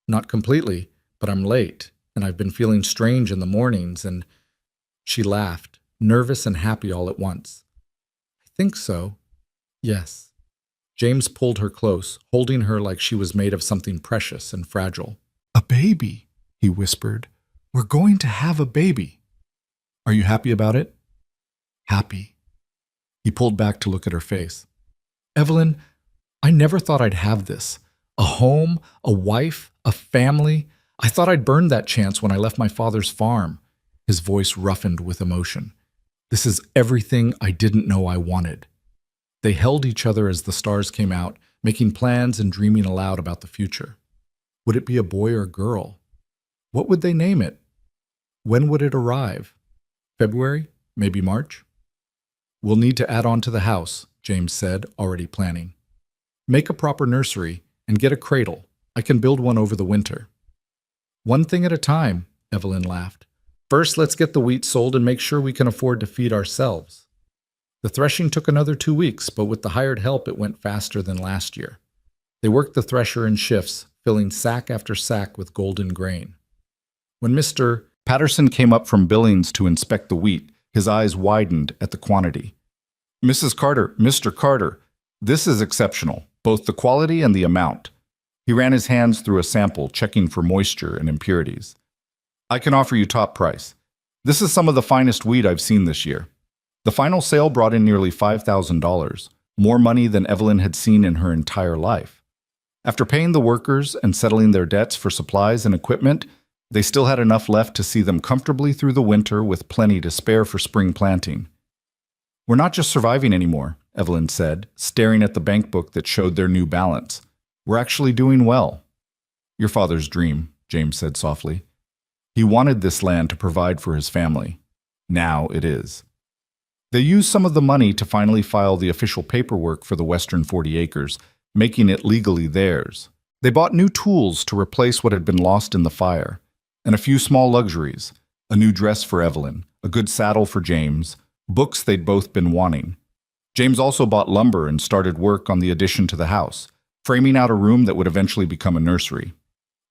Not completely, but I'm late, and I've been feeling strange in the mornings, and... She laughed, nervous and happy all at once. I think so. Yes. James pulled her close, holding her like she was made of something precious and fragile. A baby, he whispered. We're going to have a baby. Are you happy about it? Happy. He pulled back to look at her face. Evelyn, I never thought I'd have this. A home, a wife, a family. I thought I'd burned that chance when I left my father's farm. His voice roughened with emotion. This is everything I didn't know I wanted. They held each other as the stars came out, making plans and dreaming aloud about the future. Would it be a boy or a girl? What would they name it? When would it arrive? February? Maybe March? We'll need to add on to the house, James said, already planning. Make a proper nursery and get a cradle. I can build one over the winter. One thing at a time, Evelyn laughed. First, let's get the wheat sold and make sure we can afford to feed ourselves. The threshing took another 2 weeks, but with the hired help it went faster than last year. They worked the thresher in shifts, filling sack after sack with golden grain. When Mr. Patterson came up from Billings to inspect the wheat, his eyes widened at the quantity. Mrs. Carter, Mr. Carter, this is exceptional, both the quality and the amount. He ran his hands through a sample, checking for moisture and impurities. I can offer you top price. This is some of the finest wheat I've seen this year. The final sale brought in nearly $5,000, more money than Evelyn had seen in her entire life. After paying the workers and settling their debts for supplies and equipment, they still had enough left to see them comfortably through the winter with plenty to spare for spring planting. We're not just surviving anymore, Evelyn said, staring at the bank book that showed their new balance. We're actually doing well. Your father's dream, James said softly. He wanted this land to provide for his family. Now it is. They used some of the money to finally file the official paperwork for the western 40 acres, making it legally theirs. They bought new tools to replace what had been lost in the fire, and a few small luxuries, a new dress for Evelyn, a good saddle for James, books they'd both been wanting. James also bought lumber and started work on the addition to the house, framing out a room that would eventually become a nursery.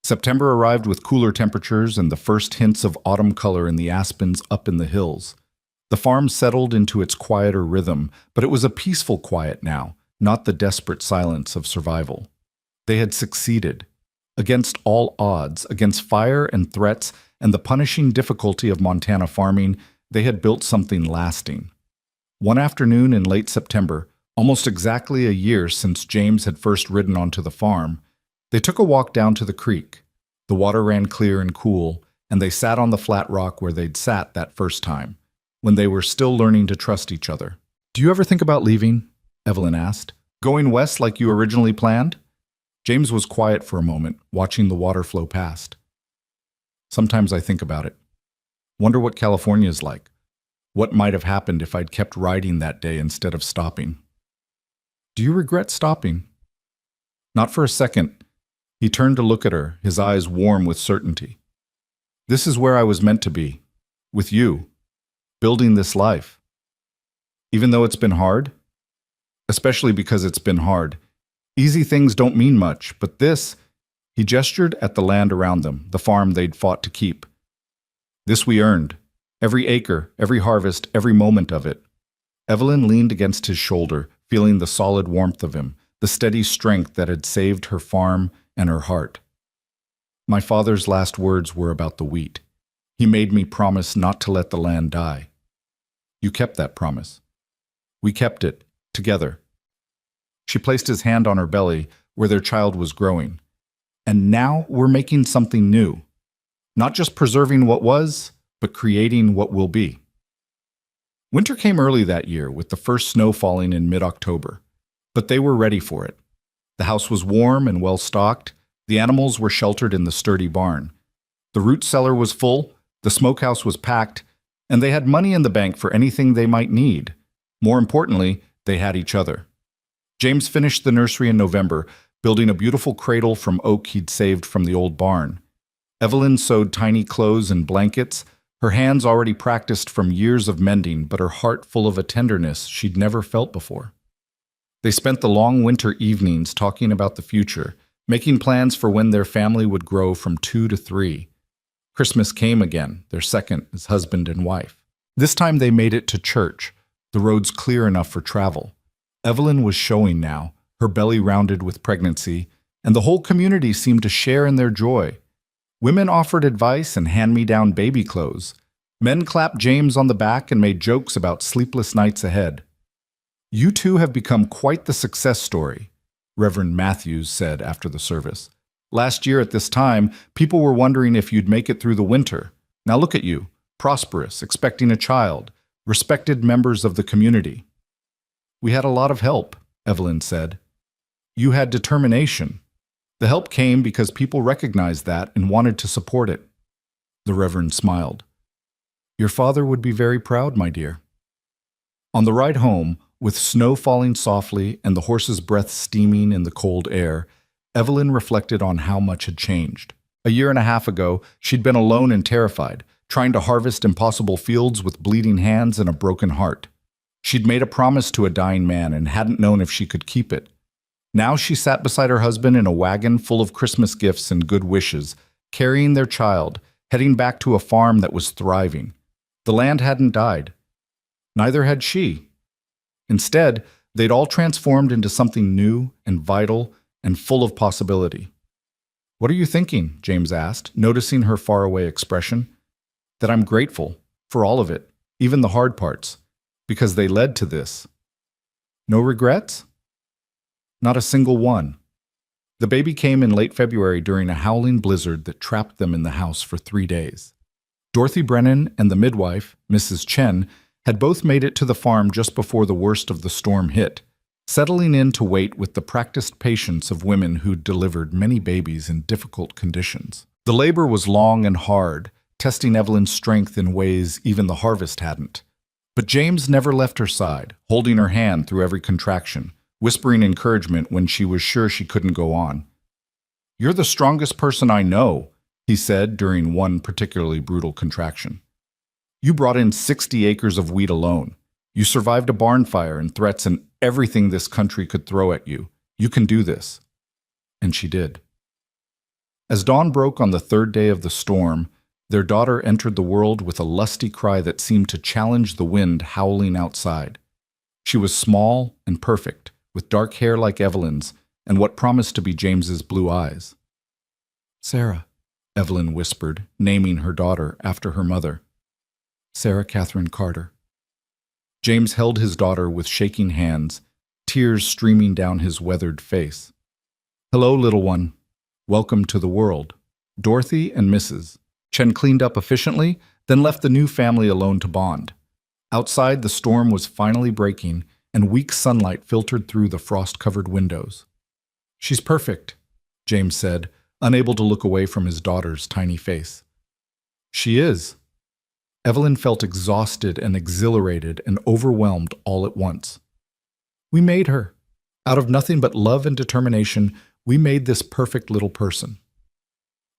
September arrived with cooler temperatures and the first hints of autumn color in the aspens up in the hills. The farm settled into its quieter rhythm, but it was a peaceful quiet now, not the desperate silence of survival. They had succeeded. Against all odds, against fire and threats and the punishing difficulty of Montana farming, they had built something lasting. One afternoon in late September, almost exactly a year since James had first ridden onto the farm, they took a walk down to the creek. The water ran clear and cool, and they sat on the flat rock where they'd sat that first time, when they were still learning to trust each other. Do you ever think about leaving? Evelyn asked. Going west like you originally planned? James was quiet for a moment, watching the water flow past. Sometimes I think about it. Wonder what California is like. What might have happened if I'd kept riding that day instead of stopping? Do you regret stopping? Not for a second. He turned to look at her, his eyes warm with certainty. This is where I was meant to be. With you. Building this life. Even though it's been hard? Especially because it's been hard. Easy things don't mean much, but this, he gestured at the land around them, the farm they'd fought to keep. This we earned. Every acre, every harvest, every moment of it. Evelyn leaned against his shoulder, feeling the solid warmth of him, the steady strength that had saved her farm and her heart. My father's last words were about the wheat. He made me promise not to let the land die. You kept that promise. We kept it, together. She placed his hand on her belly, where their child was growing. And now we're making something new. Not just preserving what was, but creating what will be. Winter came early that year, with the first snow falling in mid-October. But they were ready for it. The house was warm and well-stocked. The animals were sheltered in the sturdy barn. The root cellar was full, the smokehouse was packed, and they had money in the bank for anything they might need. More importantly, they had each other. James finished the nursery in November, building a beautiful cradle from oak he'd saved from the old barn. Evelyn sewed tiny clothes and blankets, her hands already practiced from years of mending, but her heart full of a tenderness she'd never felt before. They spent the long winter evenings talking about the future, making plans for when their family would grow from 2 to 3. Christmas came again, their second as husband and wife. This time they made it to church, the roads clear enough for travel. Evelyn was showing now, her belly rounded with pregnancy, and the whole community seemed to share in their joy. Women offered advice and hand-me-down baby clothes. Men clapped James on the back and made jokes about sleepless nights ahead. You two have become quite the success story, Reverend Matthews said after the service. Last year at this time, people were wondering if you'd make it through the winter. Now look at you, prosperous, expecting a child, respected members of the community. We had a lot of help, Evelyn said. You had determination. The help came because people recognized that and wanted to support it. The Reverend smiled. Your father would be very proud, my dear. On the ride home, with snow falling softly and the horse's breath steaming in the cold air, Evelyn reflected on how much had changed. A year and a half ago, she'd been alone and terrified, trying to harvest impossible fields with bleeding hands and a broken heart. She'd made a promise to a dying man and hadn't known if she could keep it. Now she sat beside her husband in a wagon full of Christmas gifts and good wishes, carrying their child, heading back to a farm that was thriving. The land hadn't died. Neither had she. Instead, they'd all transformed into something new and vital and full of possibility. "What are you thinking?" James asked, noticing her faraway expression. "That I'm grateful for all of it, even the hard parts, because they led to this." "No regrets?" "Not a single one." The baby came in late February during a howling blizzard that trapped them in the house for 3 days. Dorothy Brennan and the midwife, Mrs. Chen, had both made it to the farm just before the worst of the storm hit, settling in to wait with the practiced patience of women who'd delivered many babies in difficult conditions. The labor was long and hard, testing Evelyn's strength in ways even the harvest hadn't. But James never left her side, holding her hand through every contraction, whispering encouragement when she was sure she couldn't go on. "You're the strongest person I know," he said during one particularly brutal contraction. "You brought in 60 acres of wheat alone. You survived a barn fire and threats and everything this country could throw at you. You can do this." And she did. As dawn broke on the third day of the storm, their daughter entered the world with a lusty cry that seemed to challenge the wind howling outside. She was small and perfect, with dark hair like Evelyn's and what promised to be James's blue eyes. "Sarah," Evelyn whispered, naming her daughter after her mother. "Sarah Catherine Carter." James held his daughter with shaking hands, tears streaming down his weathered face. "Hello, little one. Welcome to the world." Dorothy and Mrs. Chen cleaned up efficiently, then left the new family alone to bond. Outside, the storm was finally breaking, and weak sunlight filtered through the frost-covered windows. "She's perfect," James said, unable to look away from his daughter's tiny face. "She is." Evelyn felt exhausted and exhilarated and overwhelmed all at once. "We made her. Out of nothing but love and determination, we made this perfect little person."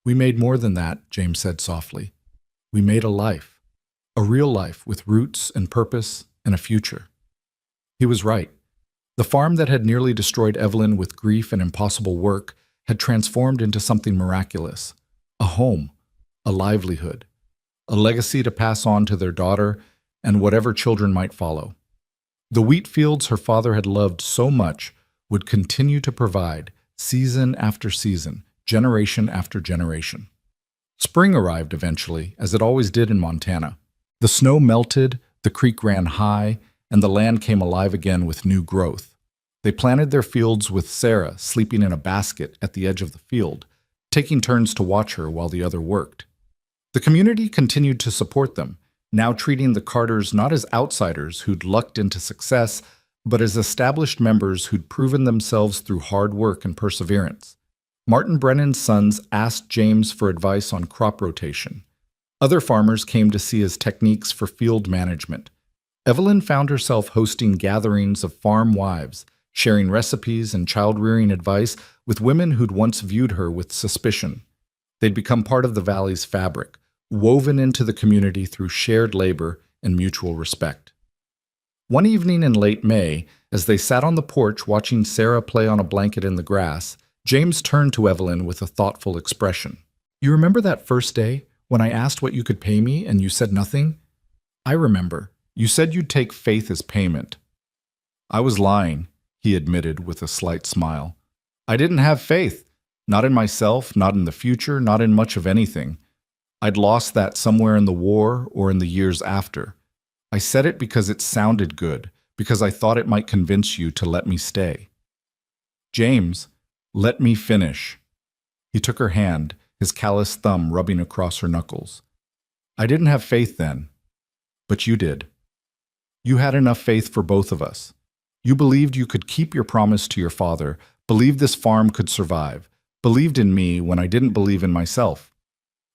"We made more than that," James said softly. "We made a life. A real life with roots and purpose and a future." He was right. The farm that had nearly destroyed Evelyn with grief and impossible work had transformed into something miraculous. A home, a livelihood, a legacy to pass on to their daughter and whatever children might follow. The wheat fields her father had loved so much would continue to provide, season after season, generation after generation. Spring arrived eventually, as it always did in Montana. The snow melted, the creek ran high, and the land came alive again with new growth. They planted their fields with Sarah sleeping in a basket at the edge of the field, taking turns to watch her while the other worked. The community continued to support them, now treating the Carters not as outsiders who'd lucked into success, but as established members who'd proven themselves through hard work and perseverance. Martin Brennan's sons asked James for advice on crop rotation. Other farmers came to see his techniques for field management. Evelyn found herself hosting gatherings of farm wives, sharing recipes and child-rearing advice with women who'd once viewed her with suspicion. They'd become part of the valley's fabric, woven into the community through shared labor and mutual respect. One evening in late May, as they sat on the porch watching Sarah play on a blanket in the grass, James turned to Evelyn with a thoughtful expression. "You remember that first day when I asked what you could pay me and you said nothing? I remember. You said you'd take faith as payment." "I was lying," he admitted with a slight smile. "I didn't have faith. Not in myself, not in the future, not in much of anything. I'd lost that somewhere in the war or in the years after. I said it because it sounded good, because I thought it might convince you to let me stay." "James, let me finish." He took her hand, his callous thumb rubbing across her knuckles. "I didn't have faith then, but you did. You had enough faith for both of us. You believed you could keep your promise to your father, believed this farm could survive, believed in me when I didn't believe in myself.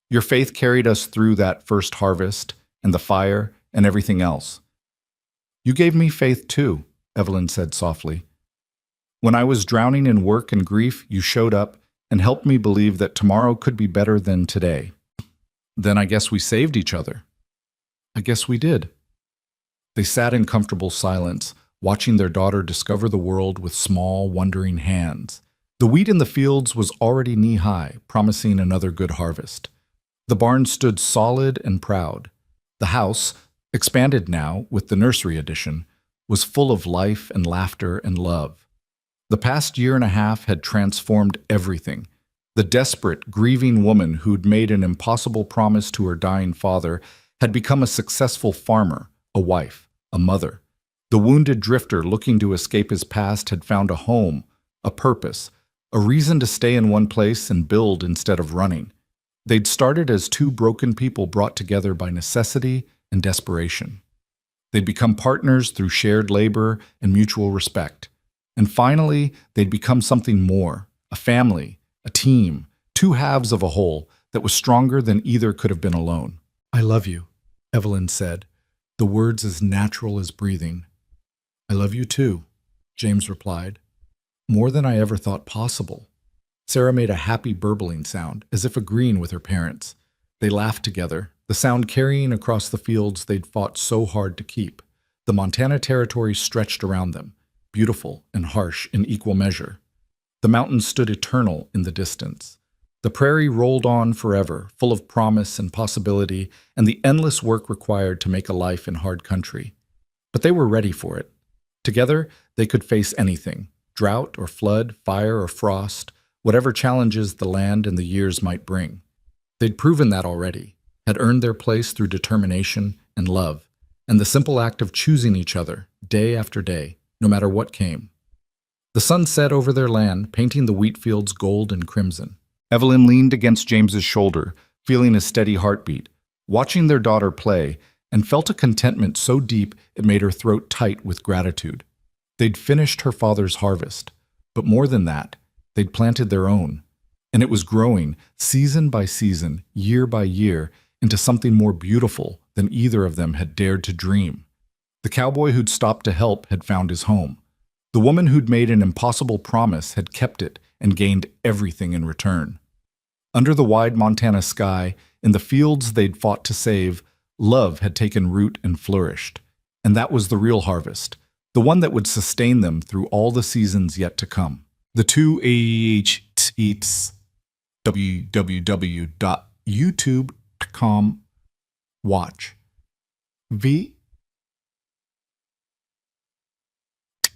Your faith carried us through that first harvest and the fire and everything else." "You gave me faith too," Evelyn said softly. When I was drowning in work and grief, you showed up and helped me believe that tomorrow could be better than today. Then I guess we saved each other. I guess we did. They sat in comfortable silence, watching their daughter discover the world with small, wondering hands. The wheat in the fields was already knee-high, promising another good harvest. The barn stood solid and proud. The house, expanded now with the nursery addition, was full of life and laughter and love. The past year and a half had transformed everything. The desperate, grieving woman who'd made an impossible promise to her dying father had become a successful farmer, a wife, a mother. The wounded drifter looking to escape his past had found a home, a purpose, a reason to stay in one place and build instead of running. They'd started as two broken people brought together by necessity and desperation. They'd become partners through shared labor and mutual respect. And finally, they'd become something more, a family, a team, two halves of a whole that was stronger than either could have been alone. "I love you," Evelyn said, the words as natural as breathing. "I love you too," James replied. "More than I ever thought possible." Sarah made a happy burbling sound, as if agreeing with her parents. They laughed together, the sound carrying across the fields they'd fought so hard to keep. The Montana Territory stretched around them, beautiful and harsh in equal measure. The mountains stood eternal in the distance. The prairie rolled on forever, full of promise and possibility, and the endless work required to make a life in hard country. But they were ready for it. Together, they could face anything, drought or flood, fire or frost, whatever challenges the land and the years might bring. They'd proven that already, had earned their place through determination and love, and the simple act of choosing each other, day after day, no matter what came. The sun set over their land, painting the wheat fields gold and crimson. Evelyn leaned against James's shoulder, feeling his steady heartbeat, watching their daughter play, and felt a contentment so deep it made her throat tight with gratitude. They'd finished her father's harvest, but more than that, they'd planted their own, and it was growing, season by season, year by year, into something more beautiful than either of them had dared to dream. The cowboy who'd stopped to help had found his home. The woman who'd made an impossible promise had kept it and gained everything in return. Under the wide Montana sky, in the fields they'd fought to save, love had taken root and flourished. And that was the real harvest, the one that would sustain them through all the seasons yet to come. The two eats www.youtube.com/watch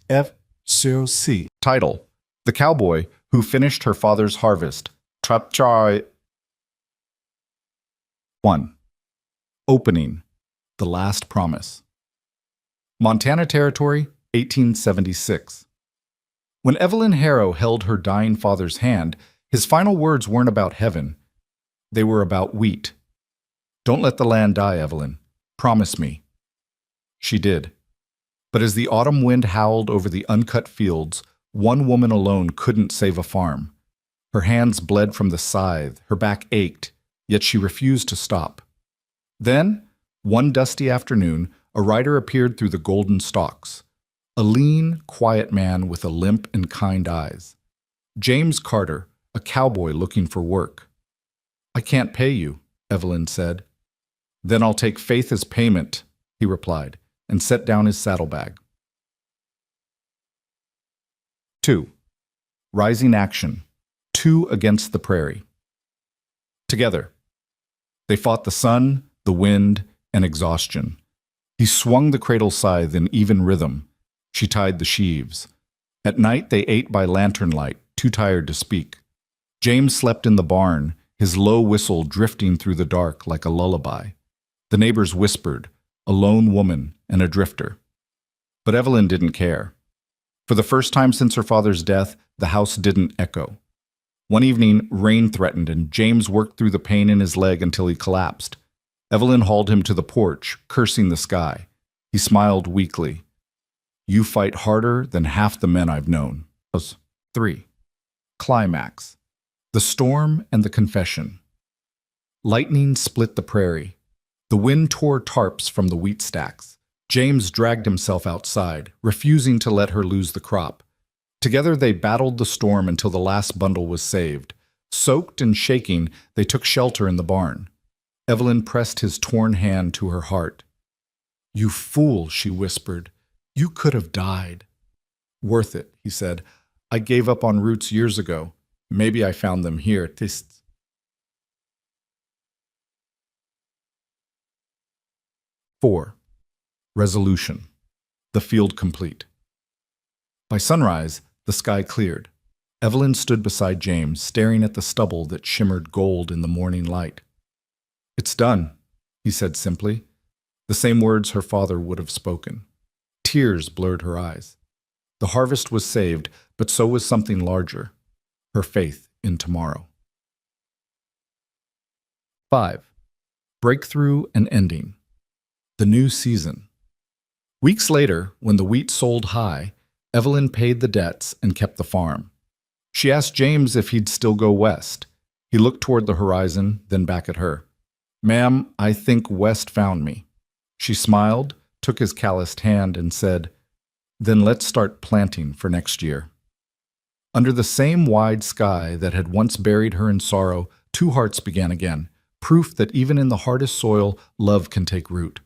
VFCOC. Title: The Cowboy Who Finished Her Father's Harvest. Chapter 1. Opening: The Last Promise. Montana Territory, 1876. When Evelyn Harrow held her dying father's hand, his final words weren't about heaven. They were about wheat. "Don't let the land die, Evelyn. Promise me." She did. But as the autumn wind howled over the uncut fields, one woman alone couldn't save a farm. Her hands bled from the scythe, her back ached, yet she refused to stop. Then, one dusty afternoon, a rider appeared through the golden stalks. A lean, quiet man with a limp and kind eyes. James Carter, a cowboy looking for work. "I can't pay you," Evelyn said. "Then I'll take faith as payment," he replied, and set down his saddlebag. 2. Rising Action. Two against the prairie. Together, they fought the sun, the wind, and exhaustion. He swung the cradle scythe in even rhythm. She tied the sheaves. At night they ate by lantern light, too tired to speak. James slept in the barn, his low whistle drifting through the dark like a lullaby. The neighbors whispered, a lone woman and a drifter. But Evelyn didn't care. For the first time since her father's death, the house didn't echo. One evening, rain threatened, and James worked through the pain in his leg until he collapsed. Evelyn hauled him to the porch, cursing the sky. He smiled weakly. "You fight harder than half the men I've known." 3. Climax. The storm and the confession. Lightning split the prairie. The wind tore tarps from the wheat stacks. James dragged himself outside, refusing to let her lose the crop. Together they battled the storm until the last bundle was saved. Soaked and shaking, they took shelter in the barn. Evelyn pressed his torn hand to her heart. "You fool," she whispered. "You could have died." "Worth it," he said. "I gave up on roots years ago. Maybe I found them here. Tist." 4. Resolution. The field complete. By sunrise, the sky cleared. Evelyn stood beside James, staring at the stubble that shimmered gold in the morning light. "It's done," he said simply, the same words her father would have spoken. Tears blurred her eyes. The harvest was saved, but so was something larger, her faith in tomorrow. 5. Breakthrough and ending. The new season. Weeks later, when the wheat sold high, Evelyn paid the debts and kept the farm. She asked James if he'd still go west. He looked toward the horizon, then back at her. "Ma'am, I think West found me." She smiled, took his calloused hand, and said, "Then let's start planting for next year." Under the same wide sky that had once buried her in sorrow, two hearts began again, proof that even in the hardest soil, love can take root.